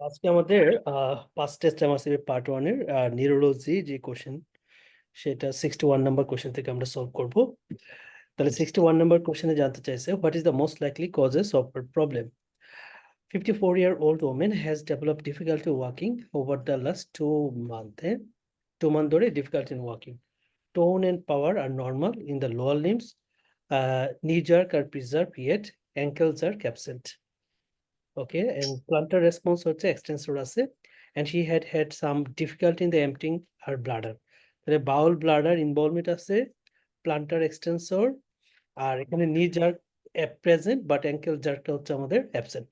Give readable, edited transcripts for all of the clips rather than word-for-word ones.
আজকে আমাদের পাঁচ টেস্ট এমআরসিবি পার্ট ওয়ানের নিউরোলজি যে কোশ্চেন সেটা 61 নম্বর কোশ্চেন থেকে আমরা সলভ করব। তাহলে 61 নম্বর কোশ্চেনে জানতে চাইছে, what is the most likely causes of problem? 54-year-old woman has developed difficulty walking over the last 2 months. 2 month ধরে difficulty in walking. Tone and power are normal in the lower limbs. Knee jerk are preserved yet ankles are absent. Okay, and plantar response হচ্ছে extensor আছে, and she had some difficulty in the emptying her bladder. তাহলে bowel bladder involvement আছে, plantar extensor, আর এখানে knee jerk present but ankle jerkটা হচ্ছে আমাদের absent.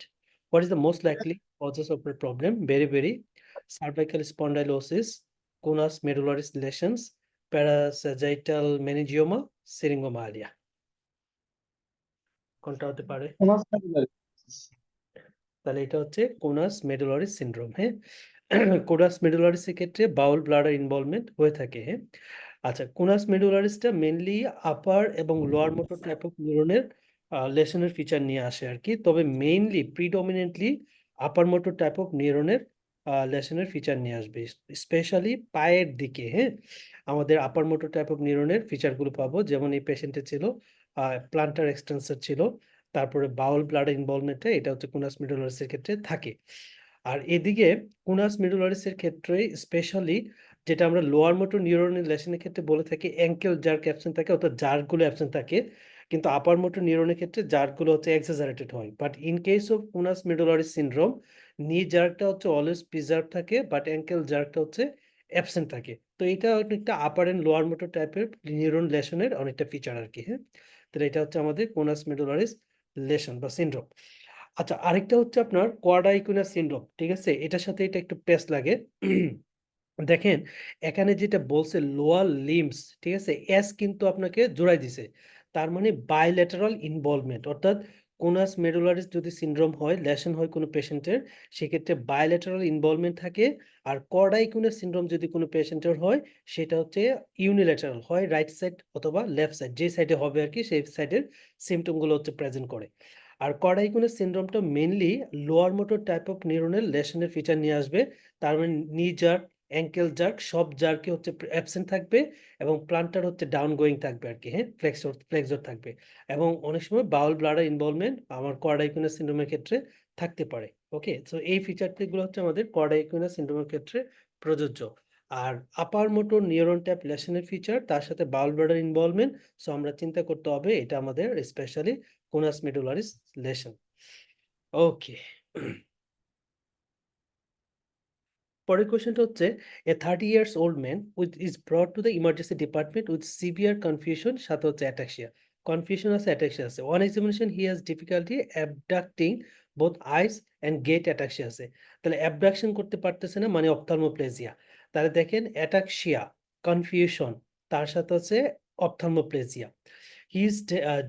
What is the most likely causes of the problem? Beriberi, cervical spondylosis, conus medullaris lesions, parasagittal meningioma, syringomyelia. কোনটা হতে পারে? তাহলে এটা হচ্ছে কোনাস মেডুলারিস সিনড্রোম। হ্যাঁ, কোনাস মেডুলারিসের ক্ষেত্রে বাউল ব্লাডার ইনভলভমেন্ট হয়ে থাকে। হ্যাঁ, আচ্ছা, কোনাস মেডুলারিসটা মেনলি আপার এবং লোয়ার মোটর টাইপ অফ নিউরনের লেশনের ফিচার নিয়ে আসে আর কি, তবে mainly predominantly upper motor type of নিউরনের লেশনের ফিচার নিয়ে আসবে, স্পেশালি পায়ের দিকে। হ্যাঁ, আমাদের আপার মোটর টাইপ অফ নিউরনের ফিচারগুলো পাবো, যেমন এই পেশেন্টের ছিল প্লান্টার এক্সটেন্সর ছিল, তারপরে বাউল ব্লাডার ইনভলভমেন্টে এটা হচ্ছে কুনাস মেডুলারিসের ক্ষেত্রে থাকে। আর এদিকে কুনাস মেডুলারিসের ক্ষেত্রে স্পেশালি যেটা আমরা লোয়ার মোটর নিউরনের লেশনের ক্ষেত্রে বলে থাকি অ্যাঙ্কেল জার্ক অ্যাবসেন্ট থাকে, অর্থাৎ জার্কগুলো অ্যাবসেন্ট থাকে, কিন্তু আপার মোটর নিউরনের ক্ষেত্রে জার্কগুলো হচ্ছে এক্সাজারেটেড হয়। But in case of conus medullaris syndrome, knee জার্কটা হচ্ছে অলওয়েজ প্রিজার্ভ থাকে, বাট অ্যাঙ্কেল জার্কটা হচ্ছে অ্যাবসেন্ট থাকে। তো এটা অনেকটা আপার এন্ড লোয়ার মোটর টাইপের নিউরন লেশনের অনেকটা ফিচার আর কি। হ্যাঁ, তাহলে এটা হচ্ছে আমাদের কোনাস মেডুলারিস লেশন বা সিনড্রোম। আচ্ছা, আরেকটা হচ্ছে আপনার কোয়াডাইকুইনাস সিনড্রোম। ঠিক আছে, এটার সাথে এটা একটু পেস লাগে। দেখেন এখানে যেটা বলছে লোয়ার লিম্বস, ঠিক আছে, এস কিন্তু আপনাকে জোড়াই দিছে, তার মানে বাইল্যাটারাল ইনভলভমেন্ট, অর্থাৎ কোনাস মেডুলারিস যদি সিনড্রোম হয়, লেশন হয় কোনো পেশেন্টের, সেক্ষেত্রে বাইল্যাটারাল ইনভলভমেন্ট থাকে। আর কর্ডাইকুইনাস সিনড্রোম যদি কোনো পেশেন্টের হয়, সেটা হচ্ছে ইউনিল্যাটারাল, হয় রাইট সাইড অথবা লেফট সাইড, যে সাইডে হবে আর কি সেই সাইডের সিমটমগুলো হচ্ছে প্রেজেন্ট করে। আর কর্ডাইকুইনাস সিনড্রোমটা mainly lower motor type of নিউরনের লেশনের ফিচার নিয়ে আসবে, তার মানে নি জার্ক, অ্যাঙ্কেল জার্ক, সব জার্কে হচ্ছে অ্যাবসেন্ট থাকবে, এবং প্লান্টার হচ্ছে ডাউন গোয়িং থাকবে আর কি। হ্যাঁ, ফ্লেক্সর থাকবে, এবং অনেক সময় বাউল ব্লাডার ইনভলভমেন্ট আমার কোয়াডাইকুইনাস সিনড্রোমের ক্ষেত্রে থাকতে পারে। ওকে, সো এই ফিচারগুলো হচ্ছে আমাদের কোয়াডাইকুইনাস সিনড্রোমের ক্ষেত্রে প্রযোজ্য। আর আপার মোটর নিউরন ট্যাপ লেশনের ফিচার, তার সাথে বাউল ব্লাডার ইনভলভমেন্ট, সো আমরা চিন্তা করতে হবে এটা আমাদের specially conus medullaris lesion. Okay, পরের কোশ্চেনটা হচ্ছে, a 30 years old man with is brought to the emergency department with severe confusion, সাথে হচ্ছে অ্যাটাক্সিয়া। কনফিউশন আছে, অ্যাটাক্সিয়া আছে। On examination he has difficulty abducting both eyes and gait, ataxia আছে। তাহলে abduction করতে পারতেছে না, মানে অপথলমোপ্লেজিয়া। তাহলে দেখেন অ্যাটাক্সিয়া, কনফিউশন, তার সাথে হচ্ছে ophthalmoplegia. He is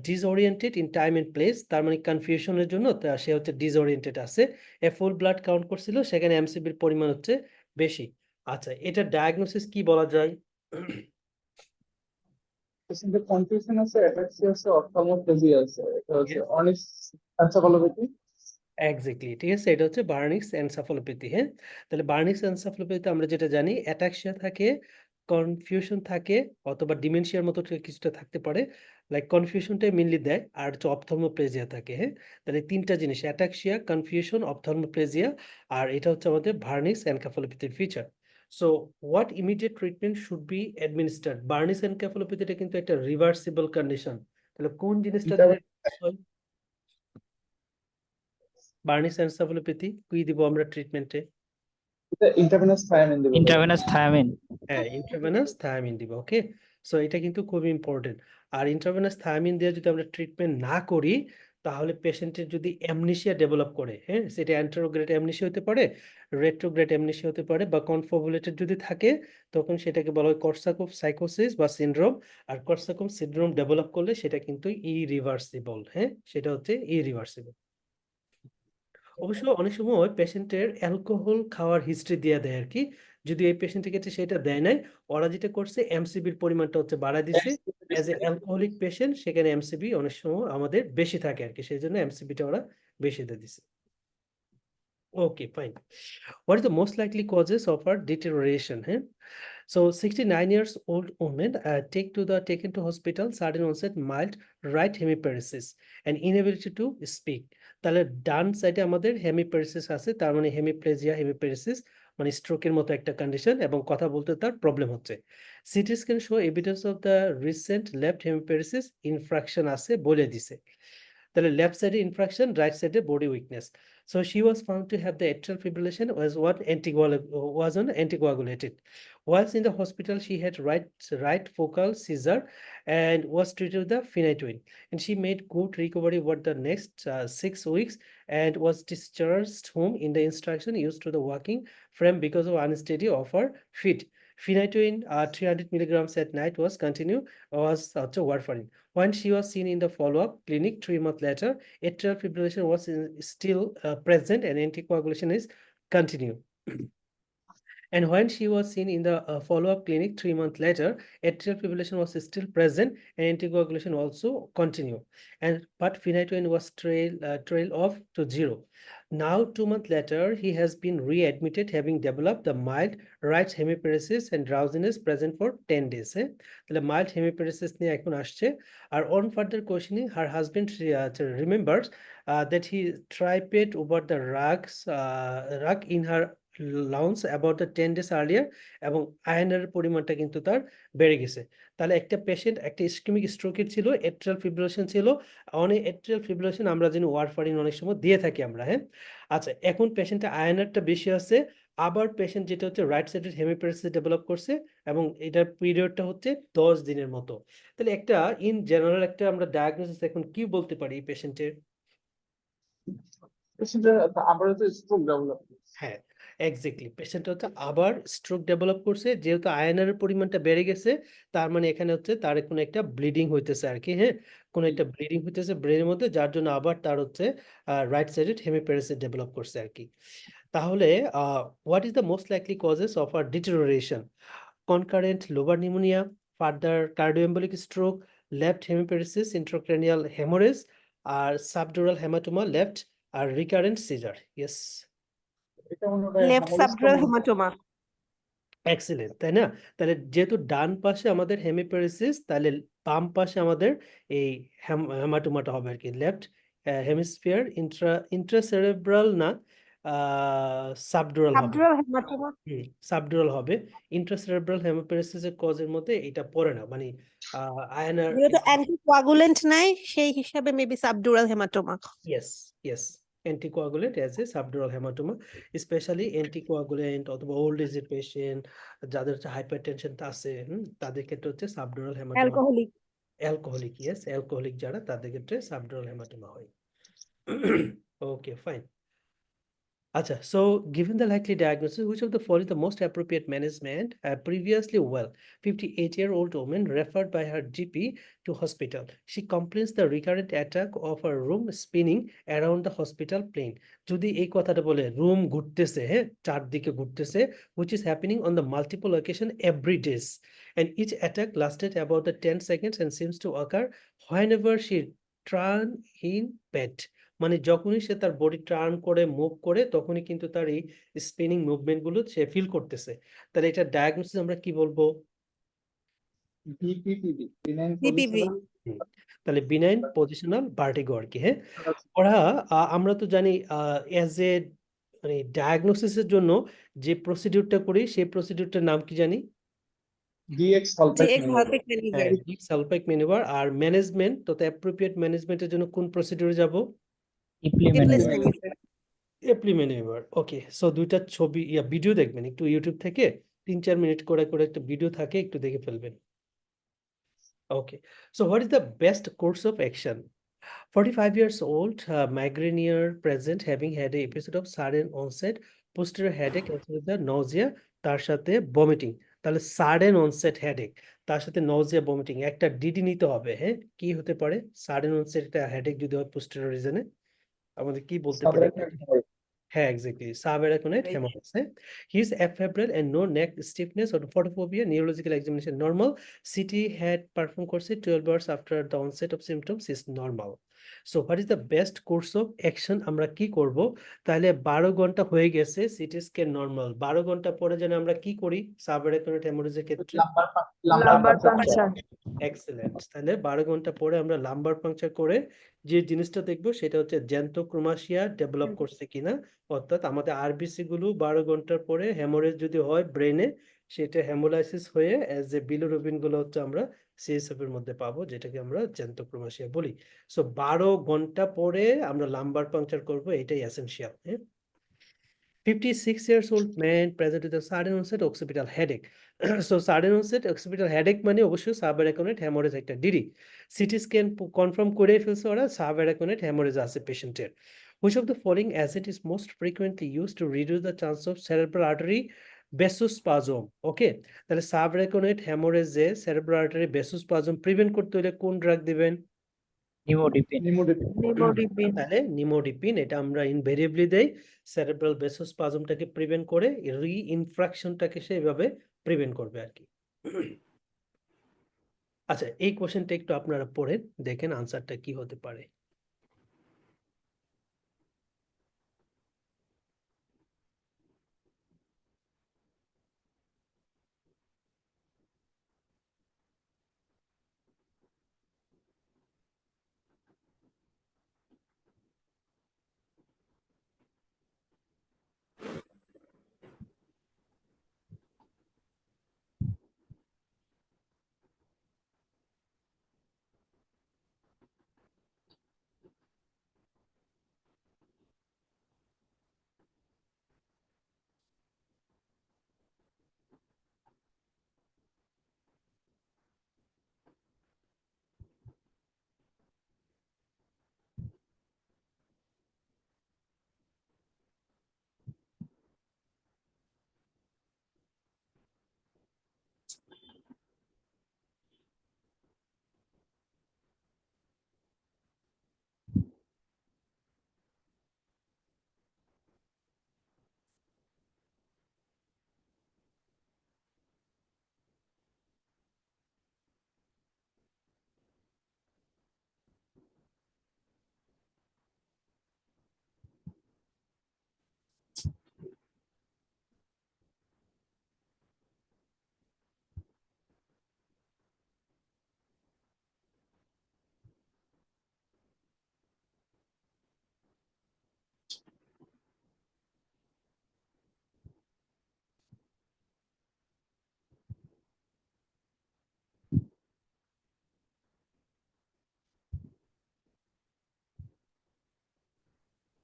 disoriented in time and place, তার মানে কনফিউশনের জন্য সে হচ্ছে ডিসওরিয়েন্টেড আছে। ফুল ব্লাড কাউন্ট করছিল, সেখানে এমসিবির পরিমাণ হচ্ছে বেশি। আচ্ছা, এটা ডায়াগনোসিস কি বলা যায়? পেশেন্টের কনফিউশন আছে, অ্যাটাক্সিয়া আছে, অপথলমোপ্লেজিয়া আছে। এটা হচ্ছে অনিস এনসেফালোপ্যাথি। এক্স্যাক্টলি, ঠিক আছে, এটা হচ্ছে বার্নিক্স এনসেফালোপ্যাথি। হ্যাঁ, তাহলে বার্নিক্স এনসেফালোপ্যাথিতে আমরা যেটা জানি, অ্যাটাক্সিয়া থাকে, কনফিউশন থাকে, অথবা ডিমেনশিয়ার মতো কিছুটা থাকতে পারে, লাইক কনফিউশনটাই মেনলি দেয়, আর হচ্ছে অপথলমোপ্লেজিয়া থাকে। হ্যাঁ, তাহলে তিনটা জিনিস, অ্যাটাক্সিয়া, কনফিউশন, অপথলমোপ্লেজিয়া, আর এটা হচ্ছে আমাদের বার্নিক্স এনসেফালোপ্যাথির ফিচার। So what immediate treatment should be administered? Wernicke's এনসেফালোপ্যাথিটা কিন্তু একটা রিভার্সিবল কন্ডিশন, তাহলে কোন জিনিসটা দিলে হয়? বার্নিস এনসেফালোপ্যাথি কি দিব আমরা ট্রিটমেন্টে? ইন্টারভেনাস থায়ামিন দেবো ভাই। Intravenous thymine. হ্যাঁ, ইন্ট্রাভেনাস থায়ামিন দিব। ওকে, সো এটা কিন্তু খুবই ইম্পর্টেন্ট। আর ইন্ট্রাভেনাস থায়ামিন দিয়ে যদি আমরা ট্রিটমেন্ট না করি, তাহলে পেশেন্টের যদি অ্যামনেসিয়া ডেভেলপ করে, হ্যাঁ, সেটা অ্যান্টেরোগ্রেড অ্যামনেসিয়া হতে পারে, রেট্রোগ্রেড অ্যামনেসিয়া হতে পারে, বা কনফাবুলেটেড যদি থাকে, তখন সেটাকে বলা হয় কর্সাকফ সাইকোসিস বা সিনড্রোম। আর কর্সাকফ সিনড্রোম ডেভেলপ করলে সেটা কিন্তু ইরিভার্সিবল। হ্যাঁ, সেটা হচ্ছে ইরিভার্সিবল। অবশ্য অনেক সময় পেশেন্টের অ্যালকোহল খাওয়ার হিস্ট্রি দিয়ে দেয় আর কি, যদি এই পেশেন্টের ক্ষেত্রে সেটা দেয় নাই, ওরা যেটা করছে এমসিবির পরিমাণটা হচ্ছে বাড়ায় দিছে। অ্যাজ এ অ্যালকোহলিক পেশেন্ট সেখানে এমসিবি অনেক সময় আমাদের বেশি থাকে আর কি, সেই জন্য এমসিবিটা ওরা বেশি দিয়ে দিছে। Okay, fine. What is the most likely causes of her deterioration? So 69 years old woman taken to hospital, sudden onset mild right hemiparesis and inability to speak. তাহলে ডান সাইডে আমাদের হেমিপ্যারেসিস আছে, তার মানে হেমিপ্লেজিয়া হেমিপ্যারেসিস মানে স্ট্রোকের মতো একটা কন্ডিশন এবং কথা বলতে তার প্রবলেম হচ্ছে। CT scan show evidence of the recent left hemiparesis infraction আছে বলে দিছে। তাহলে লেফট সাইডে ইনফ্রাকশন, রাইট সাইডে body weakness. So she was found to have the atrial fibrillation was on anticoagulated. Whilst in the hospital, she had right focal seizure and was treated with the phenytoin. And she made good recovery over the next 6 weeks and was discharged home in the instruction used to the walking frame because of unsteady of her feet. Phenytoin 300 milligrams at night was also warfarin. When she was seen in the follow-up clinic 3 months later, atrial fibrillation was still present and anticoagulation is continued. And when she was seen in the follow-up clinic 3 months later, atrial fibrillation was still present and anticoagulation also continued. But phenytoin was trail off to 0. Now 2 months later, he has been readmitted having developed the mild right hemiparesis and drowsiness present for 10 days. তাহলে mild hemiparesis নিয়ে এখন আসছে। আর on further questioning, her husband remembers that he tripped over the rug in her lounge about the 10 days earlier এবং আয়রনের পরিমাণটা কিন্তু তার বেড়ে গেছে। তাহলে একটা পেশেন্ট একটা ইসকেমিক স্ট্রোকের ছিল, এট্রিয়াল ফিব্রিলেশন ছিল। অনেক এট্রিয়াল ফিব্রিলেশন আমরা জানি ওয়ারফারিন অনেক সময় দিয়ে থাকি আমরা, হ্যাঁ? আচ্ছা, এখন পেশেন্টের আয়রনটা বেশি আছে, আবার পেশেন্ট যেটা হচ্ছে রাইট সাইডের হেমিপ্যারেসিস ডেভেলপ করছে এবং এটার পিরিয়ডটা হচ্ছে 10 দিনের মতো। তাহলে একটা ইন জেনারেল একটা আমরা ডায়াগনোসিস এখন কি বলতে পারি এই পেশেন্টের? পেশেন্টের আবার হচ্ছে স্ট্রোক ডেভেলপ। হ্যাঁ, এক্সাক্টলি। পেশেন্ট হচ্ছে আবার স্ট্রোক ডেভেলপ করছে। যেহেতু আয়রনের পরিমাণটা বেড়ে গেছে, তার মানে এখানে হচ্ছে তার কোনো একটা ব্লিডিং হইতেছে আরকি, হ্যাঁ? কোনো একটা ব্লিডিং হইতেছে ব্রেইনের মধ্যে, যার জন্য আবার তার হচ্ছে রাইট সাইডেড হেমিপ্যারেসিস ডেভেলপ করছে আরকি। তাহলে what is the most likely causes of ডিটেরিওরেশন? concurrent lobar pneumonia, further cardioembolic stroke, left hemiparesis, intracranial hemorrhage, আর subdural hematoma, left আর recurrent seizure. Yes, এটা মনে হয় লেফট সাবডুরাল হেমাটোমা। excellent, তাই না? তাহলে যেহেতু ডান পাশে আমাদের হেমিপ্যারেসিস, তাহলে বাম পাশে আমাদের এই হেমাটোমাটা হবে আর কি। লেফট হেমিস্ফিয়ার ইন্ট্রাসেরেব্রাল না, সাবডুরাল হবে। Subdural haematoma. সাবডুরাল হবে। ইন্ট্রাসেরেব্রাল হেমিপ্যারেসিসের কজের মধ্যে এটা পড়ে না, মানে আয়নার। যেহেতু অ্যান্টিকোয়াগুলেন্ট নাই, সেই হিসাবে maybe subdural haematoma. yes anticoagulant as a subdural hematoma, especially anticoagulant অথবা ওল্ড এজের পেশেন্ট, যাদের হচ্ছে হাইপারটেনশন আছে, তাদের ক্ষেত্রে হচ্ছে সাবডুরাল হেমাটোমা। অ্যালকোহলিক। অ্যালকোহলিক যারা, তাদের ক্ষেত্রে সাবডুরাল হেমাটোমা হয়। ওকে, fine. Acha, so given the likely diagnosis, which of the following the most appropriate management? Previously well, 58-year-old woman referred by her GP to hospital. She complains the recurrent attack of her room spinning around the hospital plane. যদি এই কথাটা বলে room ঘুরতেছে, হ্যাঁ, চারদিকে ঘুরতেছে, which is happening on the multiple occasion every days, and each attack lasted about the 10 seconds and seems to occur whenever she turn in bed. মানে যখনই সে তার বডি টার্ন করে মুভ করে, তখনই কিন্তু তার এই স্পিনিং মুভমেন্ট গুলো সে ফিল করতেছে। তাহলে এটা ডায়াগনোসিস আমরা কি বলবো? বিপিপিভি, বিনাইন বিপিভি। পজিশনাল। তাহলে বিনাইন পজিশনাল ভার্টিগো আর কি, হ্যাঁ? ওরা আমরা তো জানি এজ এ মানে ডায়াগনোসিসের জন্য যে প্রসিডিউরটা করি, সেই প্রসিডিউরটার নাম কি জানি? ডিএক্স সালফেট সালফাইক ম্যানুভার। আর ম্যানেজমেন্ট, তো অ্যাপ্রোপ্রিয়েট ম্যানেজমেন্টের জন্য কোন প্রসিডিউরে যাব? Apply manoeuvre. ওকে, সো দুইটা ছবি ভিডিও দেখবেন একটু ইউটিউব থেকে, 3-4 মিনিট করে করে একটা ভিডিও থাকে, একটু দেখে ফেলবেন। Okay, so what is the best course of action? 45 years old, migrainier present, having had a episode of sudden onset posterior headache with the nausea, তার সাথে vomiting। তাহলে sudden onset headache, তার সাথে nausea vomiting, একটা DD নিতে হবে, হ্যাঁ? কি হতে পারে sudden onset একটা headache যদি হয় posterior region-এ? আমাদের কি বলতে পারি? হ্যাঁ, এক্স্যাক্টলি, সাবঅ্যারাকনোয়েড হেমারাইজ। হ্যাঁ, he is afebrile and no neck stiffness or photophobia, neurological examination normal, CT had performed করছে 12 hours after the onset of symptoms is normal. So what is the best course of action? আমরা কি করব? তাহলে 12 ঘন্টা হয়ে গেছে CT scan normal, 12 ঘন্টা পরে যেন আমরা কি করি সাবঅ্যারাকিউনেট হেমোরেজের ক্ষেত্রে? Lumber puncture. পাংচার। এক্সেলেন্ট। তাহলে 12 ঘন্টা পরে আমরা লাম্বার পাংচার করে যে জিনিসটা দেখবো সেটা হচ্ছে জ্যান্থোক্রোমাসিয়া ডেভেলপ করছে কিনা, অর্থাৎ আমাদের আরবিসি গুলো 12 ঘন্টার পরে হেমোরেজ যদি হয় ব্রেনে, সেটা হেমোলাইসিস হয়ে অ্যাজ এ বিলিরুবিন গুলো হচ্ছে আমরা সিএসএফ এর মধ্যে পাবো, যেটাকে আমরা জ্যান্থোক্রোমাসিয়া বলি। সো 12 ঘন্টা পরে আমরা লাম্বার পাংচার করব, এটাই এসেনশিয়াল। হ্যাঁ, 56 years old man present with a sudden onset occipital headache. So sudden onset occipital headache মানে অবশ্যই সাবঅ্যারাকিউনেট হ্যামোরেজ একটা ডিডি। সিটি স্ক্যান কনফার্ম করে ফেলছে ওরা সাবঅ্যারাকিউনেট হ্যামোরেজ আছে পেশেন্টের। Which of the following agent is most frequently used to reduce the chance of cerebral artery vasospasm? ওকে, তাহলে সাবঅ্যারাকিউনেট হ্যামোরেজে cerebral artery ভেসোস্পাজম prevent করতে হলে কোন ড্রাগ দিবেন? নিমোডিপিন। নিমোডিপিন। তাহলে নিমোডিপিন, এটা আমরা ইনভেরিয়েবলি দেই, সেরেব্রাল ভেসোস্পাজমটাকে প্রিভেন্ট করে রিইনফ্রাকশনটাকে সেভাবে প্রিভেন্ট করবে আর কি। আচ্ছা, এই কোশ্চেনটা একটু আপনারা পড়েন, দেখেন আনসারটা কি হতে পারে।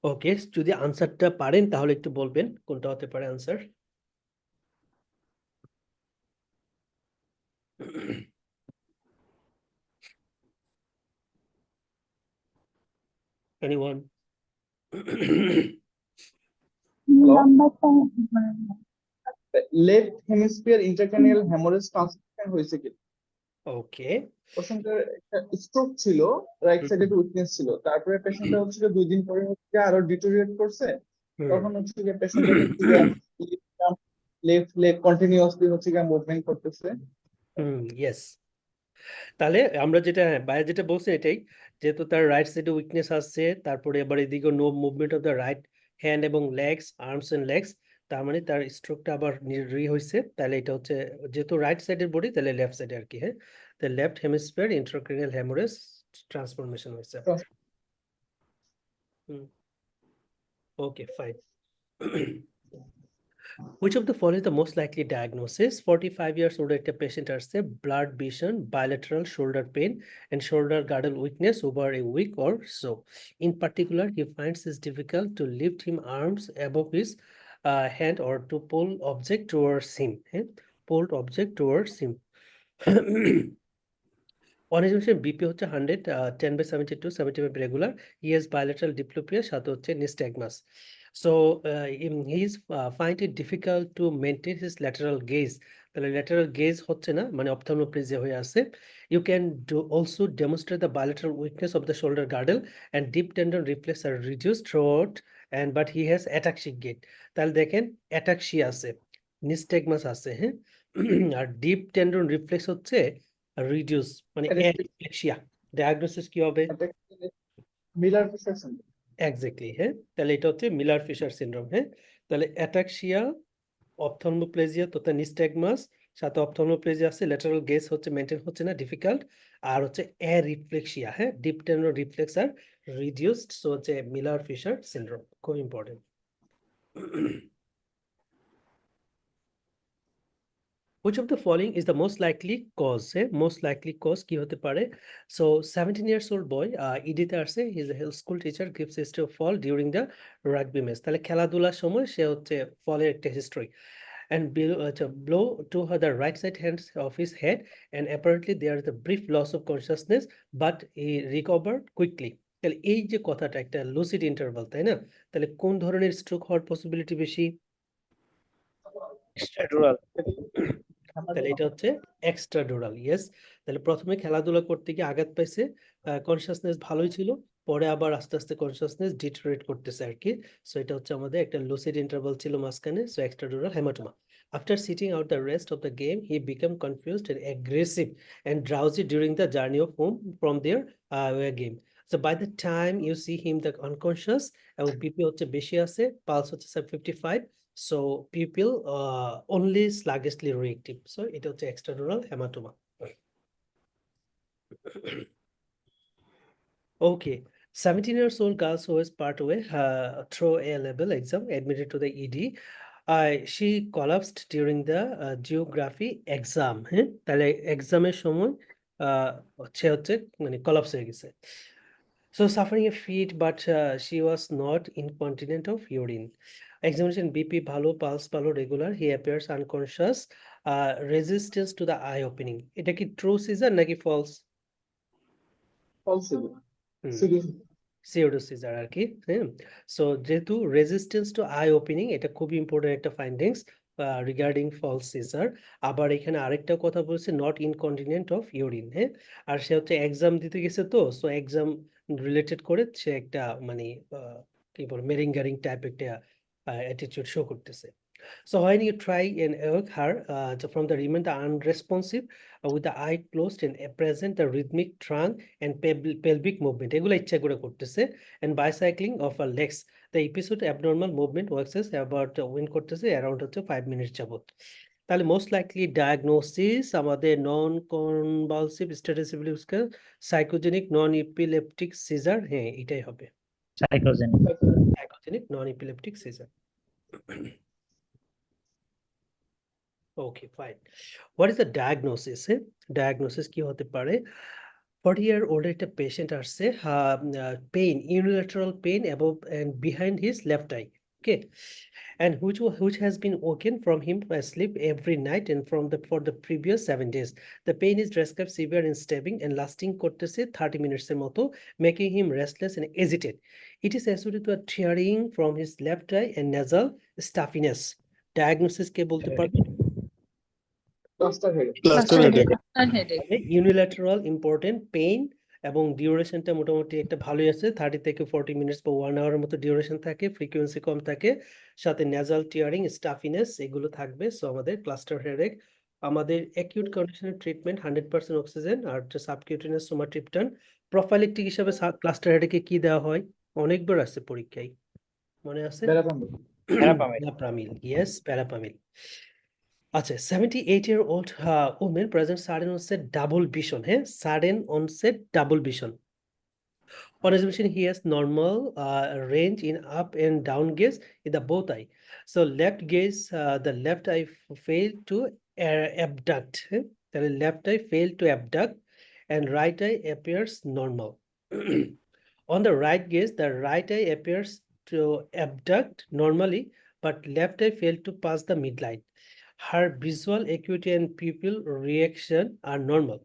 ওকে, যদি আনসারটা পারেন তাহলে একটু বলবেন কোনটা হতে পারে answer. Anyone? Left hemisphere intracranial haemorrhage transmission হয়েছে কি? ওকে, পেশেন্টের একটা স্ট্রোক ছিল, রাইট সাইডে উইকনেস ছিল, তারপরে পেশেন্টটা হচ্ছে 2 দিন পরে হচ্ছে আরো ডিটোরিয়েট করছে। তখন হচ্ছে যে পেশেন্টের হচ্ছে যে লেফট লেগ কন্টিনিউয়াসলি হচ্ছে যে মুভমেন্ট করতেছে। ইয়েস। তাহলে আমরা যেটা বাইরে যেটা বলছি এটাই, যেহেতু তার রাইট সাইডে উইকনেস আছে, তারপরে এবার এদিকে no movement of the right hand এবং লেগস, আর্মস এন্ড লেগস, তার মানে তার স্ট্রোকটা আবার হয়েছে। তাহলে এটা হচ্ছে যেহেতু রাইট সাইডের বডি, তাহলে লেফট সাইডে আর কি। হ্যাঁ, তাহলে left hemisphere intracranial haemorrhage transformation হয়েছে। ওকে, fine. Which of the following is the most likely diagnosis? 45 years old একটা পেশেন্ট আসছে, blood vision, bilateral shoulder pain and shoulder girdle weakness over a week or so. In particular, he finds it difficult to lift his arms above his hand or to pull object towards him. Pulled object towards him. On his BP হচ্ছে 100, 10/72, 75 regular. He has bilateral diplopia, সাথে হচ্ছে nystagmus. So he is find it difficult to maintain his lateral gaze. তাহলে lateral gaze হচ্ছে না, মানে ophthalmoplegia হয়ে আছে. You can also demonstrate the bilateral weakness of the shoulder girdle and deep tendon reflex are reduced throughout, and but he has ataxic gait. তাহলে দেখেন ataxia আছে, nystagmus আছে, হ্যাঁ, আর deep tendon reflex হচ্ছে রিডিউস, মানে ataxia. Diagnosis কি হবে? Miller fisher syndrome. Exactly, হ্যাঁ, তাহলে এটা হচ্ছে মিলার ফিশার সিনড্রোম। হ্যাঁ, তাহলে অ্যাটাক্সিয়া, অপথলমোপ্লেজিয়া তথা নিস্ট্যাগমাস, সাথে অপথলমোপ্লেজিয়া আছে, ল্যাটারাল গেজ হচ্ছে মেনটেন হচ্ছে না, ডিফিকাল্ট, আর হচ্ছে অ্যারিফ্লেক্সিয়া, হ্যাঁ, ডিপ টেনো রিফ্লেক্স আর রিডিউসড, সো হচ্ছে মিলার ফিশার সিনড্রোম, খুব important. Which of the following is the most likely cause? Most likely cause কি হতে পারে? So 17 years old boy, ইডিতে আসছে, he is a school teacher, gives history of fall during the rugby match. তাহলে খেলাধুলার সময় সে হচ্ছে ফলের একটা history, and blow to the right side hand of his head, and apparently there is a brief loss of consciousness but he recovered quickly. তাহলে এই যে কথাটা একটা লুসিড ইন্টারভাল, তাই না? তাহলে কোন ধরনের স্ট্রোক হওয়ার পসিবিলিটি বেশি? এক্সট্রাডুরাল। তাহলে এটা হচ্ছে এক্সট্রাডুরাল, ইয়েস। তাহলে প্রথমে খেলাধুলা করতে গিয়ে আঘাত পাইছে, কনসিয়াসনেস ভালোই ছিল, পরে আবার আস্তে আস্তে কনসিয়াসনেস ডিটেরিয়েট করতেছে আর কি। সো এটা হচ্ছে আমাদের একটা লুসিড ইন্টারভাল ছিল মাঝখানে, so extradural hematoma. After sitting out the rest of the game he became confused and aggressive and drowsy during the journey of home from their game. So by the time you see him the unconscious, এবং BP হচ্ছে বেশি আছে, pulse হচ্ছে 55, so pupil only sluggishly reactive, so এটা হচ্ছে extradural hematoma. Okay, 17 years old girl who was part way through A level exam, admitted to the ED. She collapsed during the geography exam. হ্যাঁ, তাহলে এক্সামের সময় হচ্ছে মানে collapse হয়ে গেছে। So suffering a fit, but she was not incontinent of urine. Examination BP ভালো, pulse ভালো, regular. He appears unconscious. Resistance to the eye opening. এটা কি true সিজার নাকি false? ফলস হুম, সিরিয়াস। সিওডো সিজার আর কি। হ্যাঁ, সো যেহেতু রেজিস্ট্যান্স টু আই ওপেনিং, এটা খুবই ইম্পর্টেন্ট একটা ফাইন্ডিংস রিগার্ডিং ফলস সিজার। আবার এখানে আরেকটা কথা বলছে, নট ইনকন্টিনেন্ট অফ ইউরিন। হ্যাঁ, আর সে হচ্ছে এক্সাম দিতে গেছে, তো সো এক্সাম রিলেটেড করে সে একটা মানে কি বল মেরিঙ্গারিং টাইপ একটা অ্যাটিটিউড শো করতেছে। So when you try and evoke her from the remain the unresponsive with the eye closed and present the rhythmic trunk and pelvic movement, এগুলো ইচ্ছা করে করতেছে, and bicycling of her legs, the episode abnormal movement works about win করতেছে around হচ্ছে 5 minutes যাবত। তাহলে most likely diagnosis আমাদের non convulsive status psychogenic non epileptic seizure, হ্যাঁ এটাই হবে, psychogenic. Psychogenic non epileptic seizure. Okay, fine. What is the diagnosis? Diagnosis কি হতে পারে? 40-year-old একটা পেশেন্ট আসছে, pain, unilateral pain above and behind his left eye. Okay, and which has been woken from him asleep every night and for the previous 7 days. The pain is described severe and stabbing and lasting করতেছে 30 minutes এর মতো, making him restless and agitate. It is associated to a tearing from his left eye and nasal stuffiness. Diagnosis কে বলতে পারবে? Cluster head. Cluster headache. Unilateral important pain, এবং ডিউরেশনটা মোটামুটি একটা ভালোই আছে, 30 থেকে 40 মিনিটস বা 1 আওয়ারের মতো ডিউরেশন থাকে, ফ্রিকোয়েন্সি কম থাকে, সাথে নেজাল টিয়ারিং, স্টাফিনেস এগুলো থাকবে। সো আমাদের ক্লাস্টার হেডেক। আমাদের অ্যাকিউট কন্ডিশনের ট্রিটমেন্ট 100% অক্সিজেন আর সাবকিউটেনিয়াস সোমাট্রিপটান। প্রোফাইলেক্টিক হিসাবে ক্লাস্টার হেডেকে কি দেওয়া হয়? অনেকবার আসছে পরীক্ষায়, মনে আছে? প্যারাপাম্বিক। প্যারাপামিল। প্যারাপামিল, ইয়েস, প্যারাপামিল। আচ্ছা, 78-year-old woman presents sudden onset double vision, হ্যাঁ, sudden onset double vision. On examination, he has normal range in up and down gaze in the both eye. So left gaze, the left eye failed to abduct. The left eye failed to abduct, and right eye appears normal. On the right gaze, the right eye appears to abduct normally, but left eye failed to pass the midline. Her visual acuity and pupil reaction are normal.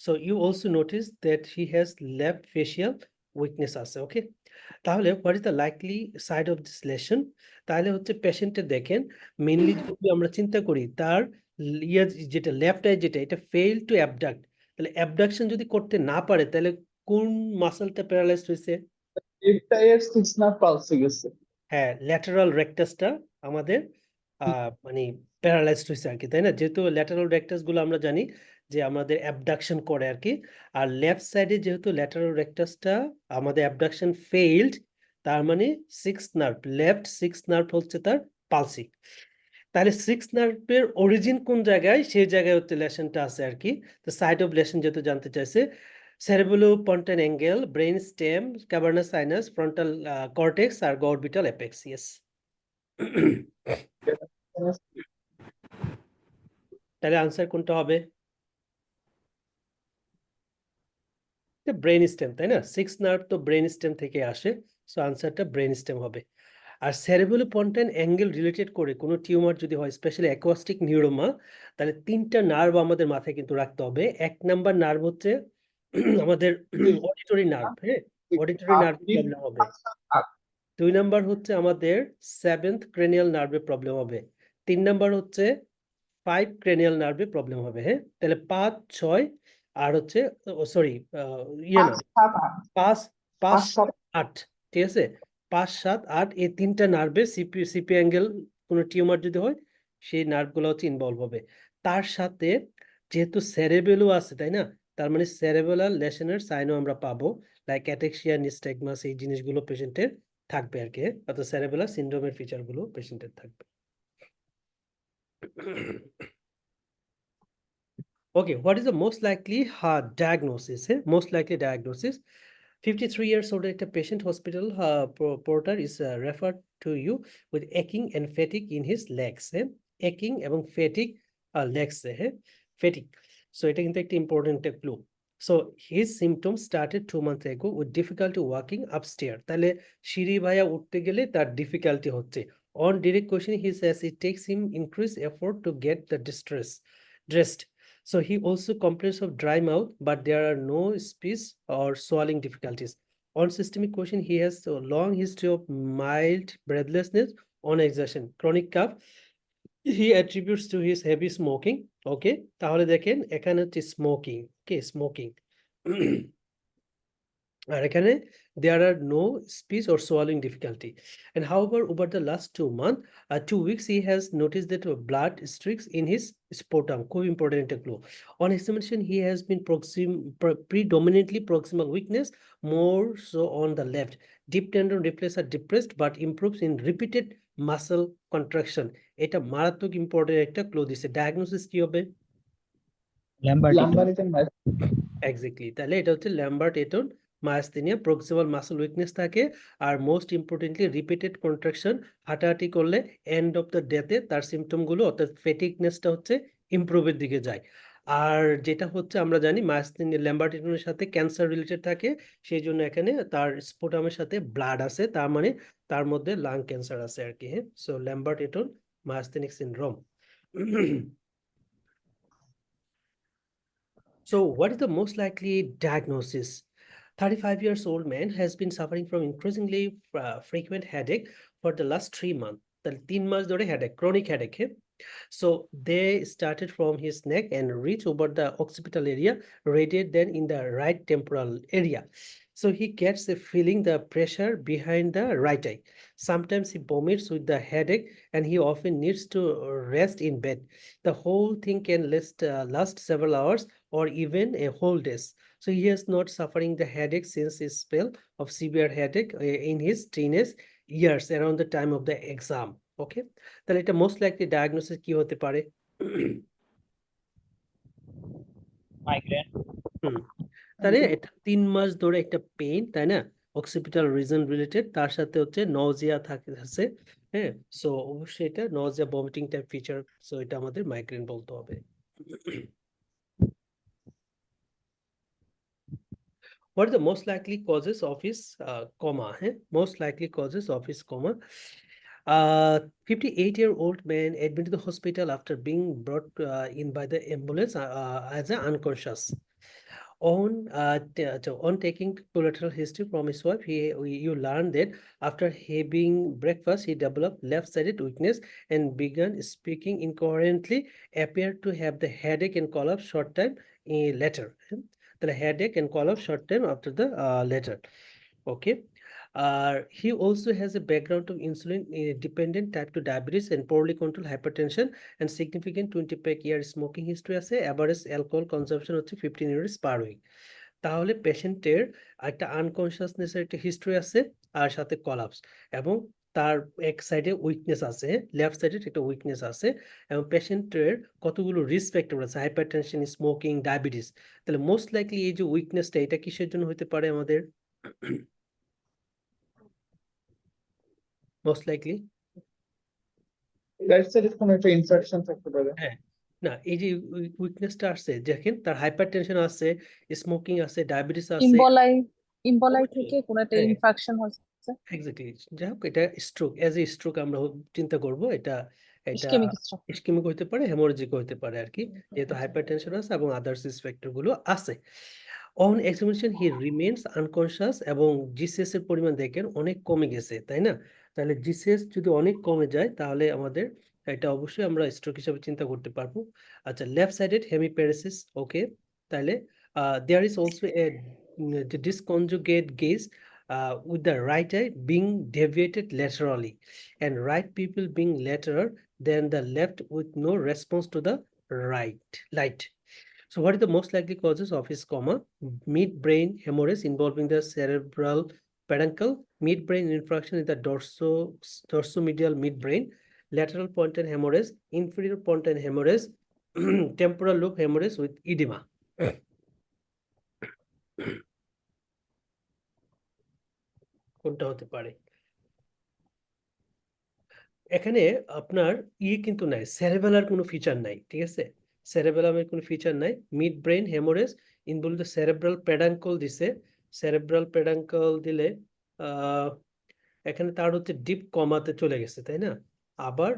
So you also notice that he has left facial weakness আছে, okay. তাহলে what is the likely side of this lesion? তাহলে হচ্ছে পেশেন্টে দেখেন, mainly যদি আমরা চিন্তা করি তার ইয়ে যেটা লেফট আই যেটা এটা ফেইল টু অ্যাবডাক্ট, তাহলে অ্যাবডাকশন যদি করতে না পারে তাহলে কোন মাসলটা প্যারালাইজড হয়েছে? লেফট আইয়ের 6 নার্ভ পালসে গেছে। হ্যাঁ, ল্যাটারাল রেকটাসটা আমাদের মানে প্যারালাইজড হয়েছে আর কি, তাই না? যেহেতু ল্যাটারাল রেক্টাস গুলো আমরা জানি যে আমাদের অ্যাবডাকশন করে আর কি, আর লেফট সাইডে যেহেতু ল্যাটারাল রেক্টাসটা আমাদের অ্যাবডাকশন ফেইল্ড, তার মানে six nerve, left six nerve হচ্ছে তার পালসি। তাহলে সিক্স নার্ভের অরিজিন কোন জায়গায়, সেই জায়গায় হচ্ছে লেশনটা আছে আর কি। তো সাইট অফ লেশন যেহেতু জানতে চাইছে, cerebellopontine angle, brain stem, cavernous sinus, frontal cortex আর orbital apex. Yes. তাহলে আনসার কোনটা হবে? ব্রেন স্টেম, তাই না? সিক্স নার্ভ তো ব্রেন স্টেম থেকে আসে, সো আনসারটা ব্রেন স্টেম হবে। আর cerebellopontine অ্যাঙ্গেল রিলেটেড করে কোনো টিউমার যদি হয়, স্পেশালি অ্যাকোয়াস্টিক নিউরোমা, তাহলে তিনটা নার্ভ আমাদের মাথায় কিন্তু রাখতে হবে। এক নাম্বার নার্ভ হচ্ছে আমাদের অডিটরি নার্ভ, হ্যাঁ, অডিটরি নার্ভ প্রবলেম হবে। 2 নাম্বার হচ্ছে আমাদের 7th ক্রেনিয়াল নার্ভে প্রবলেম হবে। 3 নাম্বার হচ্ছে 5 ক্রেনিয়াল নার্ভে প্রবলেম হবে, হ্যাঁ। তাহলে 5, 6 আর হচ্ছে সরি ইয়ে না 5, 5, 7, 8, ঠিক আছে? 5, 7, 8 এই তিনটা নার্ভে সিপি অ্যাঙ্গেল কোনো টিউমার যদি হয়, সেই নার্ভগুলো হচ্ছে ইনভলভ হবে। তার সাথে যেহেতু সেরেবেলও আছে, তাই না? তার মানে সেরেবেলার লেশনের সাইনও আমরা পাবো, লাইক অ্যাটেক্সিয়া, নিস্ট্যাগমাস, এই জিনিসগুলো পেশেন্টের থাকবে আর কি, হ্যাঁ? অর্থাৎ সেরেবেলার সিনড্রোমের ফিচারগুলো পেশেন্টের থাকবে। Okay, what is the most likely diagnosis? Most likely diagnosis. 53 years old একটা patient hospital porter is referred to you with aching and fatigue in his legs. Aching এবং fatigue legs, fatigue. So এটা কিন্তু একটা important clue. So his symptoms started 2 months ago with difficulty walking upstairs. তাহলে সিঁড়ি ভাইয়া উঠতে গেলে তার difficulty হচ্ছে। On direct question, he says it takes him increased effort to get the dressed. So he also complains of dry mouth, but there are no speech or swallowing difficulties. On systemic question, he has a long history of mild breathlessness on exertion, chronic cough. He attributes to his heavy smoking. Okay, তাহলে দেখেন এখানে হচ্ছে smoking. Okay, smoking. আর এখানে there are no speech or swallowing difficulty. And however, over the last 2 weeks, he has noticed that blood streaks in his sputum. খুব important একটা clue. On examination, he has been predominantly proximal weakness, more so on the left. Deep tendon reflex are depressed but improves in repeated muscle contraction. এটা মারাত্মক important একটা clue দিছে। Diagnosis কি হবে? Lambert exactly, তাহলে এটা হচ্ছে Lambert Eaton myasthenia, proximal muscle weakness থাকে, আর মোস্ট ইম্পর্টেন্টলি রিপিটেড কন্ট্রাকশন, হাঁটাহাঁটি করলে এন্ড অফ দ্য ডেতে তার সিমটমগুলো অর্থাৎ ফেটিকনেসটা হচ্ছে ইমপ্রুভের দিকে যায়। আর যেটা হচ্ছে আমরা জানি মায়াস্থেনিয়া ল্যাম্বার্ট এটনের সাথে ক্যান্সার রিলেটেড থাকে, সেই জন্য এখানে তার স্পুটামের সাথে ব্লাড আছে, তার মানে তার মধ্যে লাং ক্যান্সার আছে আর কি, হ্যাঁ। So Lambert Eaton myasthenic syndrome. So what is the most likely diagnosis? 35 years old man has been suffering from increasingly frequent headache for the last 3 months. The 3 months ধরে headache, chronic headache. So they started from his neck and reach over the occipital area, radiate then in the right temporal area. So he gets a feeling the pressure behind the right eye. Sometimes he vomits with the headache and he often needs to rest in bed. The whole thing can last several hours or even a whole days. So he is not suffering the headache since his spell of severe headache in his teenage years around the time of the exam. Okay, তাহলে এটা most likely diagnosis কি হতে পারে? Migraine তাহলে এটা 3 মাস ধরে একটা pain, তাই না? অক্সিপিটাল রিজন রিলেটেড, তার সাথে হচ্ছে নজিয়া আছে, হ্যাঁ। সো অবশ্যই এটা Nazia, vomiting type feature, so এটা আমাদের মাইগ্রেন বলতে হবে। What are the most likely causes of his coma? Most likely causes of his coma. 58-year-old man admitted to the hospital after being brought in by the ambulance as an unconscious. On taking collateral history from his wife, you learn that after having breakfast, he developed left-sided weakness and began speaking incoherently, appeared to have the headache and collapse short time later. The headache and collapse short time after the later. Okay. He also has a background of insulin dependent type 2 diabetes and poorly controlled hypertension and significant 20-year smoking history আছে, average alcohol consumption হচ্ছে 15 units per week। তাহলে পেশেন্টের একটা আনকনসিয়াসনেসের একটা history আছে আর সাথে collapse, এবং তার এক সাইডে উইকনেস আছে, লেফট সাইডে একটা উইকনেস আছে, এবং পেশেন্টের কতগুলো রিস্ক ফ্যাক্টর আছে, হাইপারটেনশন, স্মোকিং, ডায়াবেটিস। তাহলে মোস্ট লাইকলি এই যে উইকনেসটা, এটা কিসের জন্য হতে পারে আমাদের? মোস্ট লাইকলি রাইট সাইডে কোনো একটা ইনফেকশন থাকতে পারে। হ্যাঁ, না, এই যে উইকনেসটা আসছে, দেখেন তার হাইপারটেনশন আছে, স্মোকিং আছে, ডায়াবেটিস আছে। ইম্বলাই থেকে কোনো একটা হ্যাঁ, ইনফেকশন হচ্ছে, এক্স্যাক্টলি। যাই হোক, এটা স্ট্রোক, এজ এ স্ট্রোক আমরা চিন্তা করব। এটা এটা ইসকেমিক স্ট্রোক। ইসকেমিক হতে পারে, হেমোরেজিক হতে পারে আর কি, যেহেতু হাইপারটেনশন আছে এবং আদার্স রিস্ক ফ্যাক্টর গুলো আছে। On examination he remains unconscious, এবং জিসিএস এর পরিমাণ দেখেন অনেক কমে গেছে, তাই না? তাহলে জিসিএস যদি অনেক কমে যায় তাহলে আমাদের এটা অবশ্যই আমরা স্ট্রোক হিসেবে চিন্তা করতে পারবো। আচ্ছা, লেফট সাইডেড হেমিপ্যারেসিস, ওকে। তাহলে there is also a disconjugate gaze with the right eye being deviated laterally and right pupil being lateral than the left with no response to the right light. So what is the most likely causes of his coma? Midbrain hemorrhage involving the cerebral peduncle, midbrain infarction in the dorsomedial midbrain, lateral pontine hemorrhage, inferior pontine hemorrhage, temporal lobe hemorrhage with edema. কোনটা হতে পারে? এখানে আপনার কিন্তু নাই, সেরেবেলার কোনো feature নাই, ঠিক আছে? সেরেবেলামের কোনো ফিচার নাই। Midbrain haemorrhage involve the cerebral peduncle দিছে, সেরেব্রাল পেডাঙ্কল দিলে এখানে তার হচ্ছে ডিপ কমাতে চলে গেছে, তাই না? আবার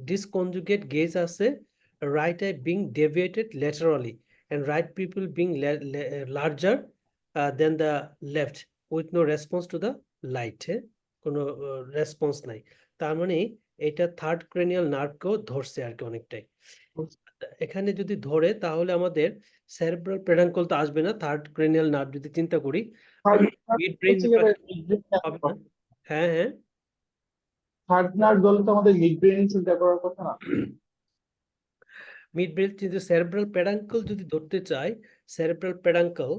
ডিসকনজুগেট গেজ আছে, right I being deviated laterally and right people being larger than the left with no response to the light, কোনো রেসপন্স নাই। তার মানে এটা থার্ড ক্রেনিয়াল নার্ভকেও ধরছে আর কি অনেকটাই। এখানে যদি ধরে তাহলে আমাদের সেরেব্রাল পেডাঙ্কল তো আসবে না, থার্ড ক্রেনিয়াল নার্ভ যদি চিন্তা করি, মিড ব্রেন হবে না। হ্যাঁ হ্যাঁ, থার্ড নার্ভ বলতে তো আমাদের মিড ব্রেন চিন্তা করার কথা না। মিড ব্রেন কিন্তু সেরেব্রাল পেডাঙ্কল যদি ধরতে চাই, সেরেব্রাল পেডাঙ্কল,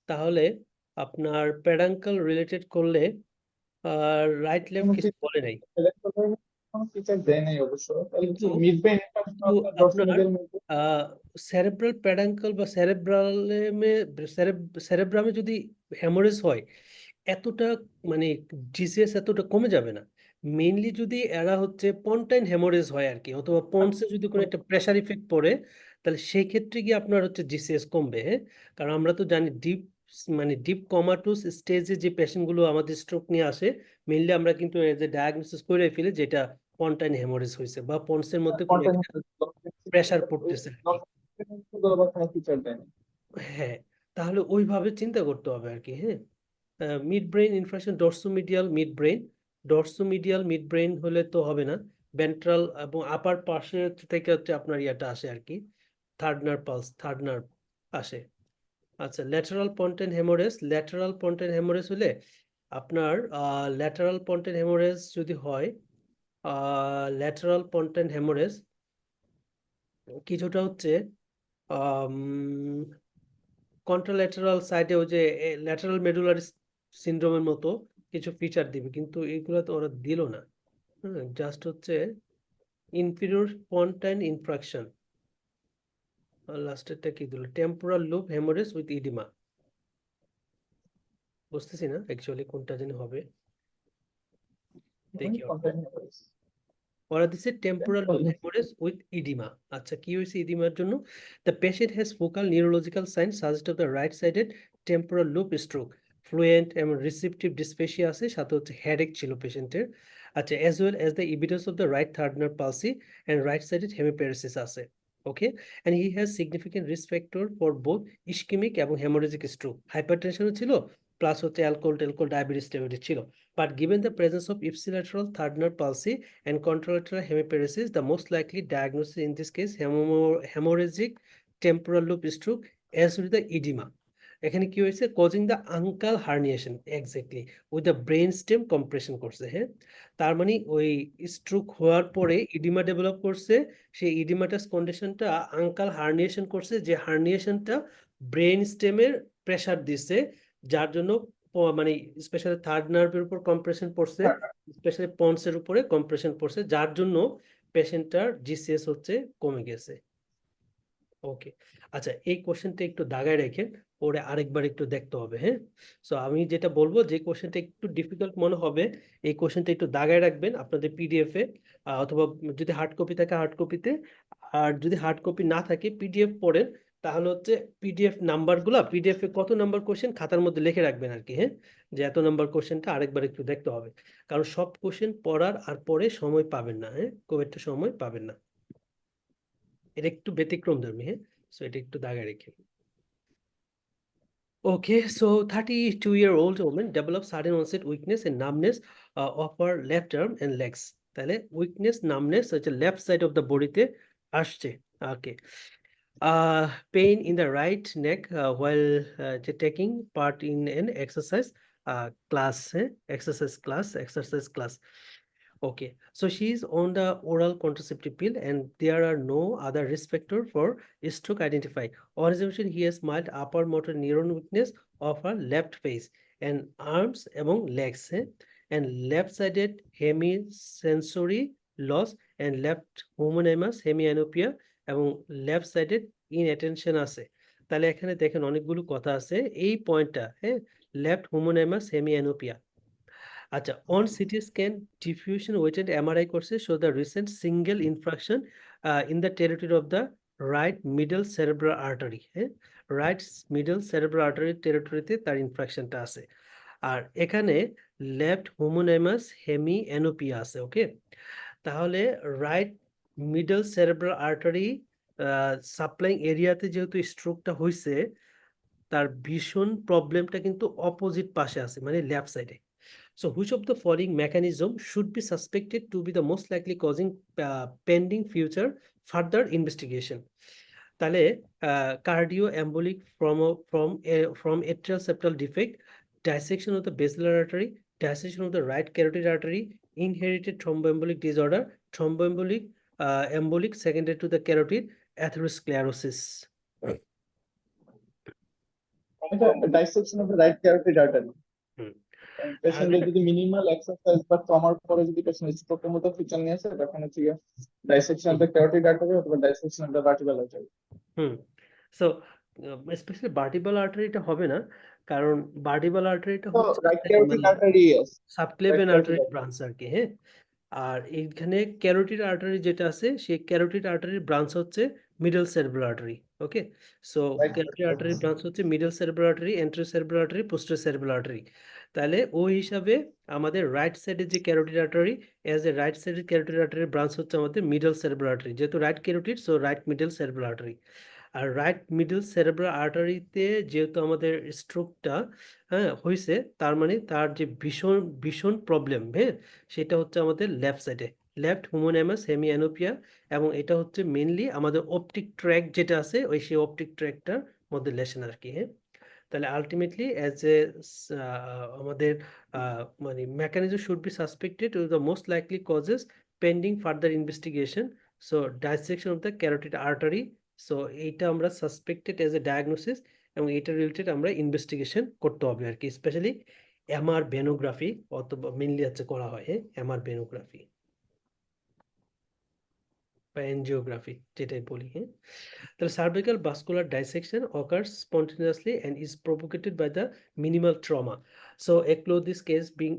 তাহলে আপনার পেডাঙ্কল রিলেটেড করলে রাইট লেফট কিছু বলে নাই। কোনো ফিচার দেয় নাই অবশ্য। তাহলে কি কিন্তু- মিড ব্রেন কিন্তু আপনার সেরেব্রাল পেডাঙ্কল বা সেরেব্রামে যদি হ্যামোরেজ হয়, এতটা মানে জিসিএস এতটা কমে যাবে না। মেইনলি যদি এরা হচ্ছে পন্টাইন হ্যামোরেজ হয় আর কি, অথবা পন্সে যদি কোনো একটা প্রেসার ইফেক্ট পড়ে, তাহলে সেই ক্ষেত্রে গিয়ে আপনার হচ্ছে জিসিএস কমবে, হ্যাঁ। কারণ আমরা তো জানি ডিপ কমাটোস স্টেজে যে পেশেন্টগুলো আমাদের স্ট্রোক নিয়ে আসে, মেইনলি আমরা কিন্তু যে ডায়াগনোসিস করে ফেলি যেটা পন্টাইন হ্যামোরেজ হয়েছে বা পন্সের মধ্যে কোনো একটা প্রেসার পড়তেছে আর কি। কোনো ফিচার দেয় না। হ্যাঁ, তাহলে ওইভাবে চিন্তা করতে হবে আর কি, হ্যাঁ। Midbrain infarction, dorsomedial midbrain হলে তো হবে না, ভেন্ট্রাল এবং আপার পাশে থেকে হচ্ছে আপনার ইয়াটা আসে আর কি, থার্ড নার্ভ আসে। আচ্ছা, ল্যাটারাল পন্টাইন হেমোরেজ হলে আপনার ল্যাটারাল পন্টাইন হেমোরেজ যদি হয়, ল্যাটারাল পন্টাইন হেমোরেজ কিছুটা হচ্ছে কন্ট্রাল্যাটারাল সাইডে ওই যে ল্যাটারাল মেডুলারি সিনড্রোমের মতো কিছু ফিচার দিবে, কিন্তু এগুলো তো ওরা দিল না। জাস্ট হচ্ছে ইনফিরিয়র পন্টাইন ইনফ্রাকশন, লাস্টেরটা কি দিল, temporal lobe hemorrhage with edema. বুঝতেছি না অ্যাকচুয়ালি কোনটা জানি হবে, দেখি। ওরা দিচ্ছে temporal lobe hemorrhage with edema. আচ্ছা, কি হয়েছে ইডিমার জন্য? The patient has focal neurological sign suggest of the right sided temporal lobe stroke, fluent এবং রিসেপটিভ ডিসফেসিয়া আছে, সাথে হচ্ছে হেডেক ছিল পেশেন্টের। আচ্ছা, as well as the evidence of the right third nerve palsy and right sided hemiparesis আছে, ওকে। And he has significant risk factor for both ischemic এবং hemorrhagic stroke, হাইপারটেনশনও ছিল, প্লাস হচ্ছে অ্যালকোহল ডায়াবেটিস ছিল। But given the presence of ipsilateral third nerve palsy and contralateral hemiparesis, the most likely diagnosis in this case hemorrhagic temporal lobe stroke as with the edema. এখানে কি হয়েছে, causing the uncle herniation exactly with the brain stem compression করছে। হ্যাঁ, তার মানে ওই stroke হওয়ার পরে ইডিমা ডেভেলপ করছে, সেই ইডিমাটাস কন্ডিশনটা আঙ্কাল হার্নিয়েশন করছে, যে হার্নিয়েশনটা ব্রেন স্টেমের প্রেসার দিছে, যার জন্য মানে স্পেশালি থার্ড নার্ভের উপর কম্প্রেশন পড়ছে, স্পেশালি পন্সের উপরে কম্প্রেশন পড়ছে, যার জন্য পেশেন্টটার জিসিএস হচ্ছে কমে গেছে। ওকে, আচ্ছা এই কোশ্চেনটা একটু দাগায় রেখেন, পরে আরেকবার একটু দেখতে হবে। হ্যাঁ, সো আমি যেটা বলবো, যে কোশ্চেনটা একটু ডিফিকাল্ট মনে হবে এই কোশ্চেনটা একটু দাগায় রাখবেন আপনাদের পিডিএফ এ, অথবা যদি হার্ড কপি থাকে হার্ড কপিতে, আর যদি হার্ড কপি না থাকে পিডিএফ পড়েন, তাহলে হচ্ছে পিডিএফ নাম্বারগুলা, পিডিএফ এ কত নাম্বার কোশ্চেন খাতার মধ্যে লিখে রাখবেন আর কি। হ্যাঁ, যে এত নাম্বার কোশ্চেনটা আরেকবার একটু দেখতে হবে, কারণ সব কোশ্চেন পড়ার আর পরে সময় পাবেন না। হ্যাঁ, খুব একটা সময় পাবেন না, এটা একটু ব্যতিক্রম ধর্মী। হ্যাঁ, সো এটা একটু দাগায় রেখে। Okay, so 32-year-old woman develops sudden onset weakness and numbness of her left arm and legs. তাহলে weakness, numbness হচ্ছে left side of the body তে আসছে। Okay. Pain in the right neck while taking part in an exercise class, exercise class. Okay, so she is on the oral contraceptive pill and there are no other risk factor for stroke identified. On examination, he has mild upper motor neuron weakness of her left face and arms among legs, and left-sided hemisensory loss and left homonymous hemianopia এবং left-sided inattention আছে। তাহলে এখানে দেখেন অনেকগুলো কথা আছে, এই পয়েন্টটা, হ্যাঁ, left homonymous hemianopia। আচ্ছা, on CT scan diffusion weighted MRI করছে, show the recent single infarction in the territory of the right middle cerebral artery. হ্যাঁ, রাইট মিডল সেরেব্রাল আর্টারি টেরিটরিতে তার ইনফ্রাকশনটা আছে। আর এখানে লেফট হোমোনাইমাস হেমি অ্যানোপিয়া আছে। ওকে, তাহলে right middle cerebral artery supplying এরিয়াতে যেহেতু স্ট্রোকটা হয়েছে, তার ভীষণ প্রবলেমটা কিন্তু অপোজিট পাশে আছে, মানে লেফট সাইডে। So which of the following mechanism should be suspected to be the most likely causing pending future further investigation? তাহলে cardio embolic from atrial septal defect, dissection of the basilar artery, dissection of the right carotid artery, inherited thromboembolic disorder, thromboembolic embolic secondary to the carotid, atherosclerosis. Dissection of the right carotid artery. হুম। পেশেন্টের যদি minimal exercise বা ট্রমার পরে যদি patient স্ট্রোকের মতো feature নিয়ে আসে, তখন হচ্ছে dissection of the carotid artery অথবা dissection of the vertebral artery. So specially vertebral আর্টারিটা হবে না, কারণ ভার্টিব্রাল আর্টারিটা তো হচ্ছে right carotid artery subclavian right artery carotid branch আর কি। হ্যাঁ, আর এইখানে ক্যারোটিড আর্টারি যেটা আছে, সেই ক্যারোটিড আর্টারির ব্রাঞ্চ হচ্ছে middle cerebral artery. Okay, so Right. Carotid আর্টারির ব্রাঞ্চ হচ্ছে middle cerebral artery, anterior cerebral artery, posterior cerebral artery. তাহলে ওই হিসাবে আমাদের রাইট সাইডের যে carotid artery, as a right সাইডের ক্যারোটিড আর্টারির ব্রাঞ্চ হচ্ছে আমাদের মিডল সেরেব্রাল আর্টারি, যেহেতু right carotid, so right middle cerebral artery. আর রাইট মিডল সেরেব্রাল আর্টারিতে যেহেতু আমাদের স্ট্রোকটা হয়েছে, তার মানে তার যে ভীষণ ভীষণ প্রবলেম, হ্যাঁ, সেটা হচ্ছে আমাদের লেফট সাইডে, লেফট হোমোনাইমাস হেমিঅ্যানোপিয়া, এবং এটা হচ্ছে মেইনলি আমাদের অপটিক ট্র্যাক যেটা আছে, ওই সেই অপটিক ট্র্যাকটার মধ্যে লেশন আর কি। হ্যাঁ, তাহলে আলটিমেটলি অ্যাজ এ আমাদের মানে mechanism should be suspected with the most likely causes pending further investigation, so dissection of the carotid artery. So এইটা আমরা সাসপেক্টেড অ্যাজ এ ডায়াগনোসিস, এবং এটা রিলেটেড আমরা ইনভেস্টিগেশন করতে হবে আর কি, স্পেশালি এমআর ভেনোগ্রাফি অথবা মেনলি হচ্ছে করা হয়। হ্যাঁ, এমআর ভেনোগ্রাফি বা এনজিওগ্রাফি যেটাই বলি। হ্যাঁ, the cervical vascular dissection occurs spontaneously and is propagated by the minimal trauma. So, this case being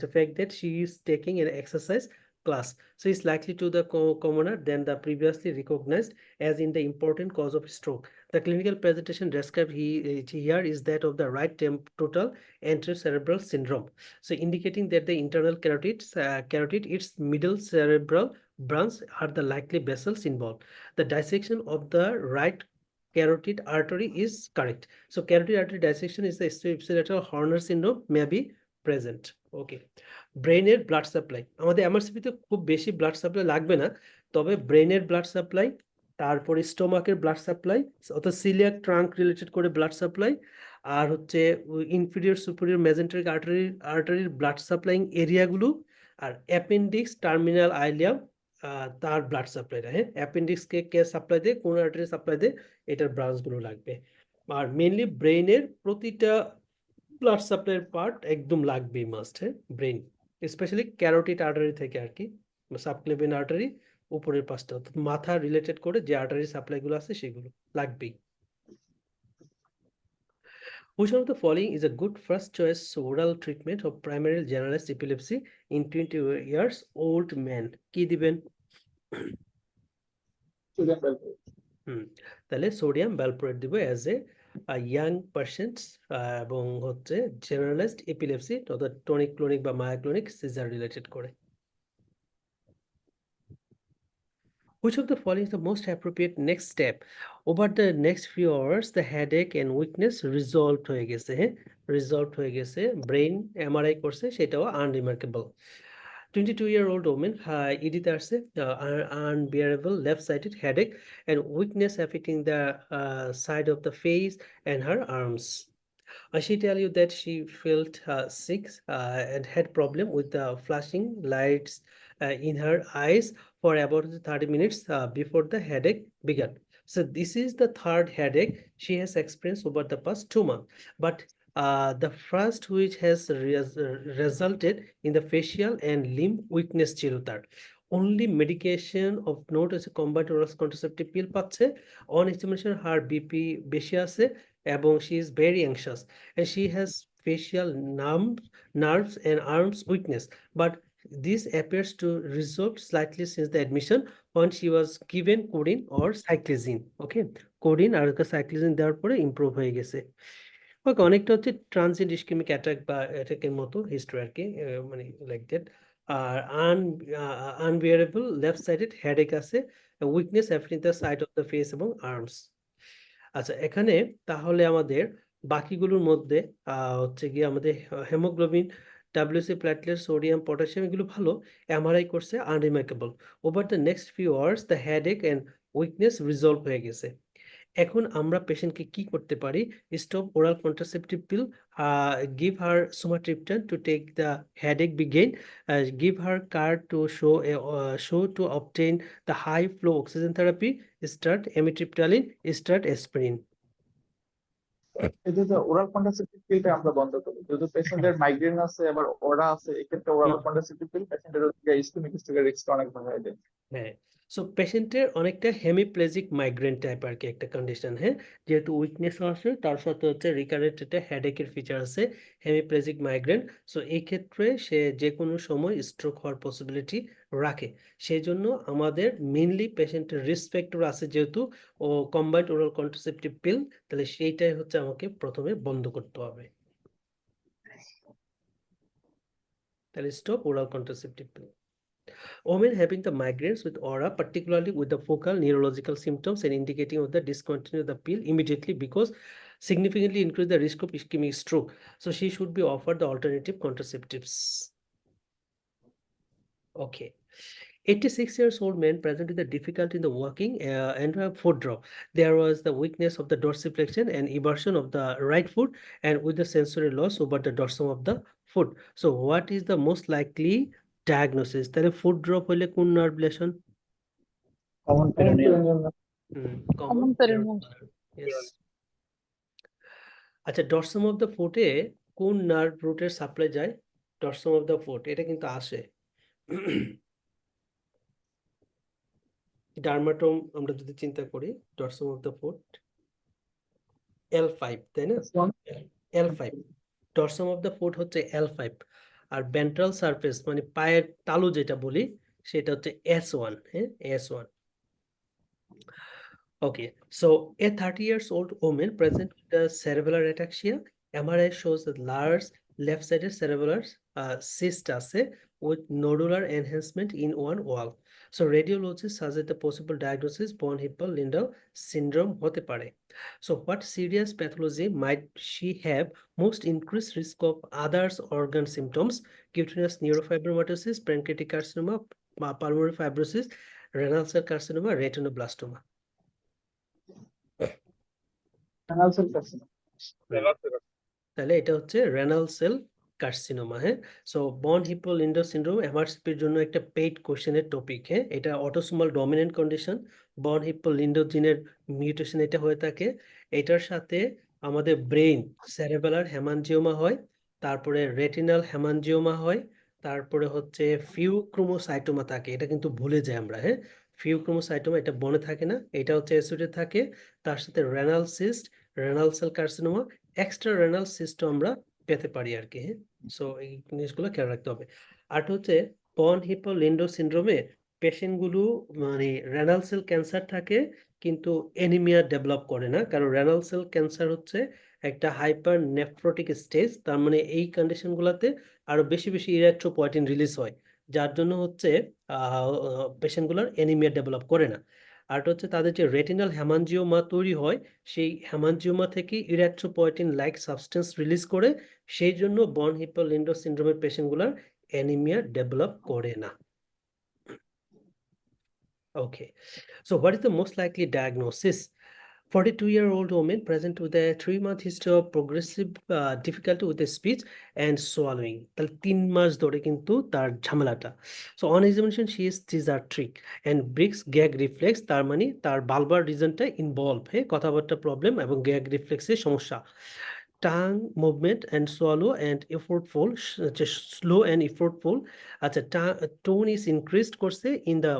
the fact that she is taking an exercise class, so is likely to the commoner than the previously recognized as in the important cause of stroke. The clinical presentation described here is that of the right total anterocerebral syndrome, so indicating that the internal carotid, its middle cerebral branch are the likely vessels involved. The dissection of the right carotid artery is correct. So carotid artery dissection is the ipsilateral Horner syndrome may be present. Okay. ব্রেনের blood supply, আমাদের এমআরসিপিতে খুব বেশি blood supply লাগবে না, তবে ব্রেনের blood supply তারপরে স্টোমাকের blood supply, অর্থাৎ সিলিয়াক ট্রাঙ্ক রিলেটেড করে ব্লাড সাপ্লাই, আর হচ্ছে ইনফিরিয়র সুপিরিয়র মেজেন্টারিক আর্টারির ব্লাড সাপ্লাইং এরিয়াগুলো, আর অ্যাপেন্ডিক্স টার্মিনাল আইলিয়াম তার ব্লাড সাপ্লাইটা, হ্যাঁ, অ্যাপেন্ডিক্সকে কে সাপ্লাই দেয়, কোন আর্টারি সাপ্লাই দেয়, এটার ব্রাঞ্চগুলো লাগবে। আর মেইনলি ব্রেইনের প্রতিটা ব্লাড সাপ্লাইয়ের পার্ট একদম লাগবেই, মাস্ট, হ্যাঁ, ব্রেইন স্পেশালি ক্যারোটিড আর্টারি থেকে আর কি, সাবক্লেভিয়ান আর্টারি উপরের পাশটা, অর্থাৎ মাথা রিলেটেড করে যে আর্টারি সাপ্লাইগুলো আছে সেগুলো লাগবেই। Which one of the following is a good first choice oral treatment of primary generalized epilepsy in 20 years old man? কি দিবেন? Sodium valproate. তাহলে সোডিয়াম ভ্যালপ্রোয়েট দিব অ্যাজ এ ইয়াং পার্সেন্টস, এবং হচ্ছে জেনারেলাইজড এপিলেপসি অর্থাৎ টনিক ক্লোনিক বা myoclonic caesar related করে। Which of the following is the most appropriate next step? Over the next few hours, the headache and weakness resolved হয়ে গেছে, হ্যাঁ, resolved হয়ে গেছে, ব্রেইন এমআরআই করছে, সেটাও আনরিমার্কেবল। 22-year-old woman, Edith Arce, unbearable left-sided headache and weakness affecting the side of the face and her arms. She tell you that she felt sick and had problem with the flashing lights in her eyes for about 30 minutes before the headache began. So this is the third headache she has experienced over the past 2 months. But the first which has resulted in the facial and limb weakness ছিল তার। Only medication of note is a combined oral contraceptive pill পাচ্ছে। On examination her BP বেশি আছে এবং she is very anxious and she has facial nerves and arms weakness, but this appears to resolve slightly since the admission when she was given codeine or cyclizine. Okay, codeine R cyclizine দেওয়ার পরে improve হয়ে গেছে। ওকে, অনেকটা হচ্ছে transient ischemic attack বা অ্যাটাকের মতো history আর কি, মানে লাইক দ্যাট। আর আনবিয়ারেবল লেফট সাইডেড হেডেক আছে, weakness affecting the side of the face এবং আর্মস। আচ্ছা, এখানে তাহলে আমাদের বাকিগুলোর মধ্যে হচ্ছে গিয়ে আমাদের haemoglobin, WBC platelet, sodium, potassium এগুলো ভালো, এমআরআই করছে unremarkable. Over the next few hours the headache and weakness resolve হয়ে গেছে। এখন আমরা পেশেন্টকে কি করতে পারি? Stop oral contraceptive pill, give her sumatriptan to take the headache begin, give her card to show to obtain the high flow oxygen therapy, start amitriptyline, start aspirin. এতে তো ওরাল কন্ট্রাসেপটিভ পিলটা আমরা বন্ধ করি। যদি পেশেন্টের মাইগ্রেন আছে আবার ওরা আছে, এক্ষেত্রে ওরাল কন্ট্রাসেপটিভ পিল পেশেন্টের ইসকেমিক রিস্কটা অনেক বাড়ায় দেয়। হ্যাঁ, সো পেশেন্টের অনেকটা হেমিপ্লেজিক মাইগ্রেন টাইপ আর কি একটা কন্ডিশন, হ্যাঁ, যেহেতু উইকনেস আছে তার সাথে হচ্ছে রিকারেন্ট একটা হেডেকের ফিচার আছে, হেমিপ্লেজিক মাইগ্রেন। সো এই ক্ষেত্রে সে যে কোনো সময় স্ট্রোক হওয়ার পসিবিলিটি রাখে। সেই জন্য আমাদের মেইনলি পেশেন্টের রিস্ক ফ্যাক্টর আছে, যেহেতু ও কম্বাইন্ড ওরাল কন্ট্রাসেপটিভ পিল, তাহলে সেইটাই হচ্ছে আমাকে প্রথমে বন্ধ করতে হবে। তাহলে stop oral contraceptive pin. Women having the migraines with aura, particularly with the focal neurological symptoms and indicating of the discontinue the pill immediately because significantly increase the risk of ischemic stroke. So she should be offered the alternative contraceptives. Okay. 86-year-old man presented the difficulty in the walking and foot drop. There was the weakness of the dorsiflexion and eversion of the right foot and with the sensory loss over the dorsum of the foot. So what is the most likely diagnosis? তাহলে foot drop হলে কোন nerve lesion? Common peroneal. Common peroneal. Yes. আচ্ছা, dorsum of the ফুটে কোন nerve রুটের supply যায়? Dorsum of the foot, এটা কিন্তু আসে ডার্মাটোম, আমরা যদি চিন্তা করি dorsum of the foot L5, তাই না? L5, dorsum of the foot হচ্ছে L5, আর ভেন্ট্রাল সারফেস মানে পায়ের তালু যেটা বলি সেটা হচ্ছে S1, হ্যাঁ, S1। Okay, so a 30-year-old woman present with the cerebellar ataxia, MRI shows a large left-sided cerebellar cyst আছে with nodular enhancement in one wall. So radiologists suggest the possible diagnosis von Hippel-Lindau syndrome হতে পারে. So what serious pathology might she have? Most increased risk of others organ symptoms, cutaneous neurofibromatosis, pancreatic carcinoma, pulmonary fibrosis, renal cell carcinoma, retinoblastoma. Renal cell carcinoma. তাহলে এটা হচ্ছে renal cell carcinoma. হ্যাঁ, so বন hippo লিন্ডো syndrome এমআরসিপির জন্য একটা paid কোশ্চেনের topic. হ্যাঁ, এটা অটোসোমাল ডমিনেন্ট কন্ডিশন, বন হিপো লিন্ডো জিনের মিউটেশন এটা হয়ে থাকে। এটার সাথে আমাদের ব্রেইন সেরেবেলার হেমানজিওমা হয়, তারপরে রেটিনাল হেমানজিওমা হয়, তারপরে হচ্ছে ফিউক্রোমোসাইটোমা থাকে। এটা কিন্তু ভুলে যাই আমরা। হ্যাঁ, ফিউক্রোমোসাইটোমা এটা বনে থাকে না, এটা হচ্ছে অ্যাসিডে থাকে। তার সাথে renal cyst, renal cell carcinoma, extra renal cyst আমরা পেতে পারি আর কি। হ্যাঁ, সো এই জিনিসগুলো খেয়াল রাখতে হবে। আর হচ্ছে বন হিপো লিন্ডো সিনড্রোমে পেশেন্টগুলো মানে রেনাল সেল ক্যান্সার থাকে কিন্তু এনিমিয়া ডেভেলপ করে না, কারণ রেনাল সেল ক্যান্সার হচ্ছে একটা হাইপার নেফ্রোটিক স্টেজ। তার মানে এই কন্ডিশনগুলোতে আরো বেশি বেশি ইরিথ্রোপয়েটিন রিলিজ হয়, যার জন্য হচ্ছে পেশেন্টগুলোর এনিমিয়া ডেভেলপ করে না। আর হচ্ছে তাদের যে রেটিনাল হেমানজিওমা তৈরি হয়, সেই হেমানজিওমা থেকে ইরিথ্রোপয়েটিন লাইক সাবস্টেন্স রিলিজ করে, সেই জন্য বন হিপো লিন্ডো সিনড্রোমের পেশেন্টগুলোর অ্যানিমিয়া ডেভেলপ করে না। Okay, so what is the most likely diagnosis? 42-year-old woman present with a 3-month history of progressive difficulty with the speech and swallowing. তাহলে 3 মাস ধরে কিন্তু তার ঝামেলাটা। So on examination she is dysarthric and Briggs gag reflex, তার মানে তার Balbir রিজনটা involve. হ্যাঁ, কথাবার্তা প্রবলেম এবং গ্যাগ রিফ্লেক্সের সমস্যা। Tongue movement and swallow and effortful, slow and effortful. আচ্ছা, টোন ইজ ইনক্রিজড করছে in the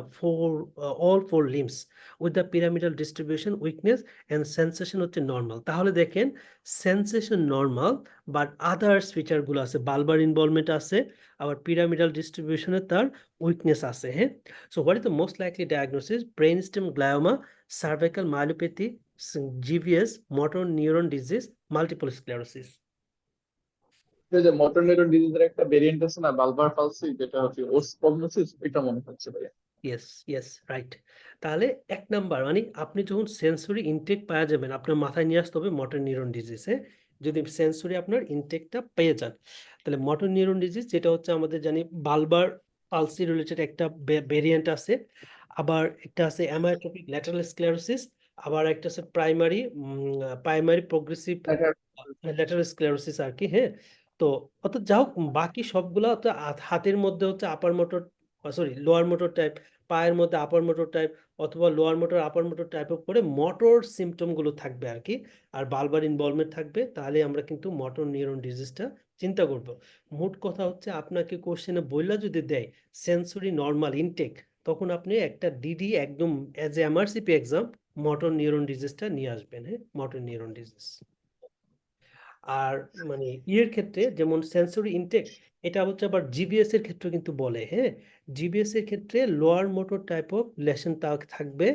all 4 limbs with the pyramidal distribution weakness and sensation হচ্ছে নর্মাল। তাহলে দেখেন সেন্সেশন নর্মাল, বাট আদার্স ফিচারগুলো আছে, বালবার ইনভলভমেন্ট আছে, আবার পিরামিডাল ডিস্ট্রিবিউশনে তার উইকনেস আছে। হ্যাঁ, so what is the most likely diagnosis? Brain stem glioma, cervical myopathy, GVS, motor neuron disease, multiple sclerosis. এই যে মোটর নিউরন ডিজিজের একটা ভেরিয়েন্ট আছে না, বালবার পালসি, যেটা হচ্ছে ওস প্রগনোসিস, এটা মনে হচ্ছে ভাইয়া। Yes, yes, right. তাহলে 1 নাম্বার মানে আপনি যখন সেন্সরি ইনটেক পাওয়া যাবেন, আপনার মাথায় নিয়ে আসতে হবে মোটর নিউরন ডিজিজে। যদি সেন্সরি আপনার ইনটেকটা পেয়ে যান, তাহলে মোটর নিউরন ডিজিজ যেটা হচ্ছে আমাদের জানি বালবার পালসি রিলেটেড একটা ভেরিয়েন্ট আছে, আবার একটা আছে অ্যামায়োট্রপিক ল্যাটারাল স্ক্লেরোসিস, আবার একটা আছে প্রাইমারি প্রোগ্রেসিভ ল্যাটারাল স্ক্লেরোসিস আর কি। হ্যাঁ, তো অত যাই হোক, বাকি সবগুলা তো হাতের মধ্যে হচ্ছে আপার motor, sorry lower motor type, পায়ের মধ্যে আপার মোটর টাইপ অথবা লোয়ার মোটর আপার মোটর টাইপ করে মোটর সিমটম গুলো থাকবে আর কি, আর বালবার ইনভলভমেন্ট থাকবে। তাহলে আমরা কিন্তু মোটর নিউরন ডিজিজটা চিন্তা করব। মোট কথা হচ্ছে আপনাকে কোশ্চেনে বইলা যদি দেয় সেন্সরি নর্মাল ইনটেক, তখন আপনি একটা ডিডি একদম as a MRCP exam motor neuron ডিজিজটা নিয়ে আসবেন। হ্যাঁ, মোটর নিউরন ডিজিজ। আর মানে ইয়ের ক্ষেত্রে যেমন সেন্সরি ইনটেক, এটা হচ্ছে আবার জিবিএস এর ক্ষেত্রে কিন্তু বলে। হ্যাঁ, জিবিএস এর ক্ষেত্রে lower motor type of lesion থাকবে,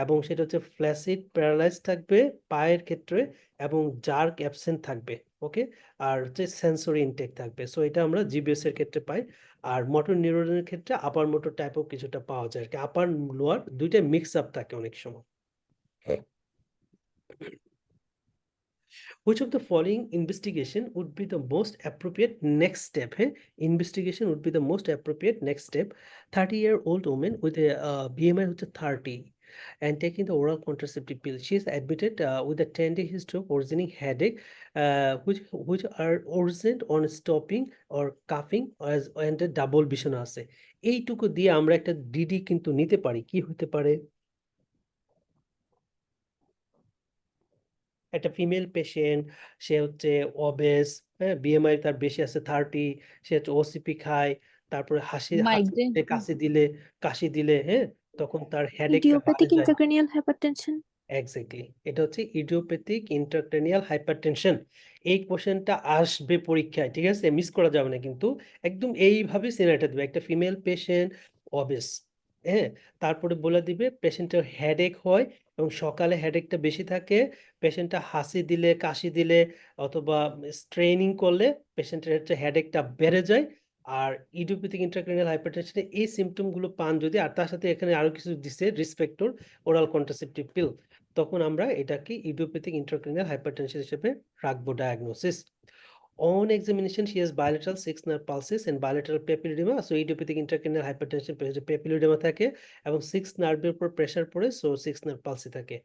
এবং সেটা হচ্ছে ফ্ল্যাসিড প্যারালাইজ থাকবে পায়ের ক্ষেত্রে, এবং জার্ক অ্যাবসেন্ট থাকবে। ওকে, আর হচ্ছে সেন্সরি ইনটেক থাকবে। সো এটা আমরা জিবিএস এর ক্ষেত্রে পাই। আর মোটর নিউরনের ক্ষেত্রে আপার মোটর টাইপ অফ কিছুটা পাওয়া যায় আর কি, আপার লোয়ার দুইটা মিক্স আপ থাকে অনেক সময়। Which of the following investigation would be the most appropriate next step? Hey? Investigation would be the most appropriate next step. 30-year-old woman with a BMI which is 30 and taking the oral contraceptive pill. She is admitted with a 10-day history of originating headache, which are originated on stopping or coughing as and a double vision আছে। এইটুকু দিয়ে আমরা একটা DD কিন্তু নিতে পারি। কি হতে পারে? একটা ফিমেল পেশেন্ট, সে হচ্ছে অবেস, হ্যাঁ, বিএমআই তার বেশি আছে 30, সে হচ্ছে ওসিপি খায়, তারপরে Migraine. কাশি দিলে, হ্যাঁ, তখন তার হেডেকটা বাড়ে ইডিওপ্যাথিক যায়। Intracranial hypertension. এক্স্যাক্টলি, এটা হচ্ছে ইডিওপ্যাথিক ইন্ট্রাক্রেনিয়াল হাইপারটেনশন। এই কোশ্চেনটা আসবে পরীক্ষায়, ঠিক আছে, মিস করা যাবে না কিন্তু। একদম এইভাবে সিনারিটা দেবে, একটা ফিমেল পেশেন্ট অবেস, হ্যাঁ, তারপরে বলে দিবে পেশেন্টের হেডেক হয় এবং সকালে হেডেকটা বেশি থাকে, পেশেন্টটা হাসি দিলে কাশি দিলে অথবা স্ট্রেনিং করলে পেশেন্টের হচ্ছে হেডেকটা বেড়ে যায়। আর ইডিওপ্যাথিক ইন্ট্রাক্রেনিয়াল হাইপারটেনশনে এই সিমটম গুলো পান যদি, আর তার সাথে এখানে আরো কিছু দিছে রিস্ক ফ্যাক্টর, ওরাল কন্ট্রাসেপটিভ পিল, তখন আমরা এটাকে ইডিওপ্যাথিক ইন্ট্রাক্রেনিয়াল হাইপারটেনশন হিসেবে রাখবো diagnosis. On examination, she has bilateral 6-nerve pulses and bilateral papilledema. So idiopathic intracranial hypertension papilledema থাকে এবং 6 নার্ভের উপর প্রেসার পড়ে, সো 6 নার্ভ পালসে থাকে।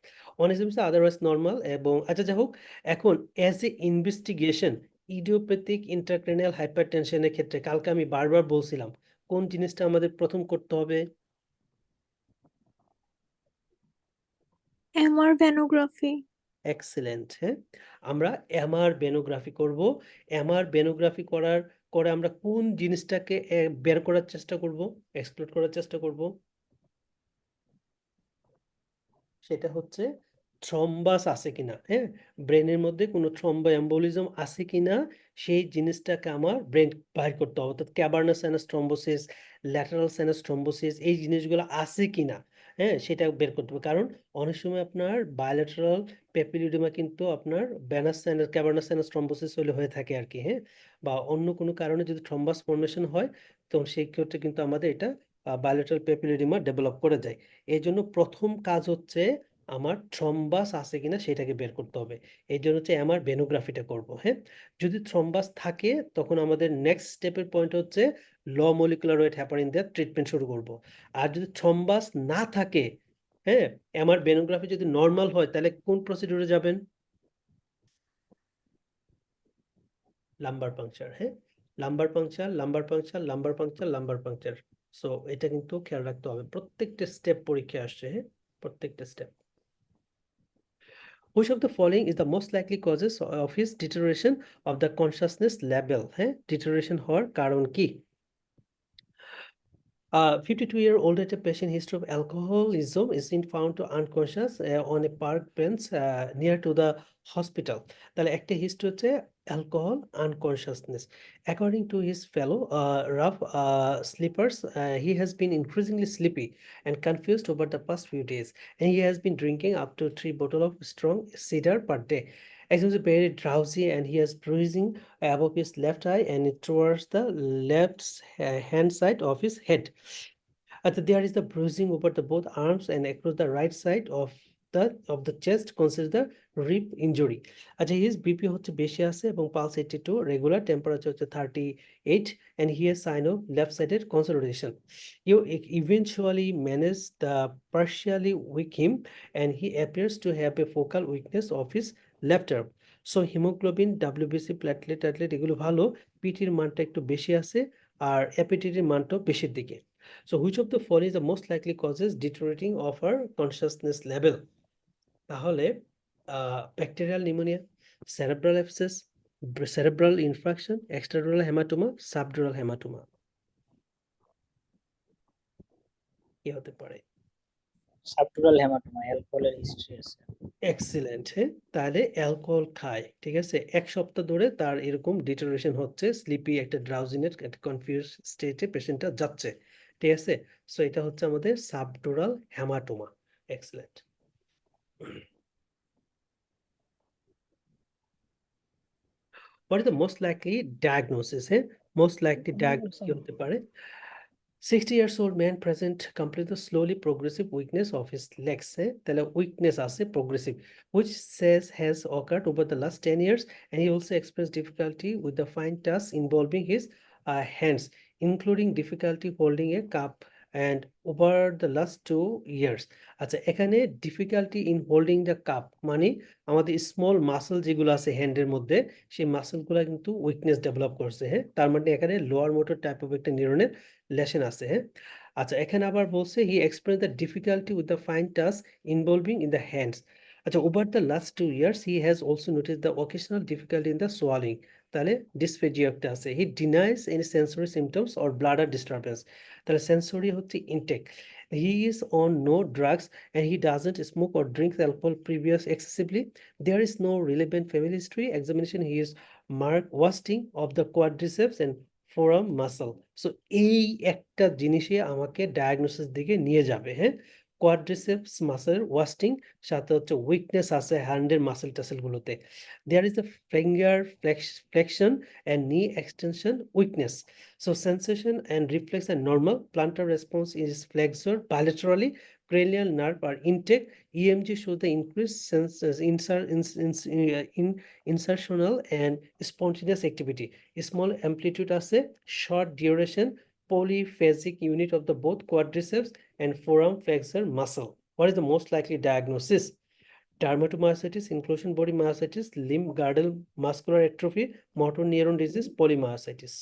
On examination otherwise normal এবং আচ্ছা যাই হোক, এখন as a investigation idiopathic intracranial হাইপারটেনশনের ক্ষেত্রে কালকে আমি বারবার বলছিলাম কোন জিনিসটা আমাদের প্রথম করতে হবে? এমআর ভ্যানোগ্রাফি। এক্সেলেন্ট। হ্যাঁ, আমরা এমআর ভ্যানোগ্রাফি করব। এমআর ভ্যানোগ্রাফি করে আমরা কোন জিনিসটাকে বের করার চেষ্টা করব, এক্সক্লুড করার চেষ্টা করব? সেটা হচ্ছে থ্রম্বাস আছে কিনা। হ্যাঁ, ব্রেনের মধ্যে কোনো থ্রম্বো এম্বোলিজম আছে কিনা সেই জিনিসটাকে আমার ব্রেন বাইর করতে হবে। অর্থাৎ cavernous sinus thrombosis, lateral sinus thrombosis এই জিনিসগুলো আছে কিনা, হ্যাঁ, সেটা বের করতে হবে। কারণ অনেক সময় আপনার বায়োল্যাটারাল পেপিলিওডেমা কিন্তু আপনার venous sinus cavernous sinus thrombosis হলে হয়ে থাকে আর কি। হ্যাঁ, বা অন্য কোনো কারণে যদি থ্রম্বাস ফর্মেশন হয় তখন সেই ক্ষেত্রে কিন্তু আমাদের এটা বায়োল্যাটারাল পেপিলিওডেমা ডেভেলপ করে যায়। এই জন্য প্রথম কাজ হচ্ছে আমার থ্রম্বাস আছে কিনা সেটাকে বের করতে হবে। এই জন্য হচ্ছে আমার ভেনোগ্রাফিটা করব। হ্যাঁ, যদি থ্রম্বাস থাকে তখন আমাদের নেক্সট স্টেপের পয়েন্ট হচ্ছে ল মলিকুলার ওয়েট হেপারিন দিয়ে ট্রিটমেন্ট শুরু করব। আর যদি থ্রম্বাস না থাকে, হ্যাঁ, আমার ভেনোগ্রাফি যদি নর্মাল হয় তাহলে কোন প্রসিডিউরে যাবেন? Lumbar puncture. হ্যাঁ, lumbar puncture, lumbar puncture, lumbar puncture, lumbar puncture. So এটা কিন্তু খেয়াল রাখতে হবে, প্রত্যেকটা স্টেপ পরীক্ষায় আসছে। হ্যাঁ, প্রত্যেকটা step. Which of the following is the most likely causes of his deterioration of the consciousness level? হ্যাঁ, deterioration হওয়ার কারণ কি? 52-year-old at a patient history of alcoholism is seen found to unconscious on a park bench near to the hospital. তাহলে একটা history হচ্ছে alcohol unconsciousness. According to his fellow rough sleepers, he has been increasingly sleepy and confused over the past few days, and he has been drinking up to 3 bottles of strong cider per day. As he was very drowsy and he is bruising above his left eye and towards the left hand side of his head. There is the bruising over the both arms and across the right side of the chest, consider the rib injury. His BP হচ্ছে বেশি আছে এবং pulse 82, regular temperature হচ্ছে 38, and he has sign of left-sided consolidation. You eventually manage the partially weak him, and he appears to have a focal weakness of his left arm. So hemoglobin, WBC, platelet এগুলো ভালো, পিটির মানটা একটু বেশি আছে আর অ্যাপিটিটের মানটাও বেশির দিকে। So which of the following is the most likely causes deteriorating of our consciousness level? তাহলে bacterial pneumonia, cerebral abscess, cerebral infarction, extradural hematoma, subdural hematoma কি হতে পারে? সাবডুরাল হেমাটোমা, অ্যালকোহলের হিস্ট্রি আছে। এক্সিলেন্ট। হ্যাঁ, তাহলে অ্যালকোহল খায়, ঠিক আছে, 1 সপ্তাহ ধরে তার এরকম ডিটোরিয়েশন হচ্ছে, স্লিপি একটা ড্রাউজিনেস একটা কনফিউজ স্টেটে পেশেন্টটা যাচ্ছে, ঠিক আছে। সো এটা হচ্ছে আমাদের subdural haematoma. Excellent. What is the most likely diagnosis? হ্যাঁ, most likely diagnosis কি হতে পারে? 60-year-old man present completely slowly progressive weakness of his legs. তাহলে weakness আছে progressive, which says has occurred over the last 10 years, and he also experienced difficulty with the fine tasks involving his hands, including difficulty holding a cup and over the last 2 years. আচ্ছা, এখানে difficulty in holding the cup মানে আমাদের small muscle যেগুলো আছে হ্যান্ডের মধ্যে সেই মাসলগুলো কিন্তু weakness develop করছে। হ্যাঁ, তার মানে এখানে লোয়ার মোটর টাইপ অফ একটা নিউরনের লেশন আছে। হ্যাঁ, আচ্ছা, এখানে আবার বলছে he experience the difficulty with the fine task involving in the hands. আচ্ছা, over the last 2 years he has also notice the occasional difficulty in the swallowing. তাহলে ডিসফেজিয়া একটা আছে। He denies any sensory symptoms or bladder disturbance. তাহলে sensory হচ্ছে intact. He is on no drugs and he doesn't smoke or drink alcohol previous excessively. There is no relevant family history. Examination, he is marked wasting of the quadriceps and forearm muscle. So এই একটা জিনিসে আমাকে diagnosis দিকে নিয়ে যাবে। হ্যাঁ, quadriceps muscle wasting, সাথে হচ্ছে উইকনেস আছে হ্যান্ডের মাসেল টাসেল গুলোতে। There is a finger flexion and knee extension weakness. So sensation and reflex are normal. Plantar response is flexor bilaterally. Cranial nerve are intact. EMG shows the increased insertional and spontaneous activity. Small amplitude আছে, short duration, polyphasic unit of the both quadriceps and forearm flexor muscle. What is the most likely diagnosis? Dermatomyositis, inclusion body myositis, limb girdle muscular atrophy, motor neuron disease, polymyositis.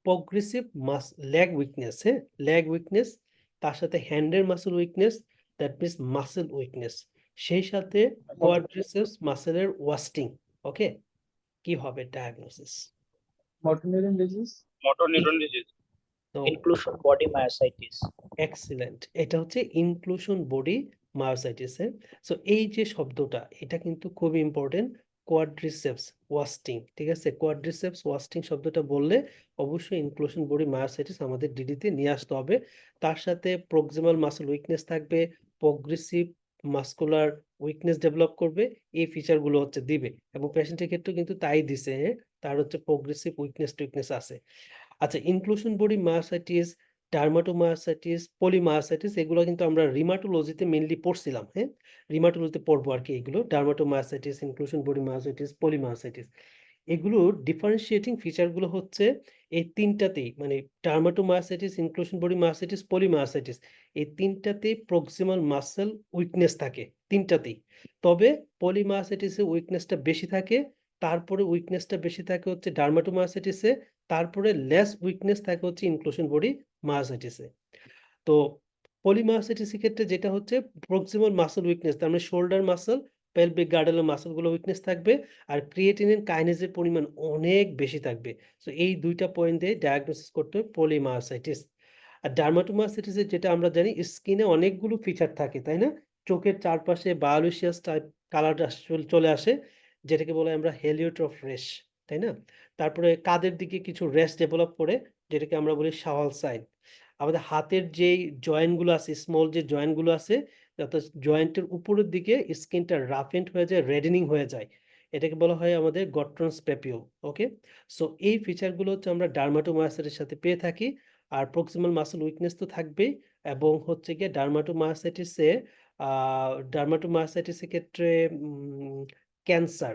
Progressive leg weakness, leg weakness, তার সাথে হ্যান্ডের muscle weakness, that means muscle weakness, সেই সাথে quadriceps মাসেলের wasting. Okay, কি হবে diagnosis? motor neuron disease. motor neuron disease. তো inclusion body myositis. Excellent, এটা হচ্ছে ইনক্লুশন বডি মায়োসাইটিস। সো এই যে শব্দটা, এটা কিন্তু খুবই ইম্পর্টেন্ট, কোয়াড্রিসেপস ওয়াস্টিং, ঠিক আছে? কোয়াড্রিসেপস ওয়াস্টিং শব্দটা বললে অবশ্যই ইনক্লুশন বডি মায়োসাইটিস আমাদের ডিডিতে নিয়ে আসতে হবে। তার সাথে প্রক্সিমাল মাসল উইকনেস থাকবে, প্রগ্রেসিভ মাস্কুলার উইকনেস ডেভেলপ করবে, এই ফিচারগুলো হচ্ছে দিবে, এবং পেশেন্টের ক্ষেত্রেও কিন্তু তাই দিছে, তার হচ্ছে প্রগ্রেসিভ উইকনেস আছে। আচ্ছা, inclusion body myositis, dermatomyositis, polymyositis, এগুলো কিন্তু আমরা রিমাটোলজিতে মেইনলি পড়ছিলাম। রিমাটোলজিতে পড়বো আর কি এগুলো, dermatomyositis, inclusion body myositis, polymyositis. এগুলোর ডিফারেন্সিয়েটিং ফিচারগুলো হচ্ছে এই তিনটাতেই, মানে dermatomyositis, inclusion body myositis, polymyositis, এই তিনটাতেই প্রক্সিমাল মাসেল উইকনেস থাকে, তিনটাতেই। তবে পলিমায়োসাইটিসে উইকনেসটা বেশি থাকে, তারপরে উইকনেসটা বেশি থাকে হচ্ছে ডার্মাটোমায়োসাইটিসে, তারপরে লেস উইকনেস থাকে হচ্ছে ইনক্লুশন বডি মায়োসাইটিসে। তো পলিমায়োসাইটিসের ক্ষেত্রে যেটা হচ্ছে প্রক্সিমাল মাসল উইকনেস, তার মানে শোল্ডার মাসল, পেলভিক গার্ডেলের মাসলগুলো উইকনেস থাকবে, আর ক্রিয়েটিনিন কাইনেজের পরিমাণ অনেক বেশি থাকবে। সো এই দুইটা পয়েন্ট দিয়ে ডায়াগনোসিস করতে হবে পলিমায়োসাইটিস। আর ডার্মাটোমায়োসাইটিসের যেটা আমরা জানি, স্কিনে অনেকগুলো ফিচার থাকে, তাই না? চোখের চারপাশে বায়োলুসিয়াস টাইপ কালার চলে আসে, যেটাকে বলে আমরা হেলিওট্রপ রেশ, তাই না? তারপরে কাঁধের দিকে কিছু রেশ ডেভেলপ করে, যেটাকে আমরা বলি শাওয়াল সাইন। আমাদের হাতের যেই জয়েন্টগুলো আছে, স্মল যে জয়েন্টগুলো আছে, অর্থাৎ জয়েন্টের উপরের দিকে স্কিনটা রাফেন্ড হয়ে যায়, রেডেনিং হয়ে যায়, এটাকে বলা হয় আমাদের গট্রন্স পেপিউল। ওকে, সো এই ফিচারগুলো হচ্ছে আমরা ডার্মাটোমায়োসাইটিসের সাথে পেয়ে থাকি। আর প্রক্সিমাল মাসল উইকনেস তো থাকবেই, এবং হচ্ছে গিয়ে ডার্মাটোমায়োসাইটিসের ক্ষেত্রে ক্যান্সার,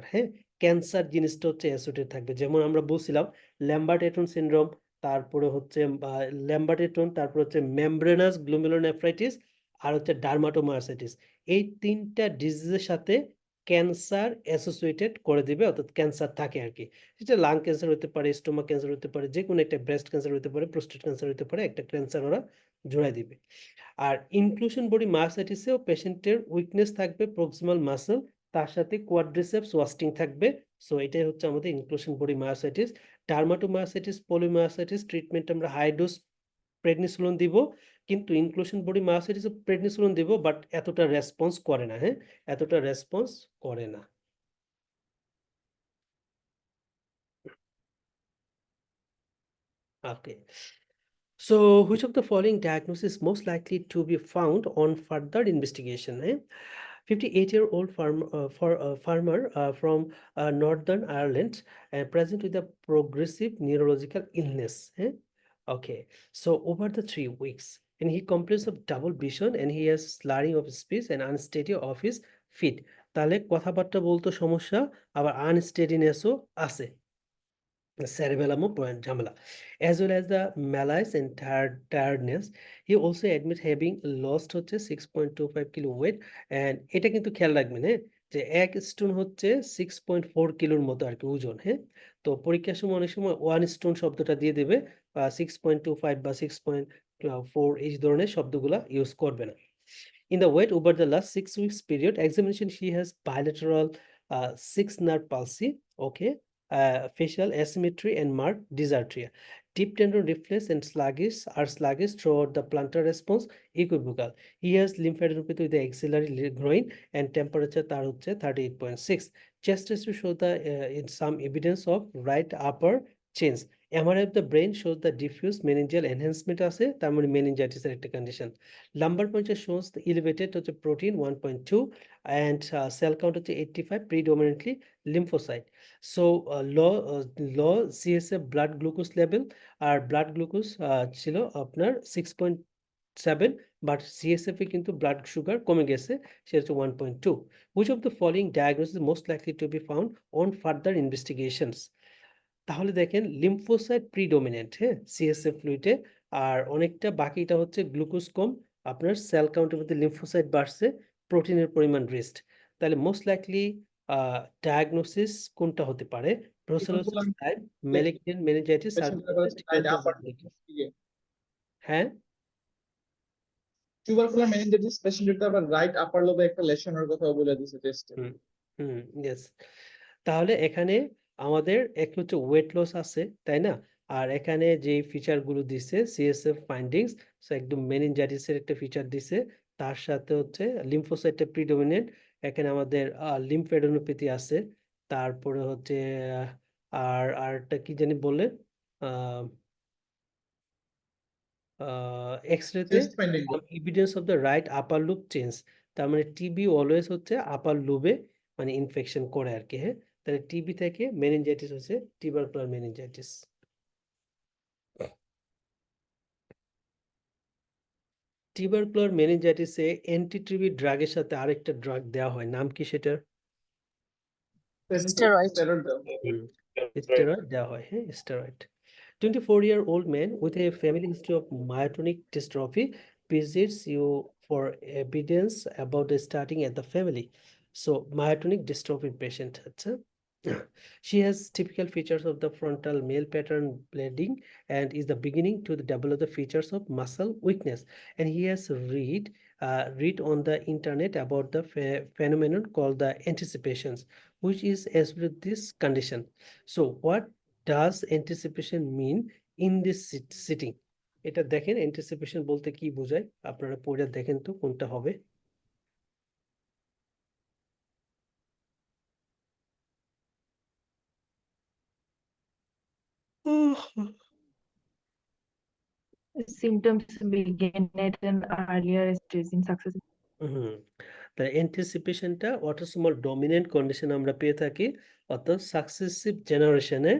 ক্যান্সার জিনিসটা হচ্ছে অ্যাসোসিয়েটেড থাকবে। যেমন আমরা বলছিলাম ল্যাম্বার্ট-এটন সিনড্রোম, তারপরে হচ্ছে ল্যাম্বার্ট-এটন, তারপর হচ্ছে মেমব্রেনাস গ্লোমেরুলোনেফ্রাইটিস, আর হচ্ছে ডার্মাটোমায়োসাইটিস। এই তিনটা ডিজিজের সাথে ক্যান্সার অ্যাসোসিয়েটেড করে দিবে, অর্থাৎ ক্যান্সার থাকে আর কি। সেটা লাং ক্যান্সার হতে পারে, স্টোমাক ক্যান্সার হতে পারে, যে কোনো একটা ব্রেস্ট ক্যান্সার হতে পারে, প্রোস্টেট ক্যান্সার হতে পারে, একটা ক্যান্সার ওরা জোড়ায় দিবে। আর ইনক্লুশন বডি মায়োসাইটিসেও পেশেন্টের উইকনেস থাকবে প্রক্সিমাল মাসল, তার সাথে কোয়াড্রিসেপস ওয়াস্টিং থাকবে। সো এটাই হচ্ছে আমাদের inclusion body myositis. Dermatomyositis, polymyositis treatment আমরা হাই ডোজ প্রেডনিসোলোন দিব, কিন্তু ইনক্লুশন বডি মায়োসাইটিসে প্রেডনিসোলোন দিব, বাট এতটা রেসপন্স করে না, এতটা রেসপন্স করে না। ওকে, so which of the following diagnosis is most likely to be found on further investigation? 58-year-old farmer from Northern Ireland present with a progressive neurological illness. Okay, so over the 3 weeks, and he complains of double vision, and he has slurring of speech and unsteady of his feet. তাহলে কথাবার্তা বলতে সমস্যা, আবার আনস্টেডিনেসও আছে, cerebellum ঝামেলা, as well as the malaise and tiredness. He also admit having lost হচ্ছে 6.25 kilo wait, and এটা কিন্তু খেয়াল রাখবেন, যে 1 স্টোন হচ্ছে 6.4 কিলোর মতো আর কি ওজন। তো পরীক্ষার সময় অনেক সময় 1 স্টোন শব্দটা দিয়ে দেবে, 6.25 বা 6.4 এই ধরনের শব্দগুলা ইউজ করবে না। In the weight over the last 6 weeks period examination, she has bilateral 6 nerve palsy, okay, facial asymmetry and marked dysarthria. Deep tendon reflex and sluggish throughout the plantar response, equivocal. He has lymphadenopathy with the axillary groin and temperature তার হচ্ছে 38.6. Chest test to show the in some evidence of right upper chains. MRI of the brain shows the diffuse meningeal enhancement আছে, তার মানে meningitis এর একটা condition. Lumber pointer shows the elevated হচ্ছে protein 1.2 and cell count হচ্ছে 85, predominantly lymphocyte. So low CSF blood glucose level আর blood glucose ছিল আপনার 6.7, but CSF এ কিন্তু ব্লাড সুগার কমে গেছে, সেটা হচ্ছে 1.2. Which of the following diagnosis is most likely to be found on further investigations? তাহলে দেখেন লিম্ফোসাইট প্রিডোমিনেন্ট, হ্যাঁ, সিএসএফ ফ্লুইডে, আর অনেকটা বাকিটা হচ্ছে গ্লুকোজ কম, আপনার সেল কাউন্টের মধ্যে লিম্ফোসাইট বাড়ছে, প্রোটিনের পরিমাণ রেস্ট। তাহলে মোস্ট লাইকলি ডায়াগনোসিস কোনটা হতে পারে? ব্রুসেলোসিস টাইপ, ম্যালিগন্যান্ট মেনিনজাইটিস, হ্যাঁ, টিউবারকুলার মেনিনজাইটিস পেশেন্টের আবার রাইট আপার লোবে একটা লেশনের কথা বলে দিয়েছে টেস্টে। ইয়েস। তাহলে এখানে আমাদের এক হচ্ছে ওয়েট লস আছে, তাই না? আর এখানে যে ফিচার গুলো দিছে সিএসএফ ফাইন্ডিংস, একদম মেনিনজাইটিসের একটা ফিচার দিছে, তার সাথে হচ্ছে লিম্ফোসাইটটা প্রিডোমিনেন্ট, এখানে আমাদের লিম্ফেডেনোপ্যাথি আছে, তারপরে হচ্ছে আরটা কি জানি বলে, এক্সরেতে test finding evidence of the right upper lobe change, তার মানে টিবি অলওয়েজ হচ্ছে আপার লুবে মানে ইনফেকশন করে আর কি, হ্যাঁ। তাহলে টিবি থেকে মেনিনজাইটিস হচ্ছে টিউবারকুলার মেনিনজাইটিস। টিউবারকুলার মেনিনজাইটিসে অ্যান্টিটিবি ড্রাগের সাথে আরেকটা ড্রাগ দেওয়া হয়, নাম কি সেটার? Steroid. স্টেরয়েড দেওয়া হয়, হ্যাঁ, steroid. 24-year-old man with a family history of myotonic dystrophy visits you for evidence about the starting at the family. So myotonic dystrophy patient, she has typical features of the frontal male pattern bleeding and is the beginning to develop the features of muscle weakness. And he has read on the internet about the phenomenon called the anticipations, which is as with this condition. So what does anticipation mean in this sitting? এটা দেখেন anticipation বলতে কি বোঝায়, আপনারা পড়ে দেখেন তো কোনটা হবে। Symptoms begin at an earlier stage in successive. তাহলে অ্যান্টিসিপেশনটা অটোসোমাল ডমিনেন্ট কন্ডিশন আমরা পেয়ে থাকি, অর্থাৎ সাকসেসিভ জেনারেশনে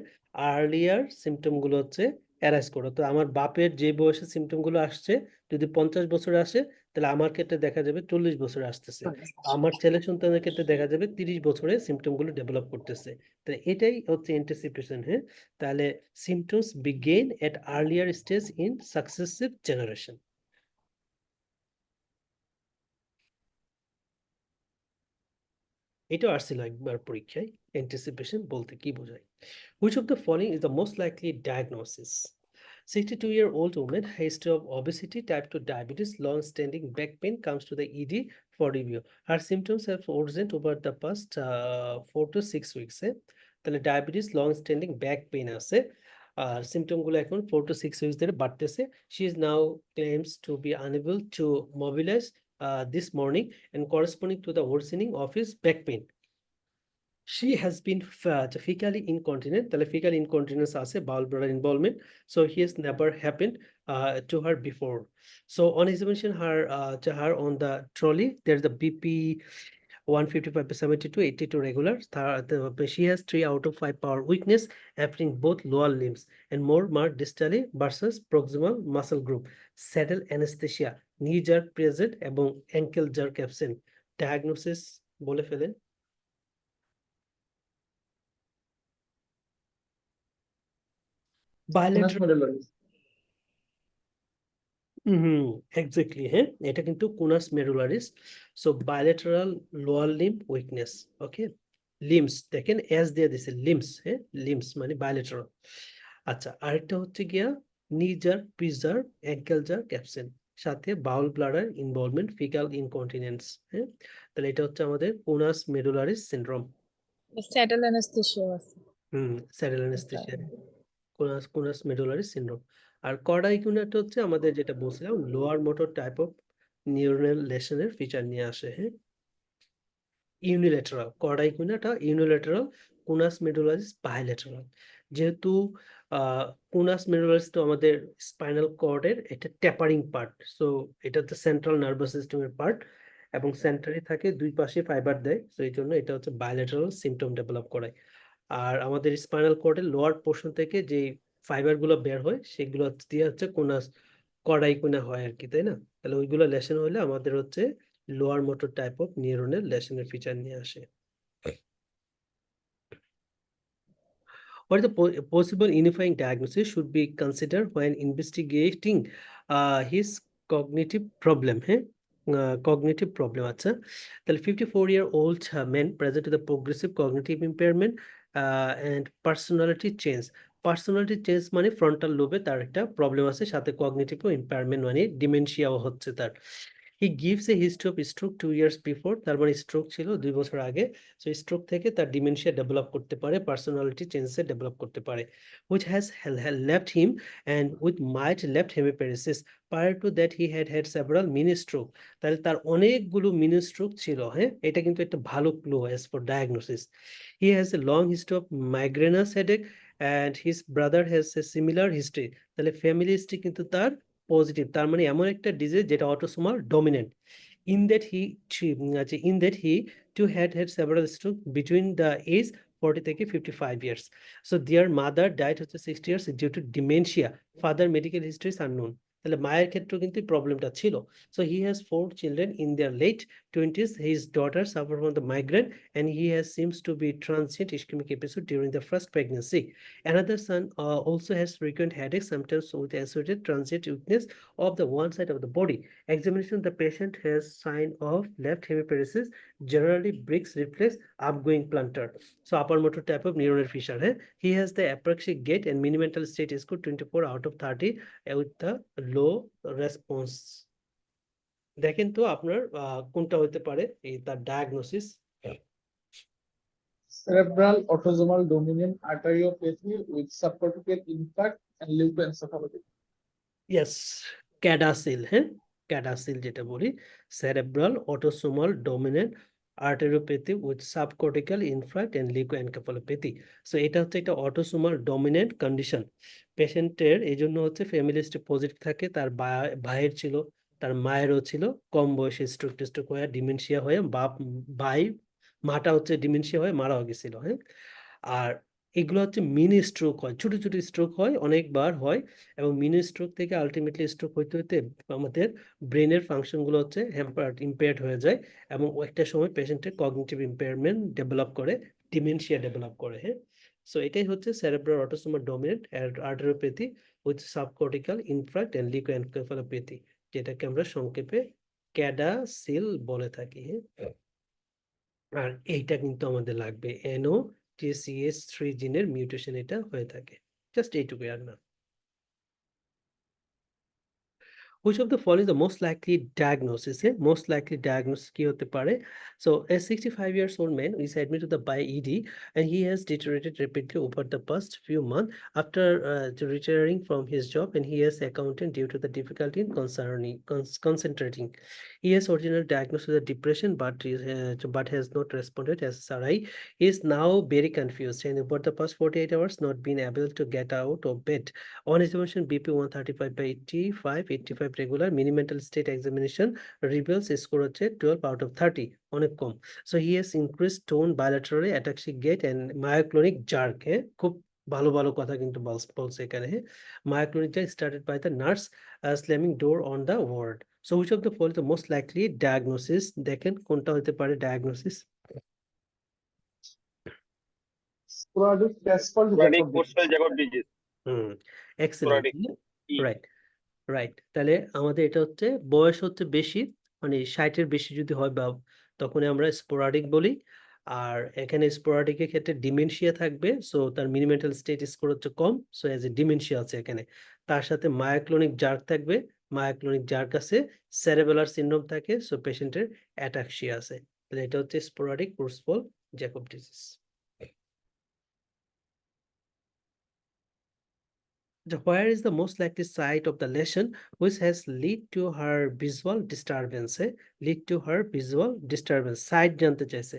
আর্লিয়ার সিমটম গুলো হচ্ছে অ্যারাইজ করে। তো আমার বাপের যে বয়সে সিমটম গুলো আসছে, যদি 50 বছরে আসে, তাহলে আমার ক্ষেত্রে দেখা যাবে 40 বছরে আসতেছে, আমার ছেলে সন্তানের ক্ষেত্রে দেখা যাবে 30 বছরে সিমটম গুলো ডেভেলপ করতেছে। তাহলে এটাই হচ্ছে অ্যান্টিসিপেশন, হ্যাঁ। তাহলে symptoms begin at earlier stage in successive generation. এটা আসছিল একবার পরীক্ষায়, অ্যান্টিসিপেশন বলতে কি বোঝায়। Which of the following is the most likely diagnosis? 62-year-old woman, history of obesity, type 2 diabetes, long-standing back pain, comes to the ED for review. Her symptoms have worsened over the past 4 to 6 weeks. তাহলে diabetes, long-standing back pain আছে, আর symptom গুলো এখন 4 to 6 weeks ধরে বাড়তেছে। She is now claims to be unable to mobilize this morning and corresponding to the worsening of his back pain. She has been fecally incontinent, তাহলে fecal incontinence আছে, bowel bladder involvement, so he has never happened to her before. So on examination to her on the trolley, there's the BP 155/72, 82 regular. She has 3 out of 5 power weakness affecting both lower limbs and more marked distally versus proximal muscle group. Saddle anesthesia, knee jerk present এবং ankle jerk absent. Diagnosis বলে ফেলেন। Bilateral, exactly, হ্যাঁ, এটা কিন্তু conus medullaris. So bilateral lower limb weakness, okay. Limbs দেখেন S দিয়ে দিছে, limbs, হ্যাঁ, লিম্বস মানে বাইলেটারাল। আচ্ছা, আরেকটা হচ্ছে গিয়া knee jerk, preserve, ankle jerk absent, সাথে bowel bladder involvement, faecal incontinence, হ্যাঁ। তাহলে এটা হচ্ছে আমাদের conus medullaris syndrome. Saddle anesthesia আছে। Saddle anaesthesia, conus medullaris syndrome. আর কর্ডাইকুনাটা হচ্ছে আমাদের যেটা বলছিলাম lower motor type of neural লেশনের ফিচার নিয়ে আসে, হ্যাঁ। Unilateral cauda equina unilateral, conus medullaris bilateral. যেহেতু কুনাস মেডুলারিস তো আমাদের স্পাইনাল কর্ডের এটা ট্যাপারিং পার্ট, সো এটা হচ্ছে সেন্ট্রাল নার্ভাস সিস্টেমের পার্ট এবং সেন্টারে থাকে, দুই পাশে ফাইবার দেয়, সো এই জন্য এটা হচ্ছে বায়োলেটারাল সিমটম ডেভেলপ করায়। আর আমাদের স্পাইনাল কর্ডের লোয়ার পোর্শন থেকে যে ফাইবার গুলো বের হয় সেগুলো দিয়ে হচ্ছে কোনাস কর্ডাই কোনা হয় আর কি, তাই না? তাহলে ওইগুলো লেশন হলে আমাদের হচ্ছে লোয়ার মোটর টাইপ অফ নিউরনের লেশনের ফিচার নিয়ে আসে। What is the possible unifying diagnosis should be considered when investigating his cognitive problem? Cognitive problem, আচ্ছা তাহলে 54-year-old man present with a progressive cognitive impairment and personality change. Personality change মানে frontal লোবে তার একটা problem আছে, সাথে cognitive impairment মানে ডিমেনশিয়াও হচ্ছে তার। He gives a history of stroke 2 years before, তার মানে স্ট্রোক ছিল 2 বছর আগে। সো স্ট্রোক থেকে তার ডিমেনশিয়া ডেভেলপ করতে পারে, পার্সোনালিটি চেঞ্জে ডেভেলপ করতে পারে, which has left him and with mild left hemiparesis. Prior to that he had several mini stroke. তাহলে তার অনেকগুলো মিনি স্ট্রোক ছিল। হ্যাঁ, এটা কিন্তু একটা ভালো clue as for diagnosis. He has a long history of migrainous headache and his brother has a similar history. তাহলে ফ্যামিলি হিস্ট্রি কিন্তু তার পজিটিভ, তার মানে এমন একটা ডিজিজ যেটা autosomal dominant. In that he too had several stroke between the age 40 থেকে 55 years. So their mother died হচ্ছে 60 years due to dementia. Father medical history is unknown. তাহলে মায়ের ক্ষেত্রেও কিন্তু প্রবলেমটা ছিল। So he has 4 children in their late 20s. His daughter suffered from the migraine and he seems to be transient ischemic episode during the first pregnancy. Another son also has frequent headaches, sometimes with associated transient weakness of the one side of the body. Examination, the patient has sign of left hemiparesis, generally Brick's reflex upgoing plantar. So upper motor type of neuronal fissure. He has the apraxic gait and mini mental state is good 24 out of 30 with the low response. দেখেন তো আপনার কোনটা হতে পারে এই তার diagnosis. Cerebral autosomal dominant arteriopathy with subcortical infarct and leukoencephalopathy. Yes, CADASIL. হ্যাঁ, CADASIL যেটা বলি, cerebral autosomal dominant arteriopathy with subcortical infarct and leukoencephalopathy. So এটা হচ্ছে একটা অটোসোমাল ডমিনেন্ট কন্ডিশন। পেশেন্টের এই জন্য হচ্ছে ফ্যামিলি হিস্ট্রি পজিটিভ থাকে, তার ভাইয়ের ছিল, তার মায়েরও ছিল, কম বয়সে স্ট্রোক টেস্ট্রোক হয়ে ডিমেনশিয়া হয়ে ভাই মাটা হচ্ছে ডিমেনশিয়া হয়ে মারাও গেছিল। হ্যাঁ, আর এগুলো হচ্ছে মিনি স্ট্রোক হয়, ছোট ছোট স্ট্রোক হয়, অনেকবার হয় এবং মিনি স্ট্রোক থেকে আলটিমেটলি স্ট্রোক হইতে হইতে আমাদের ব্রেনের ফাংশনগুলো হচ্ছে ইম্পেয়ার্ড হয়ে যায় এবং একটা সময় পেশেন্টের কগনিটিভ ইম্পেয়ারমেন্ট ডেভেলপ করে, ডিমেনশিয়া ডেভেলপ করে। হ্যাঁ, সো এটাই হচ্ছে cerebral autosomal dominant arteriopathy with subcortical infarct and leukoencephalopathy, যেটাকে আমরা সংক্ষেপে ক্যাডাসিল বলে থাকি। হ্যাঁ, আর এইটা কিন্তু আমাদের লাগবে NOTCH3 জিনের মিউটেশন এটা হয়ে থাকে, জাস্ট এইটুকু আর না। Which of the following is the most likely diagnosis? Most likely diagnosis কি হতে পারে? So a 65 years old man is admitted by ED and he has deteriorated rapidly over the past few months after retiring from his job, and he has accounted due to the difficulty in concentrating. He has originally diagnosed with a depression but has not responded as SRI. He is now very confused and over the past 48 hours not been able to get out of bed. On examination, BP 135/85 regular, mini mental state examination reveals a score হচ্ছে 12 out of 30, অনেক কম। So he has increased tone bilaterally, ataxic gait and myoclonic jerk। হ্যাঁ, খুব ভালো ভালো কথা কিন্তু বলছে এখানে। হ্যাঁ, myoclonic jerk started by the nurse slamming door on the ward. So which of the following is the most likely diagnosis? দেখেন কোনটা হতে পারে diagnosis. Sporadic Creutzfeldt Sporadic Jakob disease. Creutzfeldt Jakob disease. Excellent. Sporadic. Right right, তাহলে আমাদের এটা হচ্ছে বয়স হচ্ছে বেশি, মানে 60-এর বেশি যদি হয় বা তখন আমরা স্পোরাডিক বলি। আর এখানে স্পোরাডিকের ক্ষেত্রে ডিমেনশিয়া থাকবে, সো তার মিনিমেন্টাল স্টেট স্কোর হচ্ছে কম, সো এজ এ ডিমেনশিয়া আছে এখানে। তার সাথে মায়োক্লোনিক জার্ক থাকবে, মায়োক্লোনিক জার্ক আছে, সেরেবেলার সিনড্রোম থাকে, সো পেশেন্টের অ্যাটাক্সিয়া আছে। তাহলে এটা হচ্ছে sporadic Creutzfeldt Jakob disease. Where is the most likely site of the lesion which has lead to her visual disturbance? Lead to her visual disturbance, sight জানতে চাইছে।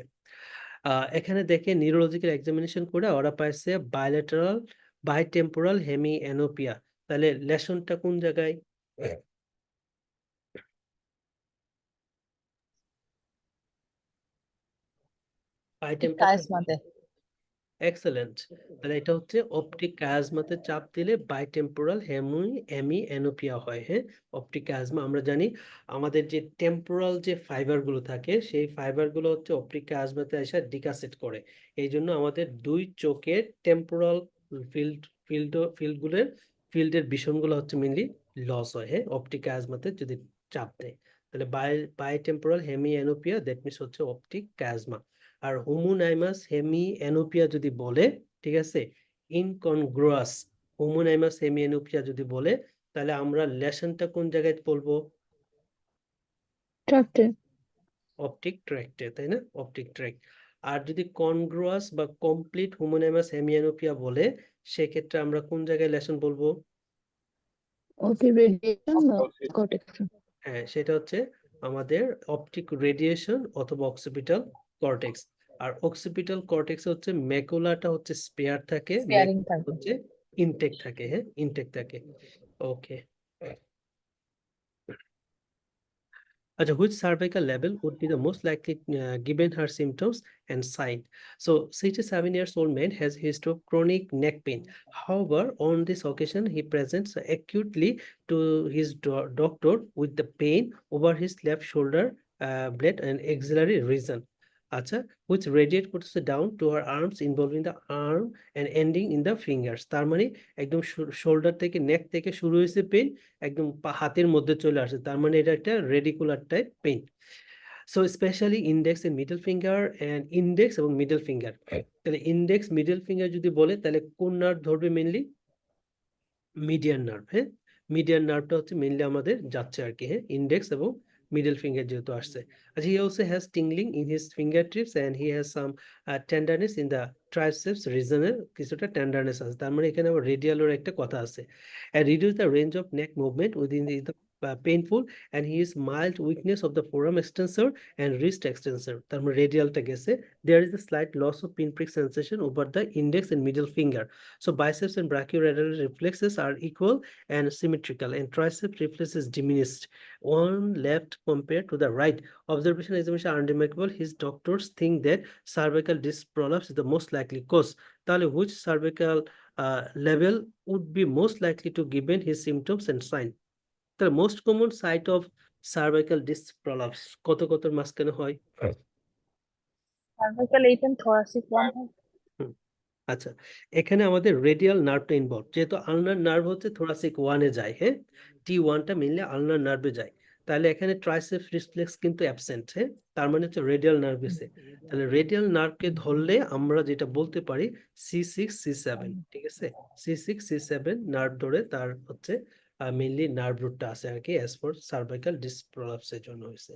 এখানে দেখে নিউরোলজিক্যাল এক্সামিনেশন করে ওরা পাইছে বায়োলেটারাল বাইটেম্পোরাল হেমিঅ্যানোপিয়া, তাহলে লেশনটা কোন জায়গায়? বাইটেম্পোরাল কায়াসমাতে। এক্সেলেন্ট, তাহলে এটা হচ্ছে অপটিক কায়াজমাতে চাপ দিলে বাইটেম্পোরাল হেমিঅ্যানোপিয়া হয়। হ্যাঁ, অপটিক কায়াজমা আমরা জানি আমাদের যে টেম্পোরাল যে ফাইবার গুলো থাকে সেই ফাইবার গুলো হচ্ছে অপটিক কায়াজমাতে এসে ডিকাসেট করে। এই জন্য আমাদের দুই চোখের টেম্পোরাল ফিল্ডের বিষণগুলো হচ্ছে মেনলি লস হয়। হ্যাঁ, অপটিক কায়াজমাতে যদি চাপ দেয়, তাহলে বাইটেম্পোরাল হেমিঅ্যানোপিয়া দ্যাট মিনস হচ্ছে অপটিক কায়াজমা। আর হোমোনাইমাস হেমিঅ্যানোপিয়া যদি বলে, ঠিক আছে, ইনকনগ্রুয়াস হোমোনাইমাস হেমিঅ্যানোপিয়া যদি বলে, তাহলে আমরা লেশনটা কোন জায়গায় বলবো? অপটিক ট্র্যাক্টে, তাই না? Optic tract. আর যদি কনগ্রুয়াস বা কমপ্লিট হোমোনাইমাস হেমিঅ্যানোপিয়া বলে, সেক্ষেত্রে আমরা কোন জায়গায় লেশন বলবো? হ্যাঁ, সেটা হচ্ছে আমাদের অপটিক রেডিয়েশন অথবা অক্সিপিটাল কর্টেক্স। আর অক্সিপিটাল কর্টেক্স হচ্ছে ম্যাকুলাটা হচ্ছে স্পেয়ার থাকে, স্পেয়ারিং থাকে। হচ্ছে ইনটেক থাকে। হ্যাঁ, ইনটেক থাকে। ওকে, আচ্ছা, which cervical level would be the most likely given her symptoms and sign? So 67 years old man has history of chronic neck pain. However, on this occasion he presents acutely to his doctor with the pain over his left shoulder blade and axillary region, আচ্ছা, which radiate puts down to her arms involving the arm and ending in the fingers। তার মানে একদম shoulder থেকে নেক থেকে শুরু হয়েছে pen, একদম হাতের মধ্যে চলে আসে, তার মানে এটা একটা radicular type pain. So specially index and middle finger and index এবং মিডল ফিঙ্গার, তাহলে ইন্ডেক্স মিডল ফিঙ্গার যদি বলে তাহলে কোন নার্ভ ধরবে? Mainly median nerve. হ্যাঁ, মিডিয়ান নার্ভটা হচ্ছে মেনলি আমাদের যাচ্ছে আর কি। হ্যাঁ, ইন্ডেক্স এবং মিডল ফিঙ্গার যেহেতু আসছে। আচ্ছা, he also has tingling in his finger tips and he has some tenderness in the triceps রিজনে, কিছুটা টেন্ডারনেস আছে, তার মানে এখানে আবার রেডিয়ালের একটা কথা আছে। and reduce the range of neck movement within the painful and he is mild weakness of the forearm extensor and wrist extensor, তার মানে রেডিয়ালটা গেছে। there is a slight loss of pinprick sensation over the index and middle finger, so biceps and brachioradial reflexes are equal and symmetrical and triceps reflexes diminished, one left compared to the right. Observation examination are unremarkable. His doctors think that cervical disc prolapse is the most likely cause, তাহলে which cervical level would be most likely to given his symptoms and sign? The most common site of cervical disc prolapse কতর মাঝখানে হয়? Cervical 8 and thoracic 1 হয়। আচ্ছা, এখানে আমাদের radial নার্ভটা involve, যেহেতু আলনার nerve হচ্ছে thoracic 1 এ যায়। হ্যাঁ, T1টা মেইনলি আলনার নার্ভে যায়, তাহলে এখানে ট্রাইসেপস রিফ্লেক্স কিন্তু অ্যাবসেন্ট। হ্যাঁ, তার মানে হচ্ছে রেডিয়াল নার্ভ গেছে। তাহলে রেডিয়াল নার্ভকে ধরলে আমরা যেটা বলতে পারি C6 C7, ঠিক আছে, C6 C7 নার্ভ ধরে তার হচ্ছে মেইনলি নার্ভ রুটটা আছে আর কি, অ্যাজ ফর সার্ভাইকাল ডিস্ক প্রলাপসের জন্য হয়েছে।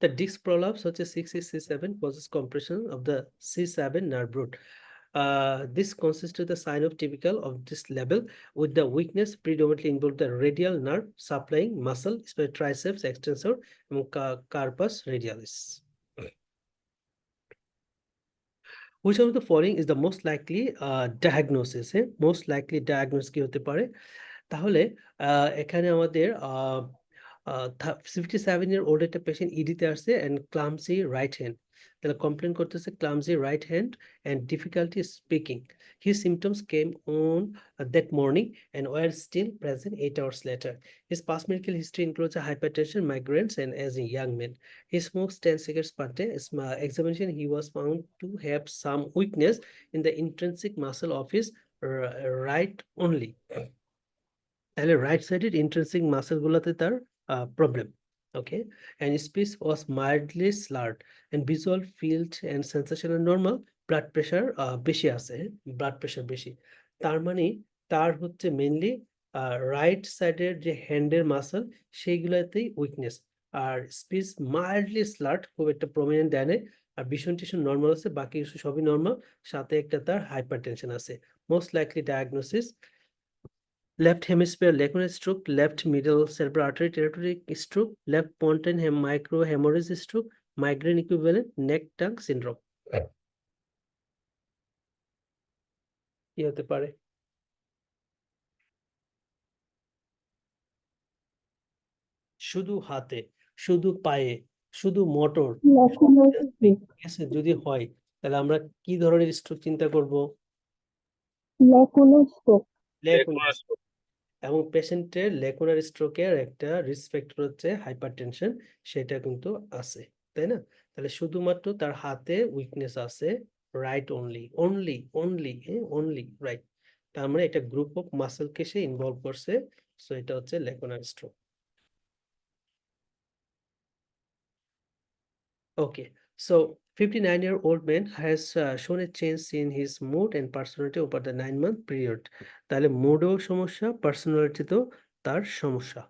The disc prolapse হচ্ছে C6 C7 causes compression of the C7 nerve root. This consists of the sign of typical of this level, with the weakness predominantly involved the radial nerve supplying muscle, especially triceps extensor and carpus radialis. Which of the following is the most likely diagnosis? Most likely diagnosis কি হতে পারে? তাহলে এখানে আমাদের 57 year old একটা patient ইডিতে আসছে and clumsy right hand, তাহলে complain করতেছে clumsy right hand and difficulty speaking. His symptoms came on that morning and were still present 8 hours later. His past medical history includes a hypertension, migraines, and as a young man, he smokes 10 cigarettes per day. Examination, he was found to have some weakness in the intrinsic muscle of his right only. তাহলে right সাইডের intrinsic muscle গুলাতে তার problem. Okay, and speech was mildly slurred and visual field and sensation are normal. Blood pressure বেশি আছে, blood pressure বেশি, তার মানে তার হচ্ছে মেইনলি রাইট সাইডের যে হ্যান্ডের মাসেল সেইগুলাতেই উইকনেস। আর স্পিচ মাইল্ডলি স্লার্ড, খুব একটা প্রমিনেন্ট দেয় নাই। আর ভিশন টিশন নর্মাল আছে, বাকি কিছু সবই নর্মাল, সাথে একটা তার হাইপারটেনশন আছে। Most likely diagnosis left hemisphere lacunar stroke, left middle cerebral artery territory stroke, left pontine micro hemorrhage stroke, migraine equivalent, neck tongue syndrome. কি হতে পারে? শুধু হাতে, শুধু পায়ে, শুধু মোটর, ঠিক আছে? যদি হয় তাহলে আমরা কি ধরনের স্ট্রোক চিন্তা করব? Lacunar stroke. এবং পেশেন্টের ল্যাকুনার স্ট্রোকের একটা রিস্ক ফ্যাক্টর হচ্ছে হাইপারটেনশন, সেটা কিন্তু আছে, তাই না? তাহলে শুধুমাত্র তার হাতে উইকনেস আছে, রাইট অনলি, অনলি রাইট। তার মানে এটা গ্রুপ অফ মাসেলকে সে ইনভলভ করছে, সো এটা হচ্ছে lacunar stroke. Okay, so 59-year-old man has shown a change in his mood and personality over the 9-month period. তাহলে মুডও সমস্যা, পার্সোনালিটিতেও তার সমস্যা।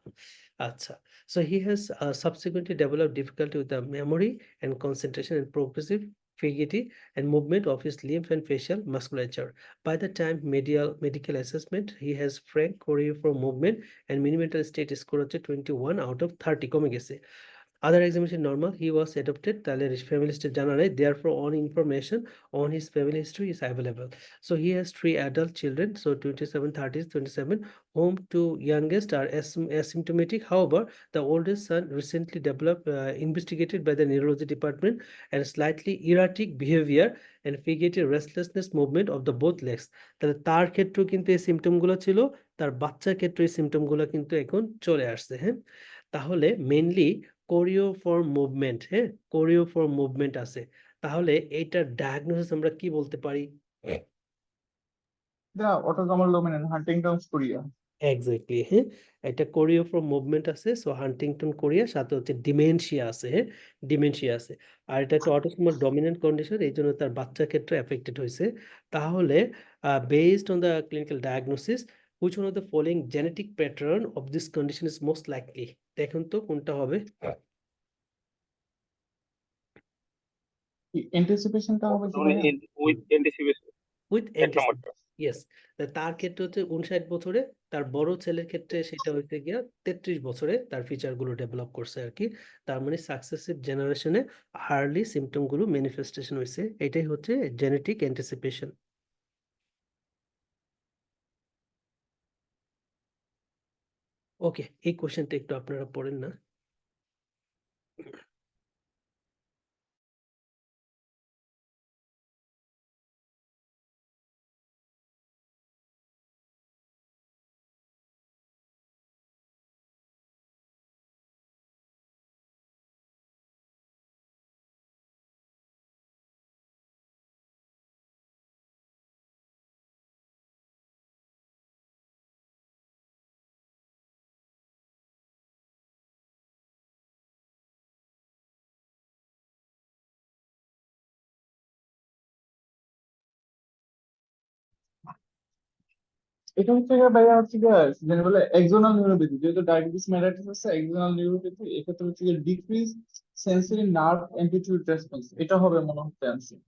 আচ্ছা, so he has subsequently developed difficulty with the memory and concentration and progressive fidgety and movement of his limb and facial musculature. By the time medical assessment, he has frank choreographed movement and minimal state score হচ্ছে 21 out of 30 কমে গেছে। Other examination normal, he was adopted, তাহলে family history জানা নাই, therefore all information on his family history is available. So he has 3 adult children, so 27, 30, 27, whom 2 youngest are asymptomatic. However, the oldest son recently developed, investigated by the neurology department, and slightly erratic behavior and fidgety restlessness movement of the both legs. তাহলে তার ক্ষেত্রেও কিন্তু এই symptom গুলো ছিল, তার বাচ্চার ক্ষেত্রে এই symptom গুলো কিন্তু এখন চলে আসছে, হ্যাঁ? তাহলে মেইনলি কোরিওফর্ম মুভমেন্ট, হ্যাঁ, কোরিওফর্ম মুভমেন্ট আছে। তাহলে এইটার ডায়াগনোসিস আমরা কি বলতে পারি? The autosomal dominant Huntington's chorea. Exactly, হ্যাঁ, একটা কোরিওফর্ম মুভমেন্ট আছে, সো হান্টিংটন কোরিয়া, সাথে হচ্ছে ডিমেনশিয়া আছে, হ্যাঁ, ডিমেনশিয়া আছে। আর এটা একটা অটোসোমাল ডমিনেন্ট কন্ডিশন, এই জন্য তার বাচ্চার ক্ষেত্রে এফেক্টেড হয়েছে। তাহলে based on the clinical diagnosis, which one of the following genetic pattern of this condition is most likely? দেখুন তো কোনটা হবে। অ্যান্টিসিপেশনটা হবে কি ভাইয়া? উইথ অ্যান্টিসিপেশন উইথ এক অ্যান্টিসিপেশন, নম্বরটা। ইয়েস। তার ক্ষেত্রে হচ্ছে 59 বছরে, তার বড় ছেলের ক্ষেত্রে সেটা হচ্ছে গিয়া 33 বছরে তার ফিচার গুলো ডেভেলপ করছে আর কি। তার মানে সাকসেসিভ জেনারেশনে হার্লি সিমটম গুলো ম্যানিফেস্টেশন হয়েছে, এটাই হচ্ছে জেনেটিক অ্যান্টিসিপেশন। ওকে, এই কোশ্চেনটা একটু আপনারা পড়েন না। এটা হচ্ছে গিয়ে ভাইয়া হচ্ছে গিয়ে যেটা বলে এক্সোনাল নিউরোপ্যাথি, যেহেতু ডায়াবেটিস মেলাইটিস আছে এক্সোনাল নিউরোপ্যাথি, এক্ষেত্রে হচ্ছে গিয়ে decrease sensory nerve amplitude response, এটা হবে মনে হচ্ছে অ্যান্সার।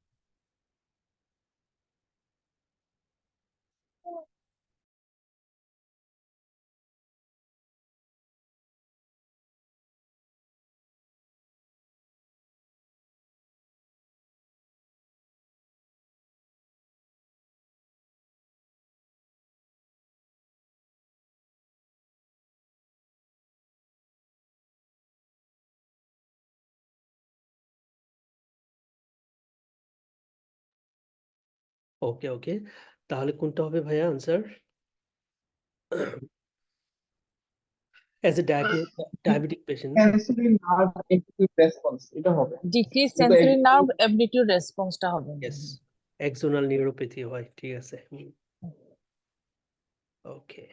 ওকে ওকে, তাহলে কোনটা হবে ভাইয়া answer? As a diabetic patient, sensory nerve amplitude response এটা হবে। ডিক্রিজ কিন্তু সেন্সরি নার্ভ অ্যামপ্লিটিউড রেসপন্সটা হবে। ইয়েস, এক্সোনাল নিউরোপ্যাথি হয়, ঠিক আছে। ওকে,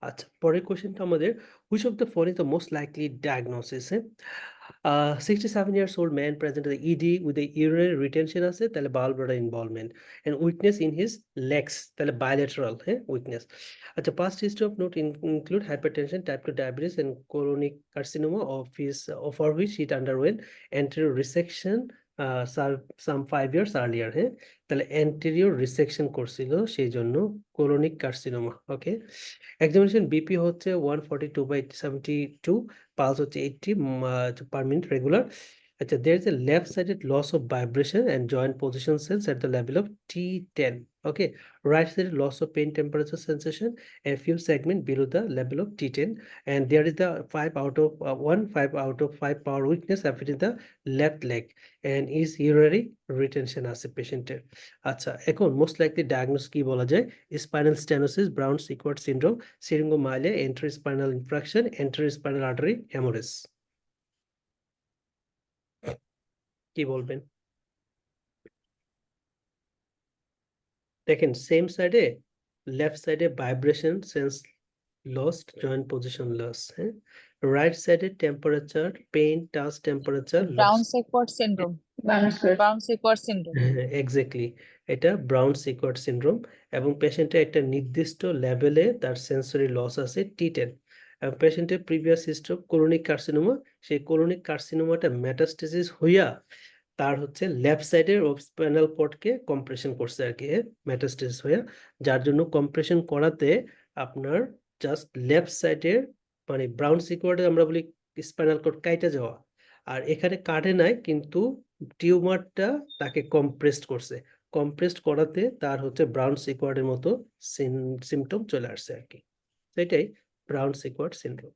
আচ্ছা, পরের কোশ্চেনটা আমাদের, which of the following is the most likely diagnosis? 67 years old man presented the ED with the urinary retention আছে, তাহলে bowel bladder involvement, and weakness in his legs, তাহলে bilateral, হ্যাঁ, weakness। আচ্ছা, past history of note include hypertension, type 2 diabetes, and colonic carcinoma for which he underwent anterior resection some 5 years earlier, হ্যাঁ, তাহলে anterior resection করছিল, সেই জন্য colonic carcinoma। ওকে, examination BP হচ্ছে 142/72, pulse হচ্ছে 80 per minute regular, There is a left-sided loss of vibration and joint position cells at the level of T10. Okay, right-sided loss of pain temperature sensation a few segments below the level of T10, and there is the 5 out of 5 power weakness affecting the left leg and is urinary retention আছে পেশেন্টের। আচ্ছা, এখন most likely diagnose কি বলা যায়? Spinal stenosis, Brown Sequard syndrome, syringomyelia, anterior spinal infarction, anterior spinal artery haemorrhage. কি বলবেন? দেখেন সেম সাইডে লেফট সাইডে vibration sense lost, joint position loss, হ্যাঁ। রাইট সাইডে temperature, pain, touch temperature Brown loss. Sequard syndrome. মানুষের Brown Sequard syndrome. এক্স্যাক্টলি, এটা Brown Sequard syndrome এবং পেশেন্টের একটা নির্দিষ্ট লেভেলে তার সেন্সরি লস আছে T10। পেশেন্টের previous history of colonic carcinoma, সেই কোলনিক কার্সিনোমাটা মেটাস্টেসিস হইয়া তার হচ্ছে লেফট সাইডের স্পাইনাল কর্ডকে কম্প্রেশন করছে আর কি, মেটাস্টেসিস হইয়া, যার জন্য কম্প্রেশন করাতে আপনার জাস্ট লেফট সাইডের মানে ব্রাউন সিকোয়ার্ডে আমরা বলি স্পাইনাল কর্ড কাইটা যাওয়া, আর এখানে কাটে নাই কিন্তু টিউমারটা তাকে কম্প্রেসড করছে, কম্প্রেসড করাতে তার হচ্ছে ব্রাউন সিকোয়ার্ডের মতো সিমটম চলে আসছে আর কি। তো এটাই Brown Sequard syndrome.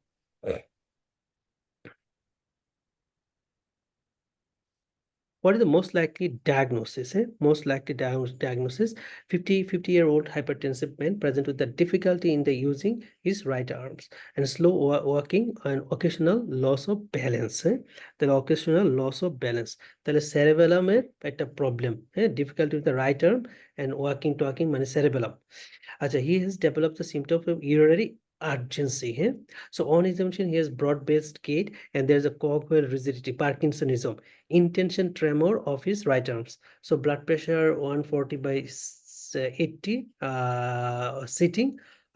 What is the most likely diagnosis? Most likely diagnosis: 50-year-old hypertensive man present with the difficulty in the using his right arms and slow walking and occasional loss of balance. তাহলে occasional loss of balance, তাহলে cerebellum-এর একটা problem, difficulty with the right arm and walking talking মানে cerebellum। আচ্ছা, he has developed the symptom of urinary urgency. So on examination he has broad-based gait and there is a cogwheel rigidity, Parkinsonism, intention tremor of his right arms. So blood pressure 140/80 sitting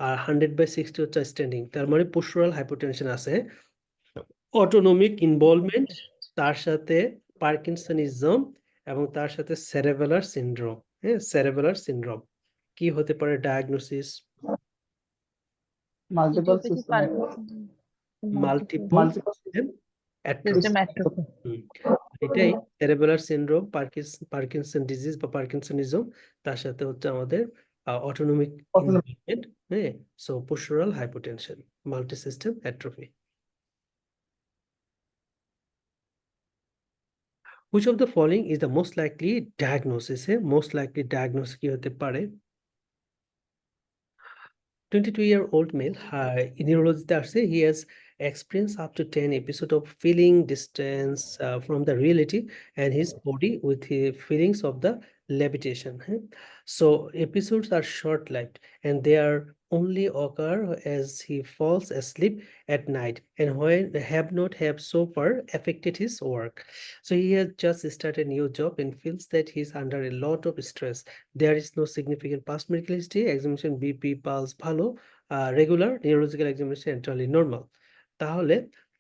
আর 100/60 হচ্ছে standing, তার মানে postural hypotension আছে, autonomic involvement, তার সাথে parkinsonism এবং তার সাথে সেরেবেলার syndrome. সেরেবেলার syndrome কি হতে পারে diagnosis? Multiple Idiopathic system Parkinson. Multiple multiple system System atrophy. এটাই সেরেবেলার সিনড্রোম, পার্কিনসন ডিজিজ বা পার্কিনসনিজম, তার সাথে হচ্ছে আমাদের autonomic involvement, so postural hypotension, multi system atrophy. Which of the following is the most likely diagnosis? Most likely diagnosis কি হতে পারে? 22-year-old male, neurologist আসছে, he has experienced up to 10 episodes of feeling distance from the reality and his body with the feelings of the levitation. So episodes are short-lived and they are only occur as he falls asleep at night and when have not have so far affected his work. So he has just started a new job and feels that he is under a lot of stress. There is no significant past medical history, examination BP, pulse ভালো, regular neurological examination entirely normal। তাহলে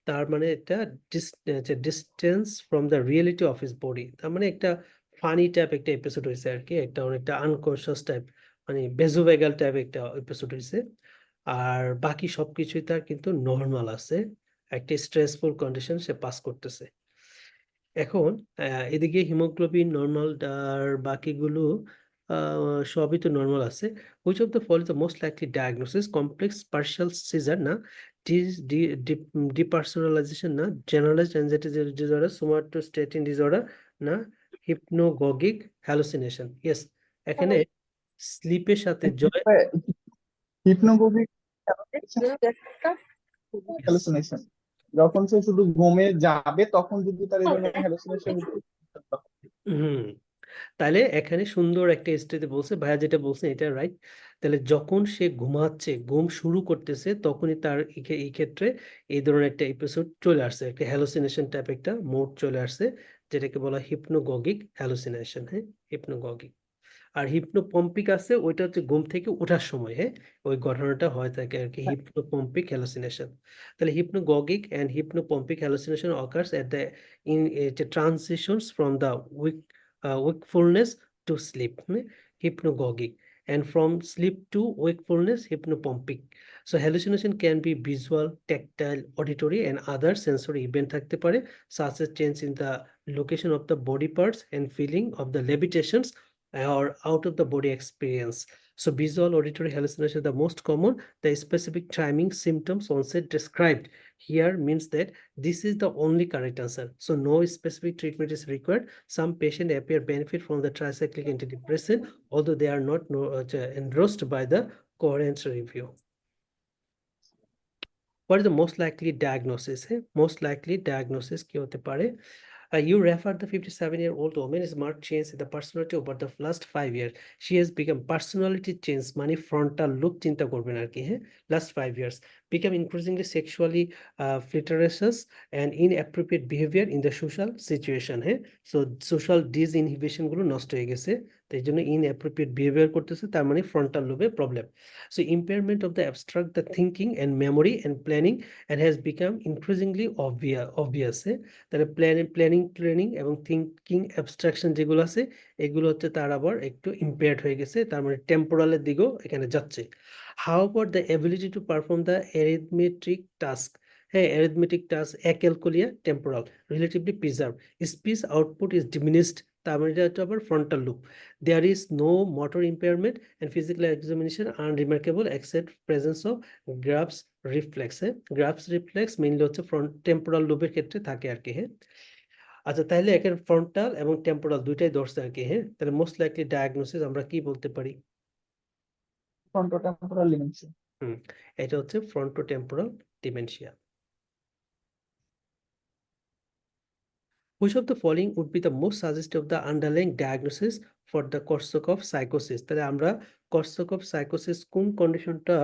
তার মানে এটা distance from the reality of his body, তার মানে একটা funny type একটা episode হয়েছে আর কি, একটা অনেকটা আনকনসিয়াস টাইপ মানে বেজোভেগাল টাইপ একটা এপিসোড হয়েছে, আর বাকি সবকিছুই তার কিন্তু নর্মাল আছে, একটা স্ট্রেসফুল কন্ডিশন সে পাস করতেছে। এখন এদিকে হিমোগ্লোবিন নর্মাল আর বাকিগুলো সবই তো নর্মাল আছে। which of the following is the most likely diagnosis? complex partial seizure না, depersonalization না, generalized anxiety disorder, somatostatin disorder না, hypnagogic hallucination। yes, এখানে স্লিপের সাথে জয় হিপনোগোগিক হ্যালুসিনেশন, যখন সে শুধু ঘুমে যাবে তখন যদি তার এই ধরনের হ্যালুসিনেশন তাহলে এখানে সুন্দর একটা স্টেজে বলছে, ভাইয়া যেটা বলছে এটা রাইট। তাহলে যখন সে ঘুমাচ্ছে, ঘুম শুরু করতেছে, তখনই তার এই ক্ষেত্রে এই ধরনের একটা এপিসোড চলে আসছে, একটা হ্যালুসিনেশন টাইপ একটা মোড চলে আসছে, যেটাকে বলা হিপনোগগিক হ্যালুসিনেশন। হিপনোগগিক। আর হিপনোপম্পিক আছে, ওইটা হচ্ছে ঘুম থেকে ওঠার সময় ওই ঘটনাটা হয় থাকে আর কি, হিপনোপম্পিক হ্যালুসিনেশন। তাহলে hypnagogic and hypnopompic hallucination occurs at the in transitions from the wakefulness to sleep, hypnagogic, and from sleep to wakefulness, hypnopompic. So hallucination can be visual, tactile, auditory, and other sensory event থাকতে পারে, such as change in the location of the body parts and feeling of the levitations or out of the body experience. So visual auditory hallucination are the most common. The specific timing, symptoms, onset described here means that this is the only correct answer. So no specific treatment is required. Some patients appear benefit from the tricyclic antidepressant, although they are not endorsed by the coherence review. What is the most likely diagnosis? Most likely diagnosis কি হতে পারে? You refer the 57-year-old woman is marked change in the personality over the last 5 years. She has become personality change, মানে frontal lobe চিন্তা করবেন আর কি, হ্যাঁ, last 5 years. Become increasingly sexually flirtatious and inappropriate behavior in the social situation, হ্যাঁ, so social disinhibition গুলো নষ্ট হয়ে গেছে, তাই জন্য inappropriate behavior করতেছে, তার মানে frontal lobe problem. So impairment of the abstract, the thinking and memory and planning, and has become increasingly obvious. তাহলে প্ল্যানিং ট্রেনিং এবং থিঙ্কিং অ্যাবস্ট্রাকশন যেগুলো আছে এগুলো হচ্ছে তার আবার একটু ইম্পেয়ার্ড হয়ে গেছে, তার মানে টেম্পোরালের দিকেও এখানে যাচ্ছে। How about the ability to perform the arithmetic task? হ্যাঁ, arithmetic task acalculia temporal relatively preserve. Speech output is diminished, তার মানে এটা হচ্ছে আবার frontal lobe. There is no motor impairment and physical examination unremarkable except presence of grasp reflex. Grasp reflex mainly হচ্ছে front temporal লুপের ক্ষেত্রে থাকে আর কি, হ্যাঁ। আচ্ছা, তাহলে এখানে ফ্রন্টাল এবং টেম্পোরাল দুইটাই ধরছে আর কি, হ্যাঁ। তাহলে মোস্ট লাইকলি ডায়াগনোসিস আমরা কি বলতে পারি? Frontotemporal dementia. এটা হচ্ছে frontotemporal dementia. Which of the following would be the most suggestive of the underlying diagnosis for the Korsakoff psychosis? তাহলে আমরা Korsakoff psychosis কোন কন্ডিশনটা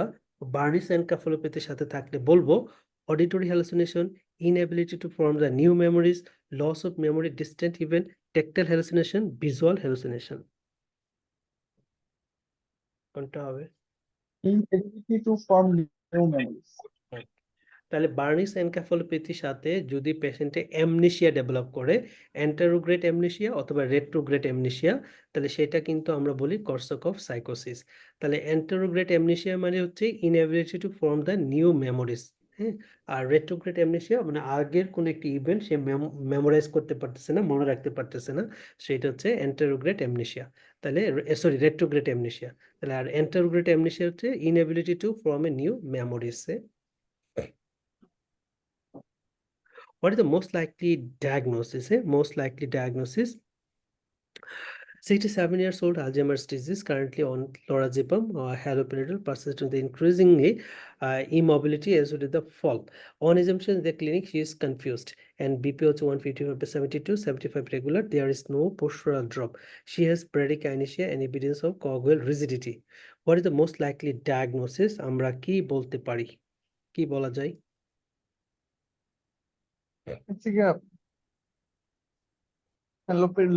বার্নিস এনকেফালোপ্যাথির সাথে থাকলে বলবো? Auditory hallucination, inability to form the new memories, loss of memory, distant event, tactile hallucination, visual hallucination. কোনটা হবে? Inability to form new memories. তাহলে বার্নিস এনকেফালোপ্যাথির সাথে যদি পেশেন্টে অ্যামনেসিয়া ডেভেলপ করে, অ্যান্টেরোগ্রেড অ্যামনেসিয়া অথবা রেট্রোগ্রেড অ্যামনেসিয়া, তাহলে সেটা কিন্তু আমরা বলি কর্সাকফ সাইকোসিস। তাহলে অ্যান্টেরোগ্রেড অ্যামনেসিয়া মানে হচ্ছে inability to form the new memories, হ্যাঁ। আর রেট্রোগ্রেড অ্যামনেসিয়া মানে আগের কোনো একটি ইভেন্ট সে মেমোরাইজ করতে পারতেছে না, মনে রাখতে পারতেছে না, সেটা হচ্ছে অ্যান্টেরোগ্রেড অ্যামনেসিয়া। তাহলে সরি, রেট্রোগ্রেড অ্যামনেসিয়া। তাহলে আর অ্যান্টেরোগ্রেড অ্যামনেসিয়া হচ্ছে inability to form a new memories. What is the most likely diagnosis? Most likely diagnosis. 67 years old, Alzheimer's disease, currently on lorazepam or haloperidol, persistent with increasingly immobility as well as the fall. On assumption in the clinic, she is confused and BPO 155/72, 75 regular. There is no postural drop. She has bradykinesia and evidence of cogwheel rigidity. What is the most likely diagnosis? আমরা কি বলতে পারি? কি বলা যায়?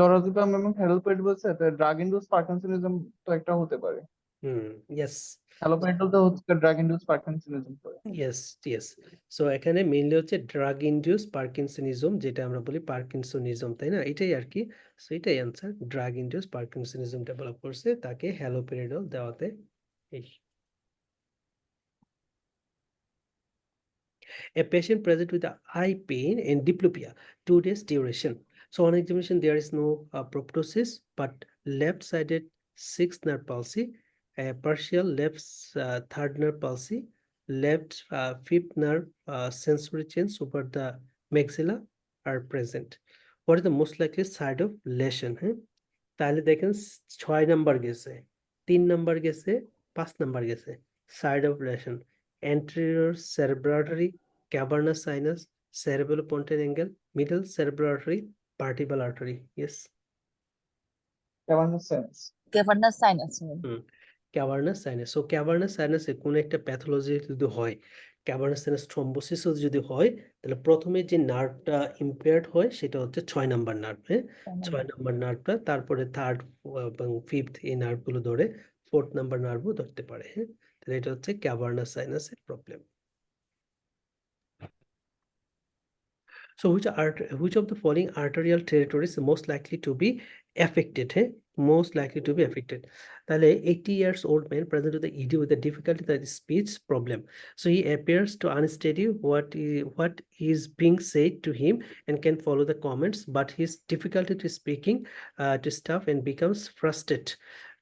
লরাজিপাম এবং haloperidol বলছে drug induce parkinsonism তো একটা হতে পারে। ইয়েস, হ্যালোপেরিডল তো হচ্ছে ড্রাগ ইনডিউস পার্কিনসনিজম করে। ইয়েস। সো এখানে মেইনলি হচ্ছে ড্রাগ ইনডিউস পার্কিনসনিজম, যেটা আমরা বলি পার্কিনসনিজম, তাই না? এটাই আর কি। সো এটাই answer, drug induce parkinsonism develop করছে, তাকে হ্যালোপেরিডল দেওয়াতে। A patient present with eye pain and diplopia, 2 days duration. So on examination, there is no proptosis, but left-sided 6th nerve palsy, partial left third nerve palsy, left 5th nerve sensory change over the maxilla are present. What is the most likely side of lesion? তাহলে দেখেন 6 number গেছে, 3 number গেছে, 5 number গেছে। Side of lesion, anterior cerebral artery, cavernous sinus, cerebellopontine angle, middle cerebral artery, vertebral artery. Yes. Cavernous sinus. Cavernous sinus. Cavernous sinus. So cavernous সাইনাসে কোনো একটা pathology যদি হয়, ক্যাভার্নাস সাইনাস থ্রম্বোসিসও যদি হয়, তাহলে প্রথমে যে নার্ভটা ইম্পেয়ার্ড হয় সেটা হচ্ছে 6 নাম্বার নার্ভ, হ্যাঁ। 6 নাম্বার নার্ভটা, তারপরে 3rd এবং 5th এই নার্ভগুলো ধরে, 4th নাম্বার নার্ভও ধরতে পারে, হ্যাঁ। তাহলে এটা হচ্ছে ক্যাভার্নাস সাইনাসের problem. So which of the following arterial territories is most likely to be affected? most likely to be affected. তাহলে 80 years old man present with the ED with a difficulty that is speech problem. So he appears to unsteady what is being said to him and can follow the comments, but his difficulty to speaking to stuff and becomes frustrated,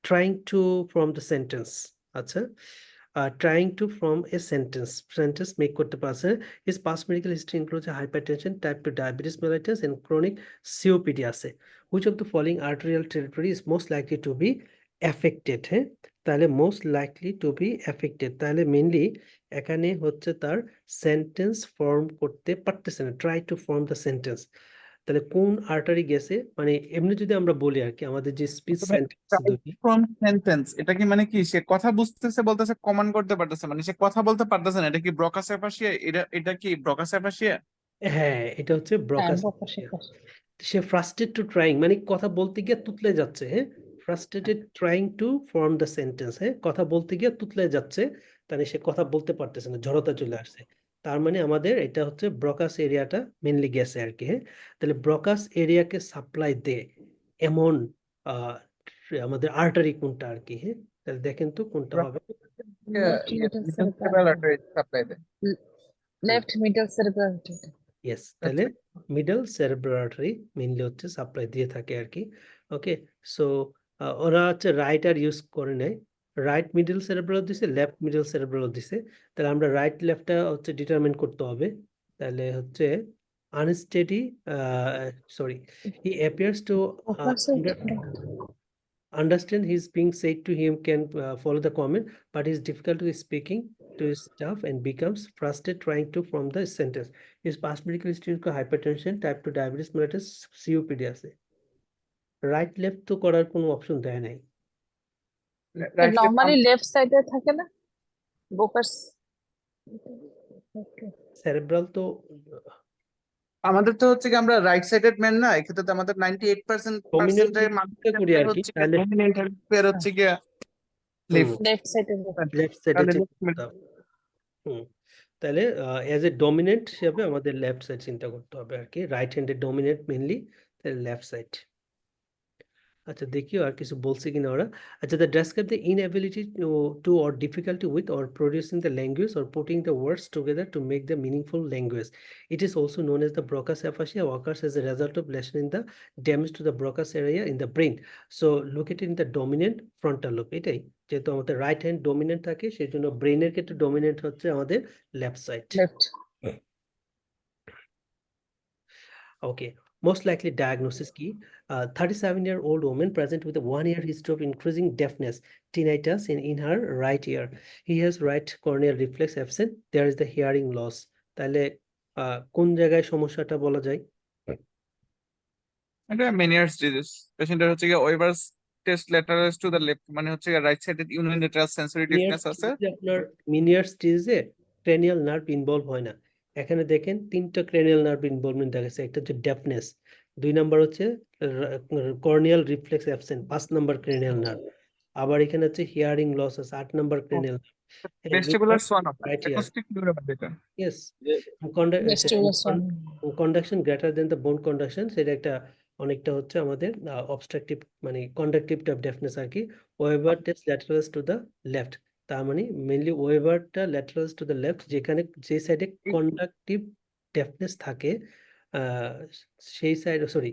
trying to form the sentence. আচ্ছা, trying to form a sentence make করতে পারছে। His past medical history includes a hypertension, type 2 diabetes mellitus and chronic COPD আছে। Which of the following arterial territory is most likely to be affected? হ্যাঁ, তাহলে most likely to be affected, তাহলে mainly এখানে হচ্ছে তার sentence form করতে পারতেছে না, try to form the sentence. তাহলে কোন আর্টারি গেছে, মানে এমনি যদি আমরা বলি আর কি, আমাদের যে স্পিচ সেন্টেন্স দুটি ফ্রম সেন্টেন্স এটা কি মানে কি সে কথা বুঝতেছে বলতেছে কমান্ড করতে পারতেছে মানে সে কথা বলতে পারতেছে না, এটা কি ব্রকাস অ্যাফাসিয়া? এটা কি ব্রকাস অ্যাফাসিয়া? হ্যাঁ, এটা হচ্ছে হ্যাঁ ব্রকাস। বকাশে সে ফ্রাস্ট্রেট টু ট্রাইং, মানে কথা বলতে গিয়ে তুতলে যাচ্ছে। হ্যাঁ, frustrated trying to form the sentence. হ্যাঁ, কথা বলতে গিয়ে তুতলে যাচ্ছে, তাহলে সে কথা বলতে পারতেছে না, জড়তা চলে আসছে। তার মানে আমাদের এটা হচ্ছে ব্রকাস এরিয়াটা মেনলি গেছে আর কি। হ্যাঁ, তাহলে ব্রকাস এরিয়াকে সাপ্লাই দেয় এমন আহ, আমাদের আর্টারি কোনটা আর কি। হ্যাঁ, তাহলে দেখেন তো কোনটা হবে। সাপ্লাই দেয়। লেফট মিডল সেরেব্রাল ইয়েস, তাহলে মিডল সেরেব্রাল আর্টারি মেইনলি হচ্ছে সাপ্লাই দিয়ে থাকে আর কি। ওকে, সো ওরা হচ্ছে রাইট আর ইউজ করে নেয়, রাইট মিডল সেরেব্রাল দিছে, লেফট মিডল সেরেব্রাল দিছে। তাহলে আমরা রাইট লেফটটা হচ্ছে ডিটারমিন করতে হবে। তাহলে হচ্ছে unsteady, sorry, he appears to understand his being said to him, can follow the comment, but is difficult to speaking to his staff and becomes frustrated trying to form the sentence. His past medical history include hypertension, type 2 diabetes mellitus, COPD আছে। Right left তো করার কোনো option দেয় নাই। Normally left সাইডে থাকে না bogus. Cerebral তো আমাদের তো হচ্ছে কি আমরা রাইট সাইডেড ম্যান না, এক্ষেত্রে তো আমাদের 98% ডমিনেন্ট পার্সেন্টের করি আর কি, হচ্ছে তাহলে হচ্ছে কি লেফট। লেফট সাইডে লেফট সাইডে তাহলে অ্যাজ এ ডমিনেন্ট হিসাবে আমাদের লেফট সাইড চিন্তা করতে হবে আর কি, রাইট হ্যান্ডেড ডমিনেন্ট মেনলি, তাহলে লেফট সাইড। আচ্ছা, দেখিও আর কিছু বলছে কিনা ওরা। আচ্ছা, the describe the inability to or difficulty with or producing the language or putting the words together to make the meaningful language. It is also known as the Broca's aphasia, occurs as a result of lesion in the damage to the Broca's area in the brain. So located in the dominant frontal lobe, এটাই যেহেতু আমাদের right hand dominant থাকে, সেই জন্য ব্রেনের ক্ষেত্রে dominant হচ্ছে আমাদের left side. Left Okay, most likely diagnosis কি? 37-year-old woman present with a 1-year history of increasing deafness, tinnitus in her right ear. He has right corneal reflex absent. There is the hearing loss. তাহলে কোন জায়গায় সমস্যাটা বলা যায়? এটা মেনিয়ার্স disease. পেশেন্টের হচ্ছে কি ওয়েভারস test lateralises to the left, মানে হচ্ছে রাইট সাইডেড ইউনিলেটারাল সেন্সরি ডিফনেস আছে। আপনার মিনিয়ার স্টেজে ক্রেনিয়াল নার্ভ ইনভলভ হয় না। এখানে দেখেন 3টা ক্রেনিয়াল নার্ভ ইনভলভমেন্ট দেখাচ্ছে, একটা হচ্ছে ডেফনেস, 2 নাম্বার হচ্ছে corneal reflex absent, 5 number cranial nerve, আবার এখানে হচ্ছে হিয়ারিং লস আছে, 8 number cranial nerve. Vestibular schwann of Right ear. Acoustic neuron এটা। Yes, Vestibular swan. conduction greater than the bone conduction, সেটা একটা অনেকটা হচ্ছে আমাদের অবস্ট্রাকটিভ মানে কন্ডাকটিভ টাইপ ডেফনেস আর কি। Weber test lateralises to the left, তার মানে মেইনলি ওয়েভারটা ল্যাটারালস টু দ্য লেফট, যেখানে যে সাইডে কন্ডাকটিভ ডেফনেস থাকে সেই সাইড, সরি,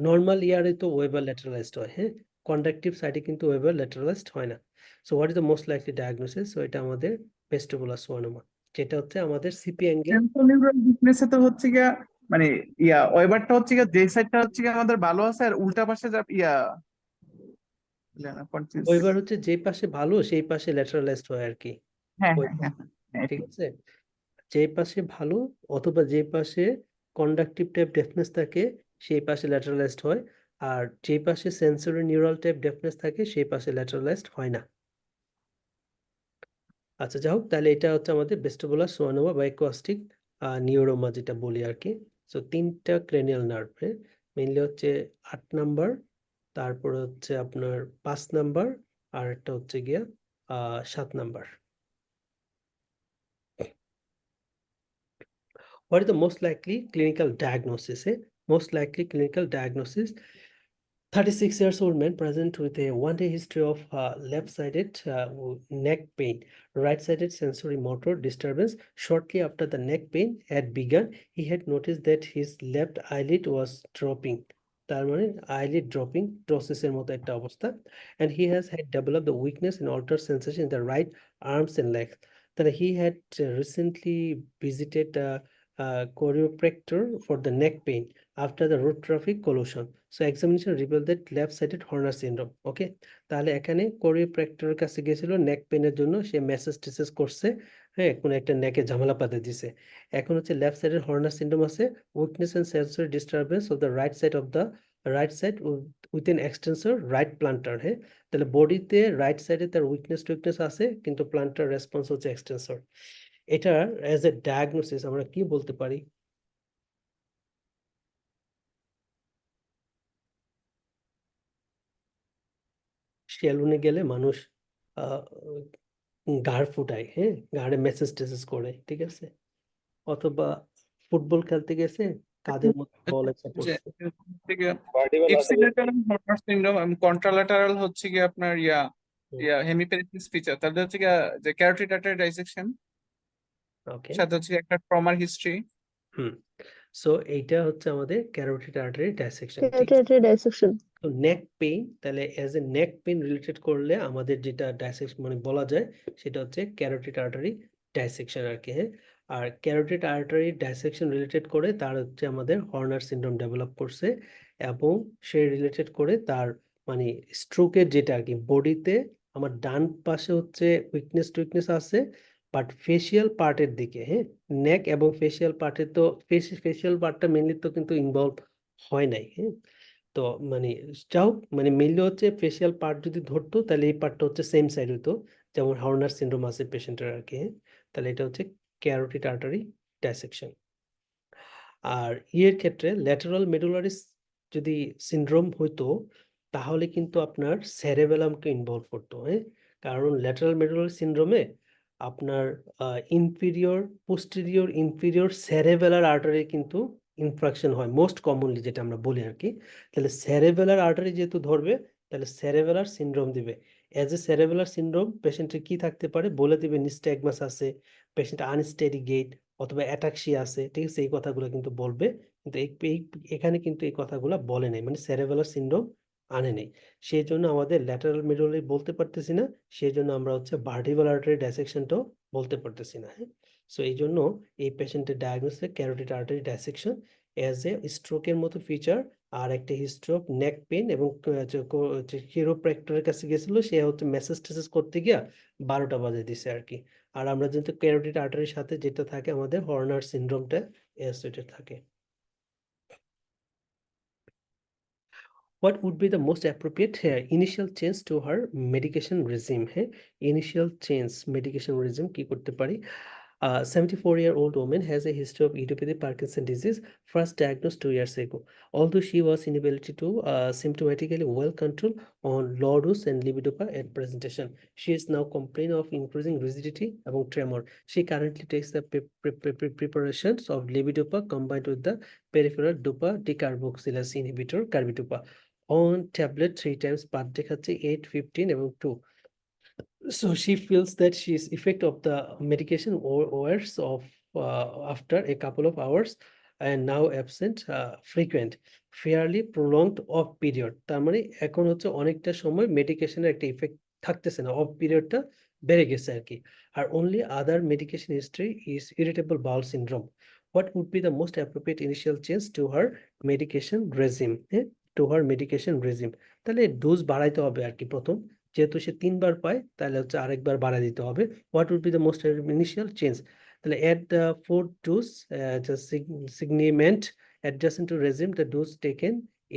নর্মাল ইয়ারে তো ওয়েভার ল্যাটারালাইজড হয়। হ্যাঁ, কন্ডাকটিভ সাইডে কিন্তু ওয়েভার ল্যাটারালাইজড হয় না। So what is the most likely diagnosis? So এটা আমাদের ভেস্টিবুলার সোয়ানোমা, যেটা হচ্ছে আমাদের সিপি অ্যাঙ্গেল। সেন্ট্রাল নিউরাল ডিফনেসে তো হচ্ছে গিয়া মানে ওয়েভারটা হচ্ছে গিয়া যে সাইডটা হচ্ছে গিয়া আমাদের ভালো আছে আর উল্টা পাশে যা ওয়েভার হচ্ছে যে পাশে ভালো সেই পাশে ল্যাটারালাইজড হয় আর কি। হ্যাঁ ওয়েভার, হ্যাঁ হ্যাঁ ঠিক আছে, যে পাশে ভালো অথবা যে পাশে কন্ডাকটিভ টাইপ ডেফনেস থাকে সেই পাশে ল্যাটারালাইজড হয়, আর যে পাশে সেন্সরি নিউরাল টাইপ ডেফনেস থাকে সেই পাশে ল্যাটারালাইজড হয় না। আচ্ছা, যাই হোক, তাহলে এটা হচ্ছে আমাদের ভেস্টিবুলার সোয়ানোমা বা অ্যাকোয়াস্টিক নিউরোমা যেটা বলি আর কি। সো 3টা ক্রেনিয়াল নার্ভ, মেইনলি হচ্ছে 8 নাম্বার, তারপরে হচ্ছে আপনার 5 নাম্বার, আর একটা হচ্ছে গিয়া 7 number. What is the most likely clinical diagnosis? Most likely clinical diagnosis. 36 years old man present with a one-day history of left-sided neck pain, right-sided sensory motor disturbance. Shortly after the neck pain had begun, he had noticed that his left eyelid was dropping. তার মানে eyelid dropping process এর মতো একটা অবস্থা, and he has had developed the weakness and altered sensation in the right arms and legs. তাহলে he had recently visited a chiropractor for the neck pain after the road traffic collision. So examination revealed that left-sided Horner syndrome. Okay, তাহলে এখানে কোরিওপ্র্যাক্টরের কাছে গেছিল নেক পেনের জন্য, সে message টেসেজ করছে, হ্যাঁ, কোনো একটা নেকে ঝামেলা পাতে দিছে। এখন হচ্ছে লেফট সাইডের হর্নার সিনড্রোম আছে, weakness and sensory disturbance of the right side within extensor right plantar. হ্যাঁ, তাহলে বডিতে রাইট সাইডে তার উইকনেস আছে, কিন্তু প্লান্টার রেসপন্স হচ্ছে এক্সটেন্সর। এটা অ্যাজ এ ডায়াগনোসিস আমরা কি বলতে পারি? সেলুনে গেলে মানুষ ঘাড় ফুটায়, হ্যাঁ, ঘাড়ে মেসেজ টেসেজ করে, ঠিক আছে, অথবা ফুটবল খেলতে গেছে, কাঁধের মধ্যে বল একটা পড়ছে। ইপসিলেটারাল হর্নার সিনড্রোম এবং কন্ট্রাল্যাটারাল হচ্ছে কি আপনার হেমিপেরিফেরাস ফিচার, তাহলে হচ্ছে কি যে ক্যারোটিড আর্টারি ডাইসেকশন, ওকে, সাথে হচ্ছে একটা ট্রমার হিস্ট্রি। সো এইটা হচ্ছে আমাদের ক্যারোটিড আর্টারি ডাইসেকশন। dissection. তো নেক পেইন, তাহলে as a neck pain related করলে আমাদের যেটা ডাইসেকশন মানে বলা যায় সেটা হচ্ছে ক্যারোটিড আর্টারি ডাইসেকশন আর কি। হ্যাঁ, আর ক্যারোটিড আর্টারি ডাইসেকশন রিলেটেড করে তার হচ্ছে আমাদের হর্নার সিনড্রোম ডেভেলপ করছে, এবং সে রিলেটেড করে তার মানে স্ট্রোকের যেটা আর কি, বডিতে আমার ডান পাশে হচ্ছে উইকনেস আছে, বাট ফেসিয়াল পার্টের দিকে, হ্যাঁ, নেক এবং ফেসিয়াল পার্টে তো ফেসিয়াল পার্টটা মেনলি তো কিন্তু ইনভলভ হয় নাই। হ্যাঁ, তো মানে যাও মানে মেইনলি হচ্ছে ফেসিয়াল পার্ট যদি ধরতো তাহলে এই পার্টটা হচ্ছে সেম সাইড হতো, যেমন হার্নার সিনড্রোম আছে পেশেন্টের আর কি। হ্যাঁ, তাহলে এটা হচ্ছে ক্যারোটিড আর্টারি ডাইসেকশন। আর ইয়ের ক্ষেত্রে ল্যাটারাল মেডুলারিস যদি সিনড্রোম হইতো তাহলে কিন্তু আপনার সেরেবেলামকে ইনভলভ করতো। হ্যাঁ, কারণ ল্যাটারাল মেডুলারি সিনড্রোমে আপনার ইনফিরিয়র সেরেবেলার আর্টারি কিন্তু ইনফ্রাকশন হয় মোস্ট কমনলি, যেটা আমরা বলি আর কি। তাহলে সেরেবেলার আর্টারি যেহেতু ধরবে তাহলে সেরেবেলার সিনড্রোম দিবে। অ্যাজ এ সেরেবেলার সিনড্রোম পেশেন্টের কি থাকতে পারে বলে দিবে, নিস্ট্যাগমাস আছে, পেশেন্ট আনস্টেডি গেট অথবা অ্যাটাক্সিয়া আছে, ঠিক আছে, এই কথাগুলো কিন্তু বলবে, কিন্তু এখানে কিন্তু এই কথাগুলো বলে নাই, মানে সেরেবেলার সিনড্রোম আনে নেই। সেই জন্য আমাদের ল্যাটারাল মেডুলারি বলতে পারতেছি না, সেই জন্য আমরা হচ্ছে ভার্টিব্রাল আর্টারি ডাইসেকশনটাও বলতে পারতেছি না। হ্যাঁ, সো এই জন্য এই পেশেন্টের diagnosis carotid artery dissection as a স্ট্রোকের মতো ফিচার, আর একটা হিস্ট্রি অফ নেক পেন, এবং চিরোপ্র্যাক্টরের কাছে গেছিল, সে হচ্ছে মেসেজ টেসেজ করতে গিয়া 12টা বাজে দিছে আর কি। আর আমরা যেহেতু ক্যারোটিড আর্টারির সাথে যেটা থাকে আমাদের হর্নার সিনড্রোমটা অ্যাসোসিয়েটেড থাকে। What would be the most appropriate initial change to her medication regime? হ্যাঁ, initial change medication regime কি করতে পারি? 74-year-old woman has a history of idiopathic Parkinson disease, first diagnosed 2 years ago. Although she was inability to symptomatically well control on low dose and levodopa at presentation, she is now complaining of increasing rigidity এবং tremor. She currently takes the preparations of levodopa combined with the peripheral dopa decarboxylase inhibitor carbidopa on tablet 3 times per day, খাচ্ছে 8, 15 এবং 2. So she feels that she's effect of the medication wears off after a couple of hours and now absent frequent fairly prolonged off period। তার মানে এখন হচ্ছে অনেকটা সময় মেডিকেশনের একটা effect থাকতেছে না, অফ পিরিয়ডটা বেড়ে গেছে আর কি। আর only other medication history is irritable bowel syndrome. What would be the most appropriate initial change to her medication regime? তাহলে ডোজ বাড়াইতে হবে আর কি প্রথম, যেহেতু সে 3বার পায় তাহলে হচ্ছে আরেকবার বাড়ায় দিতে হবে। What would be the most initial change? তাহলে at the 4th dose Sinemet adjacent to regime the dose taken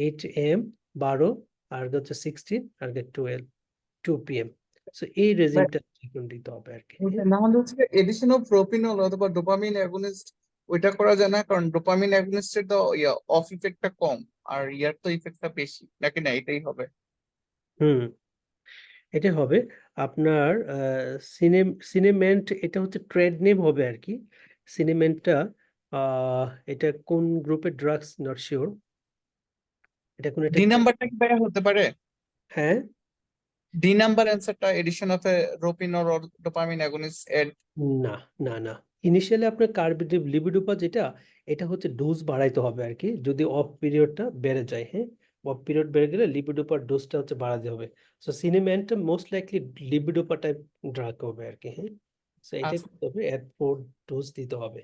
8 AM 12 আর হচ্ছে 16 আর 12 2 PM। সো এই রেজিমটা দিতে হবে আর কি। আমাদের হচ্ছে এডিশন অফ প্রোপিনল অথবা ডোপামিন অ্যাগনিস্ট, ওইটা করা যায় না, কারণ ডোপামিন অ্যাগনিস্টের তো অফ ইফেক্টটা কম আর ইয়ার তো ইফেক্টটা বেশি, নাকি না এটাই হবে? এটা হবে আপনার সিনেমেন্ট, এটা হচ্ছে ট্রেড নেম হবে আর কি। সিনেমেন্টটা এটা কোন গ্রুপের ড্রাগস নট শিওর, এটা কোনো একটা ডি নাম্বারটা কি ভাইয়া হতে পারে? হ্যাঁ ডি নাম্বার অ্যান্সারটা এডিশন অফ এ রোপিন অর ডোপামিন অ্যাগনিস্ট এড। না না না ইনিশিয়ালি আপনার লিবিডোপা যেটা এটা হচ্ছে ডোজ বাড়াইতে হবে আর কি, যদি অফ পিরিয়ডটা বেড়ে যায়। হ্যাঁ, অফ পিরিয়ড বেড়ে গেলে লিবিডোপার ডোজটা হচ্ছে বাড়াতে হবে। সো সিনেম্যানটা most likely levodopa type drug হবে আর কি। হ্যাঁ, সো এটাই আচ্ছা। করতে হবে, এট 4 ডোজ দিতে হবে।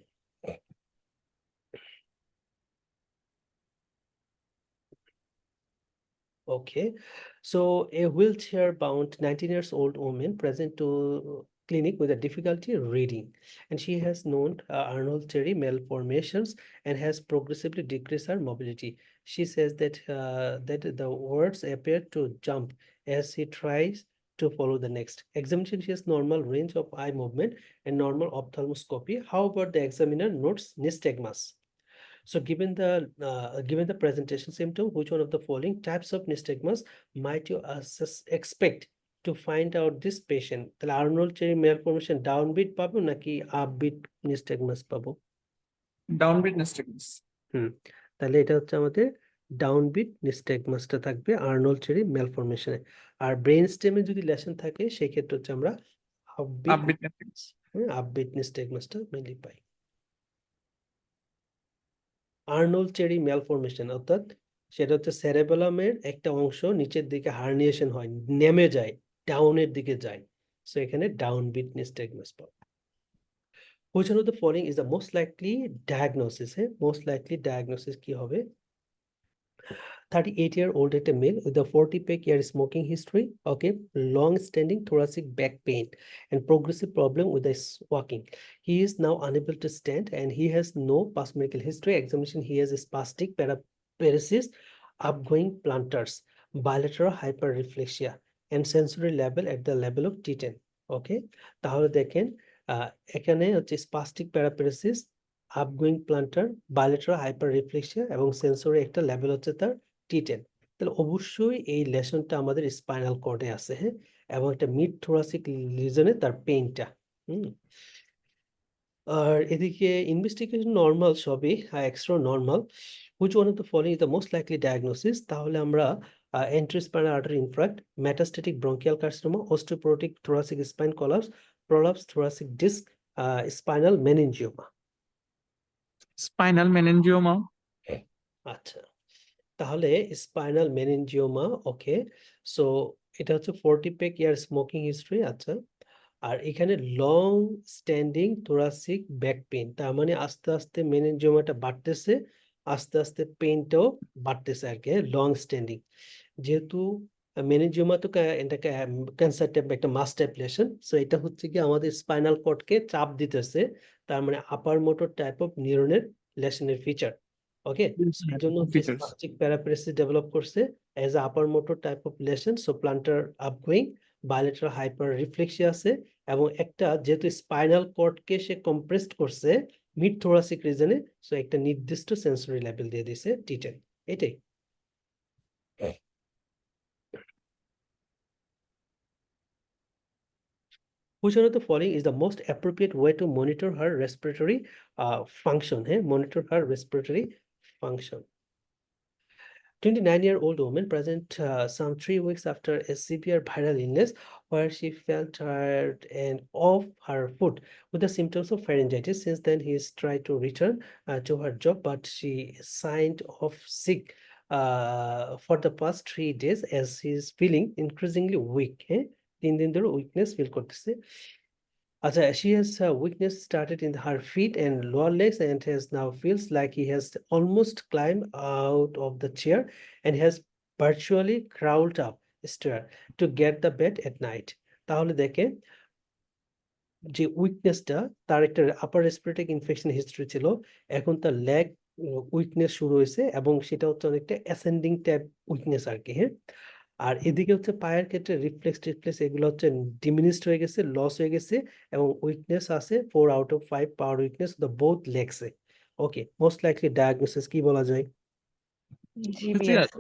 Okay, so a wheelchair-bound 19 years old woman present to clinic with a difficulty reading, and she has known Arnold Cherry malformations and has progressively decreased her mobility. She says that that the words appear to jump as she tries to follow the next examination. She has normal range of eye movement and normal ophthalmoscopy. However, the examiner notes nystagmus. So given the presentation symptom, which one of the following types of nystagmus might you expect to find out this patient? তাহলে Arnold cherry malformation ডাউনবিট পাবো নাকি upbeat nystagmus পাবো? ডাউনবিট নিস্টেগমাস। তাহলে এটা হচ্ছে আমাদের ডাউনবিট nystagmusটা থাকবে Arnold cherry malformation-এ। আর brain স্টেমে যদি লেশন থাকে সেই ক্ষেত্রে হচ্ছে আমরা আপবিট নিস্টেগমাস। আপবিট nystagmusটা মেনলি পাই। আর্নল্ড চেরি ম্যালফরমেশন অর্থাৎ সেটা হচ্ছে সেরেবেলামের একটা অংশ নিচের দিকে হার্নিয়েশন হয়, নেমে যায়, ডাউনের দিকে যায়। সো এখানে ডাউনবিট nystagmus পাবো। Which one of the following is the most likely diagnosis? Most likely diagnosis কি হবে? 38-year-old একটা male with a 40-year smoking history, okay, long-standing thoracic back pain and progressive problem with his walking. He is now unable to stand and he has no past medical history. Examination, he has spastic paraparesis, upgoing plantars, bilateral hyperreflexia and sensory level at the level of T10. Okay, তাহলে দেখেন এখানে হচ্ছে spastic paraparesis, upgoing plantar, bilateral hyperreflexia এবং sensory একটা level হচ্ছে তার T10। তাহলে অবশ্যই এই লেশনটা আমাদের স্পাইনাল কর্ডে আছে। হ্যাঁ, এবং একটা মিড থোরাসিক রিজনে তার পেইনটা। আর এদিকে ইনভেস্টিগেশন নর্মাল সবই, extra normal. Which one of the following is the most likely diagnosis? তাহলে আমরা anterior spinal artery infarct, metastatic bronchial carcinoma, osteoporotic thoracic spine collapse, prolapse thoracic disc, spinal meningioma. Spinal meningioma. আচ্ছা, তাহলে spinal meningioma. ওকে, so এটা হচ্ছে 40 ইয়ার smoking history. আচ্ছা, আর এখানে long standing thoracic back pain, তার মানে আস্তে আস্তে মেনিনজিওমাটা বাড়তেছে, আস্তে আস্তে পেইনটাও বাড়তেছে আর কি। লং স্ট্যান্ডিং, যেহেতু মেনিনজিওমা তো এটা ক্যান্সার টাইপ একটা মাস টাইপ লেশন, সো এটা হচ্ছে কি আমাদের স্পাইনাল কর্ডকে চাপ দিতেছে, তার মানে আপার মোটর টাইপ অফ নিউরনের লেশনের ফিচার। ওকে, এই জন্য হচ্ছে স্পাস্টিক প্যারাপ্যারেসিস ডেভেলপ করছে as a upper motor type of lesion. So plantar upgoing, bilateral hyperreflexia আছে, এবং একটা যেহেতু স্পাইনাল কর্ডকে সে কম্প্রেসড করছে মিড থোরাসিক রিজনে, সো একটা নির্দিষ্ট সেন্সরি লেভেল দিয়ে দিয়েছে T10। এটাই। Which one of the following is the most appropriate way to monitor her respiratory function? Monitor her respiratory function. 29-year-old woman present some 3 weeks after a severe viral illness where she felt tired and off her foot with the symptoms of pharyngitis. Since then, he has tried to return to her job, but she signed off sick for the past 3 days as he is feeling increasingly weak. 3 দিন ধরে weakness feel করতেছে। আচ্ছা, she has weakness started in her feet and lower legs and has now feels like he has almost climbed out of the chair and has virtually crawled up stair to get the bed at night. তাহলে দেখেন যে উইকনেসটা, তার একটা upper respiratory infection history ছিল, এখন তার leg weakness শুরু হয়েছে এবং সেটা হচ্ছে অনেকটা অ্যাসেন্ডিং টাইপ উইকনেস আর কি। হ্যাঁ, আর এদিকে হচ্ছে পায়ের ক্ষেত্রে রিফ্লেক্স এগুলো হচ্ছে ডিমিনিশড হয়ে গেছে, লস হয়ে গেছে, এবং উইকনেস আছে 4 out of 5 power weakness the both লেগসে। ওকে, মোস্ট লাইকলি ডায়াগনোসিস কি বলা যায়? GBS.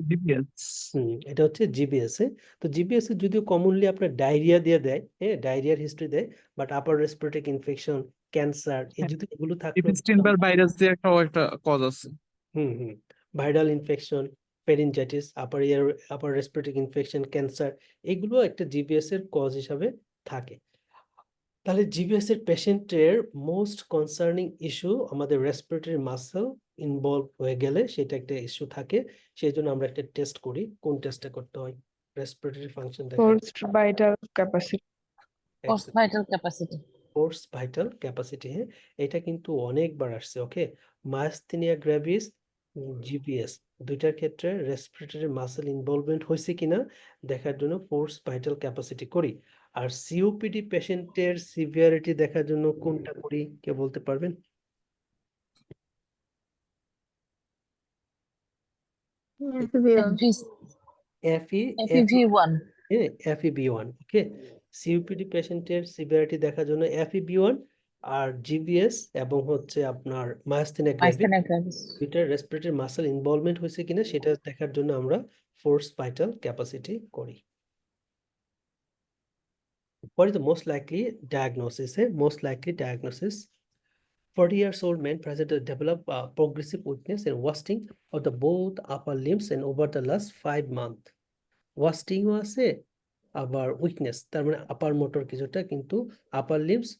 এটা হচ্ছে জিবিএস। তো জিবিএস এর যদিও কমনলি আপনার ডায়রিয়া দিয়ে দেয়, ডায়রিয়ার হিস্ট্রি দেয়, but upper respiratory infection, cancer, যদি এগুলো থাকলে এপিস্টিন ভাইরাস দিয়ে একটা কজ আছে। Viral infection, pharyngitis, upper respiratory infection, cancer, এগুলো একটা জিবিএস এর কজ হিসাবে থাকে। তাহলে জিবিএস এর পেশেন্টের মোস্ট কনসার্নিং ইস্যু আমাদের রেসপিরেটরি মাসল ইনভলভ হয়ে গেলে সেটা একটা ইস্যু থাকে। সেই জন্য আমরা একটা টেস্ট করি। কোন টেস্টটা করতে হয়? রেসপিরেটরি ফাংশন দেখা, Forced vital capacity. Forced vital capacity. Force vital capacity. হ্যাঁ, এটা কিন্তু অনেকবার আসছে। ওকে, মায়াস্থেনিয়া গ্র্যাভিস, জিবিএস দুইটার ক্ষেত্রে রেসপিরেটরি মাসল ইনভলভমেন্ট হয়েছে কিনা দেখার জন্য ফোর্স ভাইটাল ক্যাপাসিটি করি। আর সিওপিডি পেশেন্টের সিভিয়ারিটি দেখার জন্য কোনটা করি, কেউ বলতে পারবেন? FEV1. FEV1। ওকে, সিওপিডি পেশেন্টের সিভিয়ারিটি দেখার জন্য FEV1 আর জিবিএস এবং হচ্ছে আপনার মায়াস্থেনিয়া গ্র্যাভিস Myasthenia gravis. দুইটার রেসপিরেটরি মাসল ইনভলভমেন্ট হয়েছে কিনা সেটা দেখার জন্য আমরা ফোর্স ভাইটাল ক্যাপাসিটি করি। What is the most likely diagnosis? Most likely diagnosis: 40 years old man presented develop progressive weakness and wasting of the both upper limbs and over the last 5 months. Wasting ও আছে আবার weakness, তার মানে আপার motor কিছুটা, কিন্তু আপার limbs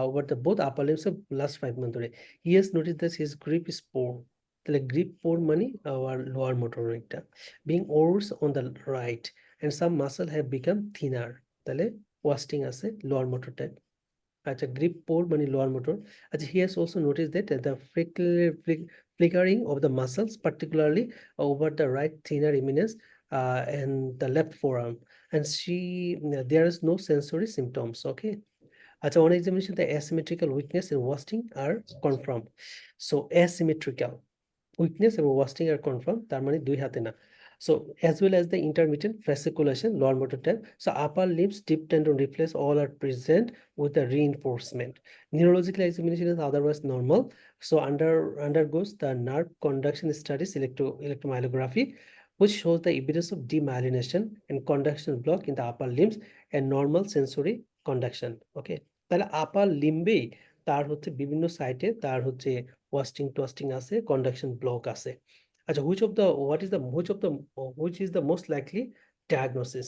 over the both upper limbs of last 5 months ধরে। He has noticed that his grip is poor. তাহলে grip পোর মানে আবার লোয়ার মোটর অনেকটা, being worse on the right and some muscle have become thinner. তাহলে wasting আছে lower motor type. আচ্ছা, grip পোর মানে lower motor. আচ্ছা, he has also noticed that the flickering of the muscles, particularly over the right thinner eminence and the left forearm, and there is no sensory symptoms. Okay. আচ্ছা, on examination the asymmetrical weakness and wasting are confirmed. So asymmetrical weakness এবং wasting are confirmed, তার মানে দুই হাতে না। So as well as the intermittent fasciculation, lower motor type. So upper limbs, deep tendon reflex, all are present with the reinforcement. Neurological examination is otherwise normal. So undergoes the nerve conduction studies, electromyography, which shows the evidence of demyelination and conduction block in the upper limbs and normal sensory conduction. Okay, তাহলে আপার লিম্বেই তার হচ্ছে বিভিন্ন সাইটে তার হচ্ছে wasting টোয়াস্টিং আছে, conduction block আছে। আচ্ছা, which is the most likely diagnosis?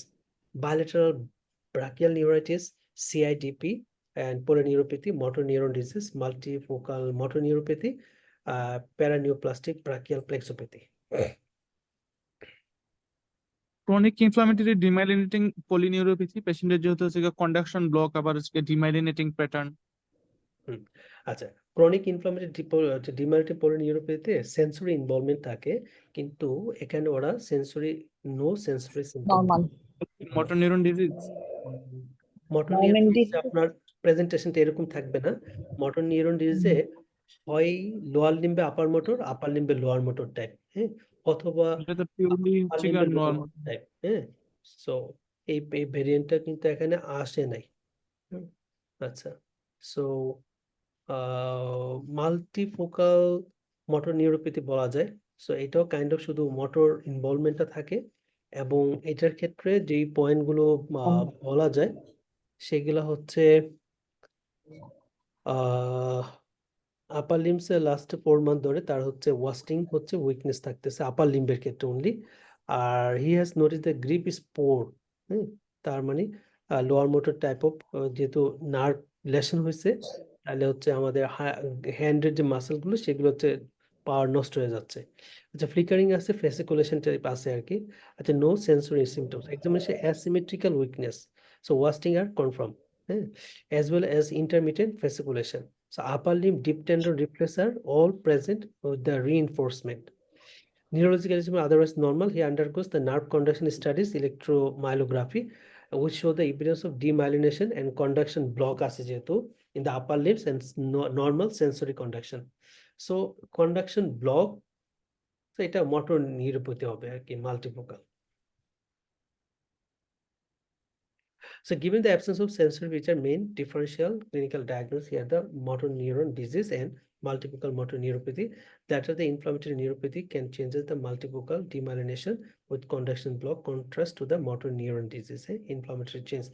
Bilateral brachial neuritis, CIDP, and polyneuropathy, motor neuron disease, multifocal motor neuropathy, paraneoplastic brachial plexopathy. Chronic inflammatory demyelinating polyneuropathy পেশেন্টের যেহেতু হচ্ছে কন্ডাকশন ব্লক আবার হচ্ছে ডিমাইলিনেটিং প্যাটার্ন। আচ্ছা, chronic inflammatory demyelinating পলিনিউরোপ্যাথিতে sensory involvement থাকে, কিন্তু এখানে ওরা no sensory symptom. Normal. Motor neuron disease, motor Normal neuron disease. আপনার প্রেজেন্টেশনটা এরকম থাকবে না। মোটর নিউরন ডিজিজে হয় লোয়ার লিম্বে আপার মোটর, আপার লিম্বে লোয়ার মোটর টাইপ, হ্যাঁ, অথবা এটা তো পিওরলি আপার হচ্ছে লিম্বে লোয়ার নরমাল। Motor type. হ্যাঁ, সো এই ভেরিয়েন্টটা কিন্তু এখানে আসে নাই। আচ্ছা, সো মাল্টিফোকাল মোটর নিউরোপ্যাথি বলা যায়। সো এটাও কাইন্ড অফ শুধু মোটর ইনভলভমেন্টটা থাকে, এবং এটার ক্ষেত্রে যেই পয়েন্টগুলো বলা যায় সেগুলো হচ্ছে আপার লিম্বস এর লাস্ট 4 মান্থ ধরে তার হচ্ছে ওয়াস্টিং হচ্ছে উইকনেস থাকতেছে আপার লিম্বের ক্ষেত্রে অনলি। আর he has notice the grip is poor. তার মানে লোয়ার মোটর টাইপ অফ, যেহেতু নার্ভ লেশন হয়েছে, তাহলে হচ্ছে আমাদের হ্যান্ডের যে মাসেল গুলো সেগুলো হচ্ছে পাওয়ার নষ্ট হয়ে যাচ্ছে। আচ্ছা, ফ্লিকারিং আছে, ফেসিকুলেশন টাইপ আছে আর কি। আচ্ছা, no sensory symptoms, examination asymmetrical weakness, so wasting আর কনফার্ম, হ্যাঁ, as well as intermittent fasciculation. So upper limb, deep tendon reflex are all present with the reinforcement. Neurological exam otherwise normal. He undergoes the nerve conduction studies, electromyography, which show the evidence of demyelination and conduction block আছে যেহেতু in the upper limbs and normal sensory conduction. So conduction block, so এটা motor neuropathy হবে আর কি, multifocal. So given the absence of sensory feature, main differential clinical diagnosis here the motor neuron disease and multifocal motor neuropathy. That are the inflammatory neuropathy can changes the multifocal demyelination with conduction block, contrast to the motor neuron disease, inflammatory change,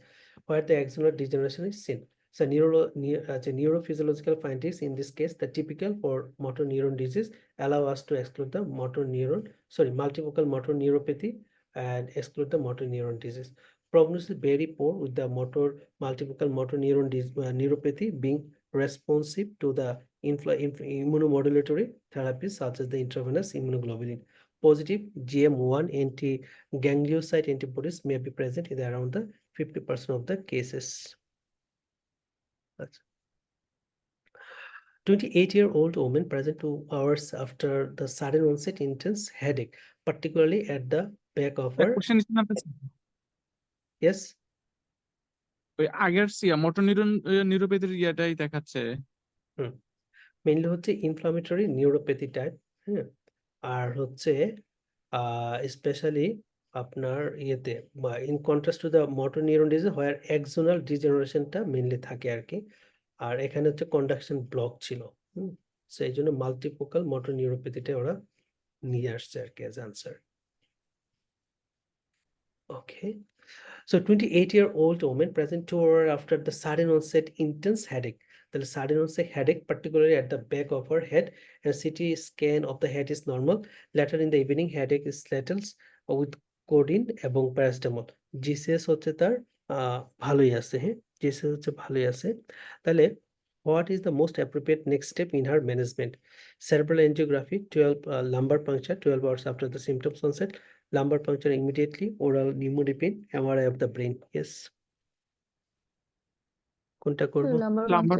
where the axonal degeneration is seen. So neurophysiological findings in this case, the typical for motor neuron disease allow us to exclude the multifocal motor neuropathy and exclude the motor neuron disease. Prognosis very poor with the multifocal motor neuropathy being responsive to the immunomodulatory therapies such as the intravenous immunoglobulin. Positive GM1 anti-ganglioside antibodies may be present in around the 50% of the cases. 28-year-old woman present 2 hours after the sudden onset intense headache, particularly at the back of her. Question Yes, ওই আগের motor নিউরোপ্যাথির ইয়াটাই দেখাচ্ছে। Mainly হচ্ছে inflammatory neuropathy type, হ্যাঁ, আর হচ্ছে specially আপনার ইয়েতে in contrast to the motor neuron disease where axonal ডিজেনারেশনটা mainly থাকে আর কি, আর এখানে হচ্ছে কন্ডাকশন ব্লক ছিল, সো এই জন্য মাল্টিফোকাল মোটর নিউরোপ্যাথিটা ওরা নিয়ে আসছে আর কি as answer. Okay, so 28-year-old woman present 2 hours after the sudden onset intense headache. The sudden onset headache, particularly at the back of her head, and CT scan of the head is normal. Later in the evening, headache is settles with codeine এবং paracetamol. GCS হচ্ছে তার ভালোই আছে, হ্যাঁ, GCS হচ্ছে ভালোই আছে। তাহলে what is the most appropriate next step in her management? Cerebral angiography, 12 lumbar puncture 12 hours after the symptoms onset. Lumbar puncture immediately, oral nimodipine, MRI of the brain. Yes. কোনটা করব? Lumber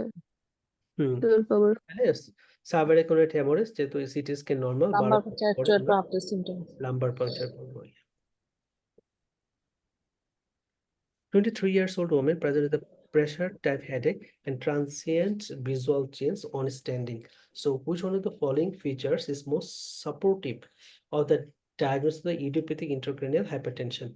Yes. Subarachnoid hemorrhage যেহেতু CT scan normal, Lumbar puncture 12 after symptoms. Lumber puncture করব। 23 years old woman present with a pressure type headache and transient visual change on standing. So which one of the following features is most supportive of the diagnosis of the idiopathic intracranial hypertension?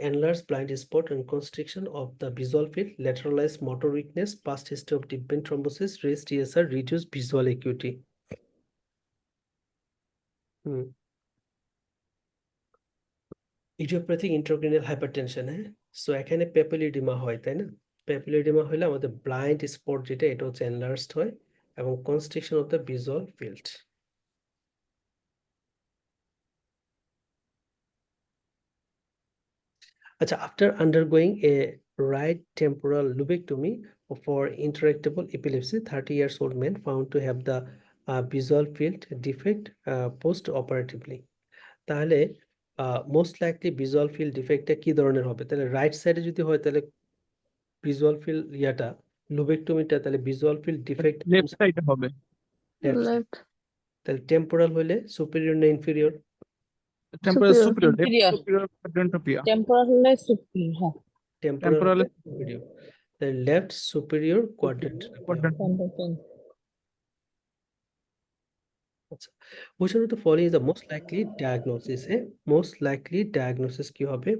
Enlarged blind spot and constriction of the visual field, lateralized motor weakness, past history of deep vein thrombosis, raised TSR, reduced visual acuity. Idiopathic intracranial hypertension, হ্যাঁ, so এখানে পেপিলিডিমা হয়, তাই না? পেপিলিডিমা হলে আমাদের blind spot যেটা, এটা হচ্ছে এনলার্জড হয় এবং constriction of the visual field. আচ্ছা, after undergoing a right temporal lobectomy for intractable epilepsy, 30 years old man found to have the visual field defect post-operatively. তাহলে মোস্ট লাইকলি ভিজুয়াল ফিল্ড ডিফেক্টটা কি ধরনের হবে? তাহলে রাইট সাইডে যদি হয় তাহলে ভিজুয়াল ফিল্ড ইয়াটা লুবেক্টমিটা, তাহলে ভিজুয়াল ফিল্ড ডিফেক্ট লেফট সাইডে হবে। তাহলে টেম্পোরাল হইলে সুপিরিয়র না inferior? Temporal superior, Inferior. Superior quadrantopia। Temporal হলে superior, হ্যাঁ। টেম্পোরাল Temporal সুপিরিয়র, তাহলে left superior quadrant. Quadrant. Which one of the following is the most likely diagnosis? Most likely diagnosis কি হবে?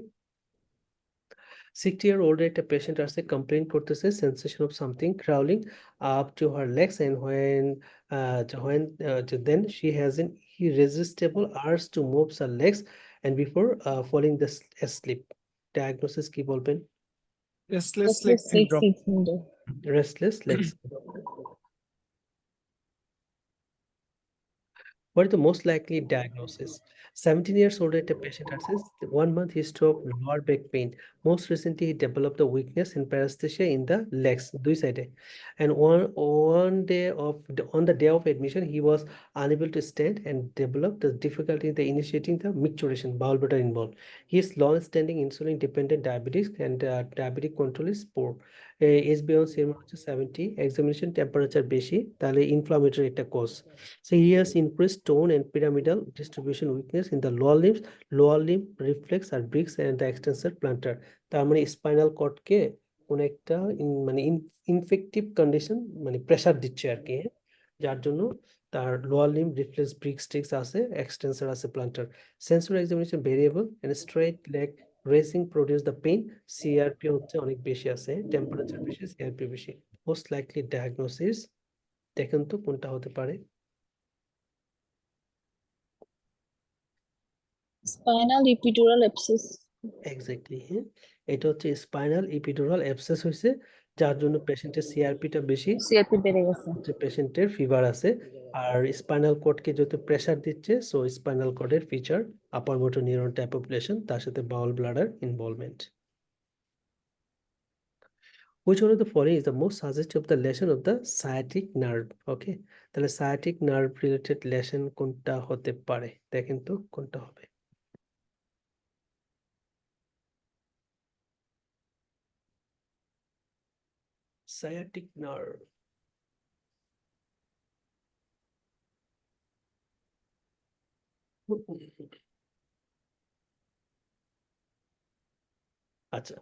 60-year-old একটা patient আসছে, complain করতেছে sensation of something crawling up to her legs and then she has an irresistible urge to move her legs and before falling asleep. Diagnosis কি বলবেন? Restless leg syndrome. Restless legs. What is the most likely diagnosis? 17 years old at a patient has 1 month history of lower back pain. Most recently, he developed a weakness and paresthesia in the legs, দুই side. And on the day of admission, he was unable to stand and developed the difficulty in initiating the micturition, bowel bladder involved. He is long-standing insulin-dependent diabetes and diabetic control is poor. HbA1c 70, examination temperature বেশি, তাহলে inflammatory একটা cause. So he has increased tone and pyramidal distribution weakness in the lower limb reflex or bricks and the extensor plantar. তার মানে spinal কর্ডকে কোন একটা মানে infective condition মানে pressure দিচ্ছে আর কি, যার জন্য তার lower limb reflex brisk sticks আছে, এক্সটেন্সর আছে plantar. Sensory examination variable and straight leg raising produce the pain. CRP হচ্ছে অনেক বেশি আছে, টেম্পারেচার বেশি, সিআরপি বেশি। মোস্ট লাইকলি ডায়াগনোসিস দেখেন তো কোনটা হতে পারে? Spinal epidural abscess. এক্স্যাক্টলি, হ্যাঁ, এটা হচ্ছে স্পাইনাল ইপিডুরাল অ্যাবসেস হয়েছে যার জন্য পেশেন্টের সিআরপিটা বেশি, CRP বেড়ে গেছে। যে পেশেন্টের ফিভার আছে। আর স্পাইনাল কর্ডকে যত প্রেসার দিচ্ছে, সো স্পাইনাল কর্ডের feature, upper motor neuron type of lesion, তার সাথে bowel bladder involvement. Which one of the following is the most suggestive of the lesion of the sciatic nerve? Okay, তাহলে sciatic nerve related lesion কোনটা হতে পারে, দেখেন তো কোনটা হবে। sciatic nerve, আচ্ছা,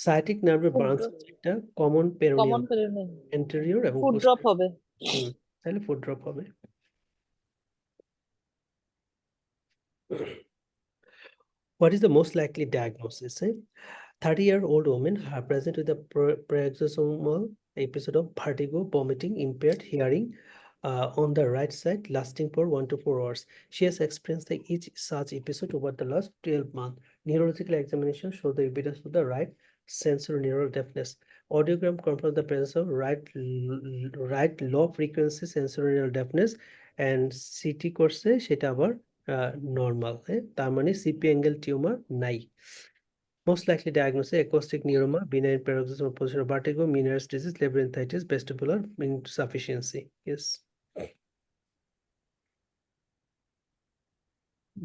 sciatic nerve ব্রাঞ্চ হচ্ছে একটা কমন পেরোনিয়াম, কমন পেরিনিয়াম। anterior এবং ফুড ড্রপ হবে। তাহলে ফুট ড্রপ হবে। What is the most likely diagnosis? 30-year-old women are present with a paroxysmal episode of vertigo, vomiting, impaired hearing on the right side, lasting for 1 to 4 hours. She has experienced each such episode over the last 12 months. Neurological examination shows the evidence of the right sensorineural deafness. Audiogram confirms the presence of right low frequency sensorineural deafness, and CT করছে সেটা আবার normal, তার মানে CP angle tumour নাই। Most likely diagnosis: acoustic neuroma, benign paroxysmal positional vertigo, Meniere's disease, labyrinthitis, vestibular insufficiency. Yes.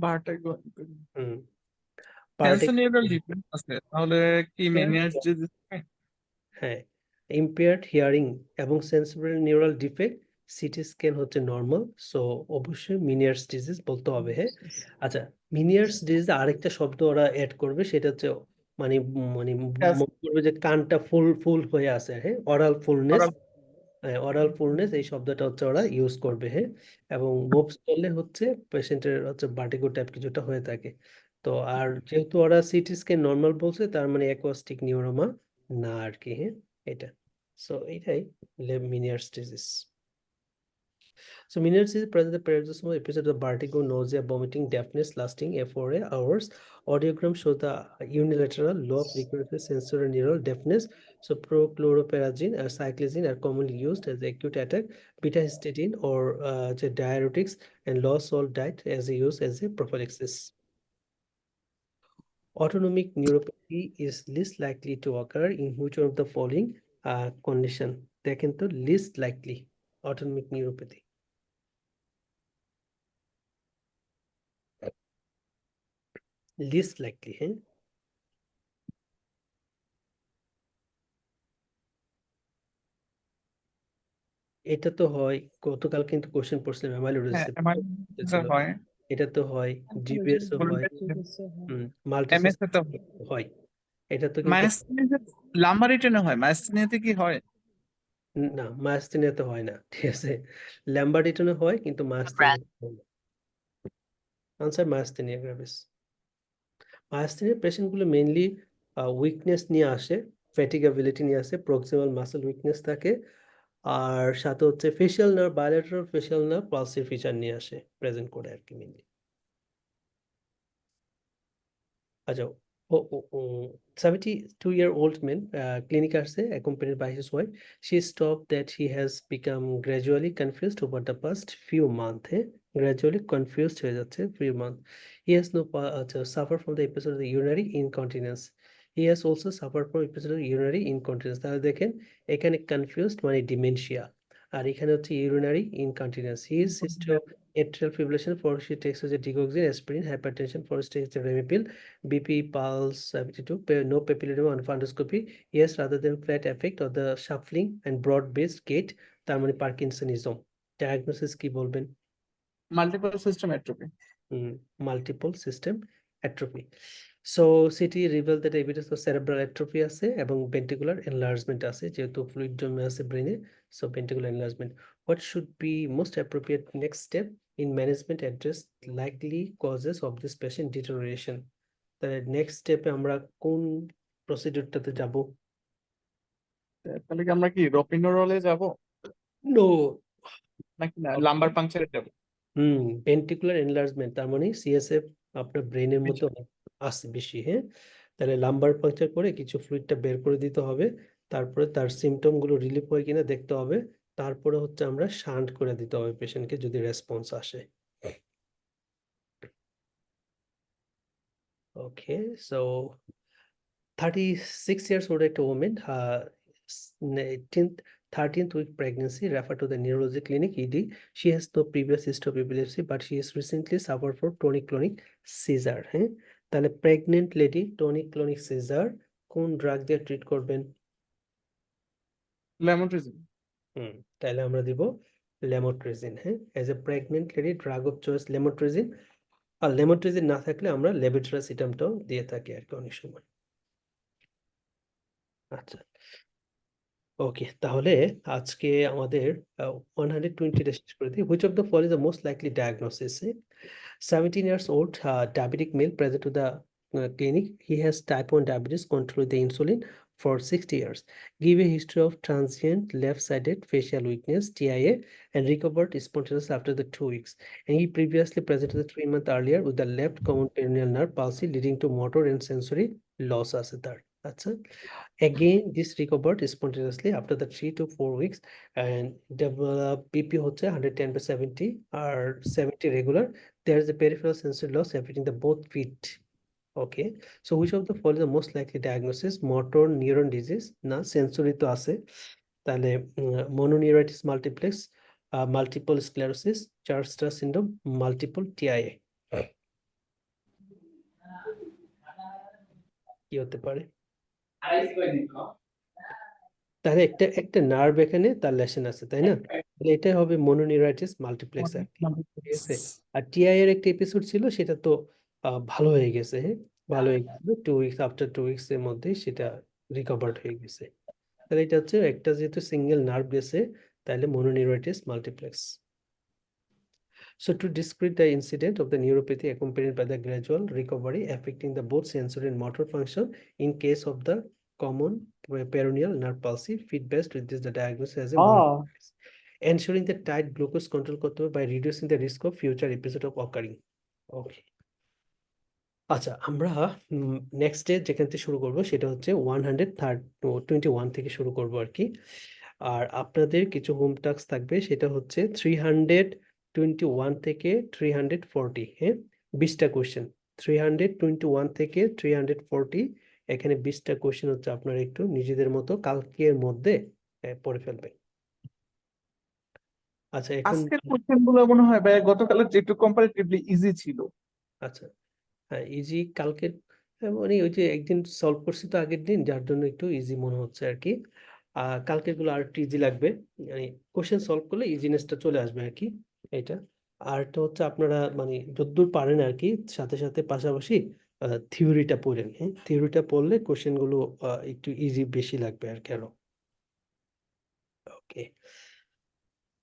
Vertigo. Hmm. Sensorineural difference আছে, তাহলে কি Yeah. Meniere's disease? হ্যাঁ, impaired hearing এবং sensory neural defect, CT scan হচ্ছে normal, so অবশ্যই Meniere's disease বলতে হবে। হ্যাঁ, আচ্ছা, মিনিয়ার্স ডিজিজ আরেকটা শব্দ ওরা অ্যাড করবে, সেটা হচ্ছে মানে মানে মনে করবে যে কানটা ফুল ফুল হয়ে আছে। হ্যাঁ, অরাল ফুলনেস, অরাল ফুলনেস এই শব্দটা হচ্ছে ওরা ইউজ করবে। হ্যাঁ, এবং মুভস করলে হচ্ছে পেশেন্টের হচ্ছে ভার্টিগো টাইপ কিছুটা হয়ে থাকে। তো আর যেহেতু ওরা সিটি স্ক্যান নর্মাল বলছে, তার মানে অ্যাকোয়াস্টিক নিউরোমা না আর কি। হ্যাঁ, এটা, সো এটাই মিনিয়ার্স disease. So Meniere's disease presents a paroxysmal episode of vertigo, nausea, vomiting, deafness lasting 4 hours. Audiogram shows the unilateral low frequency sensorineural deafness. So prochloroperazine or cyclizine are commonly used as acute attack. Beta-histidine or the diuretics and low salt diet as used as a prophylaxis. Autonomic neuropathy is least likely to occur in which one of the following condition? দেখেন তো, least likely autonomic neuropathy. Least likely. হ্যাঁ, এটা তো হয়, গতকাল কিন্তু question পড়ছিলাম অ্যামাইলোইডোসিস, হয়, এটা তো হয়, জিবিএস ও হয়, এমএস মাল্টিসিস্টেম তো হয়, এটা তো কিন্তু মায়াস্থেনিয়া, লাম্বার রিটেনে হয়, মায়াস্থেনিয়াতে কি হয়? না, মায়াস্থেনিয়াতে হয় না। ঠিক আছে, ল্যাম্বার্ডিটনে হয় কিন্তু মায়াস্থেনিয়া হয় না। Answer myasthenia gravis. মায়াস্থেনিয়া পেশেন্টগুলো মেইনলি উইকনেস নিয়ে আসে, ফ্যাটিগেবিলিটি নিয়ে আসে, প্রক্সিমাল মাসল উইকনেস থাকে, আর সাথে হচ্ছে facial nerve, bilateral facial nerve পালসির ফিচার নিয়ে আসে, প্রেজেন্ট করে আর কি মেইনলি। আচ্ছা, 72-year-old man clinic আসছে accompanied by his wife. She stopped that he has become gradually confused over the past few months. Gradually confused হয়ে যাচ্ছে few months. He has no suffer from the episode of the urinary incontinence. He has also suffered from episode of urinary incontinence. তাহলে দেখেন এখানে confused মানে dementia, আর এখানে হচ্ছে urinary incontinence. He is history of atrial fibrillation for which he takes as a digoxin, aspirin, hypertension for which takes a Remipil, BP, pulse 72, no papilledema on fundoscopy. Yes, rather than flat effect of the shuffling and broad-based gait, তার মানে parkinsonism. Diagnosis কি বলবেন? Multiple system atrophy. Multiple system atrophy. So city reveal that evidence of cerebral atrophy আছে এবং ventricular enlargement আছে, যেহেতু fluid জমে আছে ব্রেনে, so ventricular enlargement. What should be most appropriate next step in management address likely causes of this patient deterioration? তাহলে next স্টেপে আমরা কোন প্রসিডিউরটাতে যাব? তাহলে কি আমরা কি রোপিনোরলে যাব নো, নাকি লাম্বার পাংচারে যাব? ভেন্ট্রিকুলার এনলার্জমেন্ট, তার মানে সিএসএফ আপনার ব্রেনের মধ্যে আছে বেশি। হ্যাঁ, তাহলে লাম্বার পাংচার করে কিছু ফ্লুইডটা বের করে দিতে হবে, তারপরে তার সিমটম গুলো রিলিফ হয় কিনা দেখতে হবে, তারপরে হচ্ছে আমরা শান্ট করে দিতে হবে পেশেন্টকে যদি রেসপন্স আসে। ওকে, সো 36 years old একটা woman, 13th week pregnancy, refer to the neurology clinic ED. She has no previous history of epilepsy, but she has recently suffered from tonic-clonic seizure. হ্যাঁ, তাহলে প্রেগনেন্ট লেডি টনিক-ক্লনিক সিজার কোন drug দিয়ে treat করবেন? Lamotrigine. তাহলে আমরা দিব lamotrigine. হ্যাঁ, as a pregnant lady drug of choice lamotrigine, আর লেমোট্রিজিন না থাকলে আমরা লেভোটিরাজিটামটাও দিয়ে থাকি আর কি অনেক সময়। আচ্ছা, ওকে, তাহলে আজকে আমাদের 120টা শেষ করে দিই। Which of the following is the most likely diagnosis? 17 years old diabetic male present to the clinic. He has type 1 diabetes, controlled with the insulin for 60 years. Give a history of transient left-sided facial weakness (TIA) and recovered spontaneously after the 2 weeks. And he previously presented 3 months earlier with the left common peroneal nerve palsy leading to motor and sensory loss আছে তার। আচ্ছা, again this recovered spontaneously after the 3 to 4 weeks and develop BP হচ্ছে 110/70 আর 70 regular. There is a peripheral sensory loss affecting the both feet. Okay, so which of the following the most likely diagnosis? Motor neuron disease না, sensory তো আছে, তাহলে mononeuritis multiplex, multiple sclerosis, Church syndrome, multiple TIA কি হতে পারে? তাহলে একটা nerve এখানে তার লেশন আছে, তাই না? তাহলে এটাই হবে মনোনিউরাইটিস মাল্টিপ্লেক্স আর কি, ঠিক আছে? আর টিআই এর একটা এপিসোড ছিল, সেটা তো ভালো হয়ে গেছে। হ্যাঁ, ভালো হয়ে গেছে, 2 উইকস, আফটার 2 উইকস এর মধ্যে সেটা রিকভার্ড হয়ে গেছে। তাহলে এটা হচ্ছে একটা যেহেতু সিঙ্গেল নার্ভ গেছে, তাহলে মনোনিউরাইটিস multiplex. So to describe the incident of the neuropathy accompanied by the gradual recovery affecting the both sensory and motor function in case of the common peroneal nerve palsy, feed-based with this the diagnosis as a mononeuritis. Ensuring the tight glucose control করতে হবে by reducing the risk of future episode of occurring. Okay. আচ্ছা, আমরা next day যেখান থেকে শুরু করব সেটা হচ্ছে 121 থেকে শুরু করব আর কি। আর আপনাদের কিছু হোম টাস্ক থাকবে, সেটা হচ্ছে 321 থেকে 340। হ্যাঁ, 20টা কোয়েশ্চেন, 321 থেকে 340, এখানে 20টা কোয়েশ্চেন হচ্ছে আপনারা একটু নিজেদের মতো কালকের মধ্যে পড়ে ফেলবেন। আচ্ছা, এখন আজকের কোশ্চেন গুলো মনে হয় ভাই গতকালের যে একটু কম্পারেটিভলি ইজি ছিল। আচ্ছা, হ্যাঁ, ইজি কালকের, মানে ওই যে একদিন সলভ করছি তো আগের দিন, যার জন্য একটু ইজি মনে হচ্ছে আর কি। কালকের গুলো আর একটু ইজি লাগবে, মানে কোশ্চেন সলভ করলে ইজিনেসটা চলে আসবে আর কি। এটা আর একটা হচ্ছে আপনারা মানে যতদূর পারেন আর কি, সাথে সাথে পাশাপাশি থিওরিটা পড়েন। হ্যাঁ, থিওরিটা পড়লে কোশ্চেন গুলো একটু ইজি বেশি লাগবে আর কি আরো। ওকে।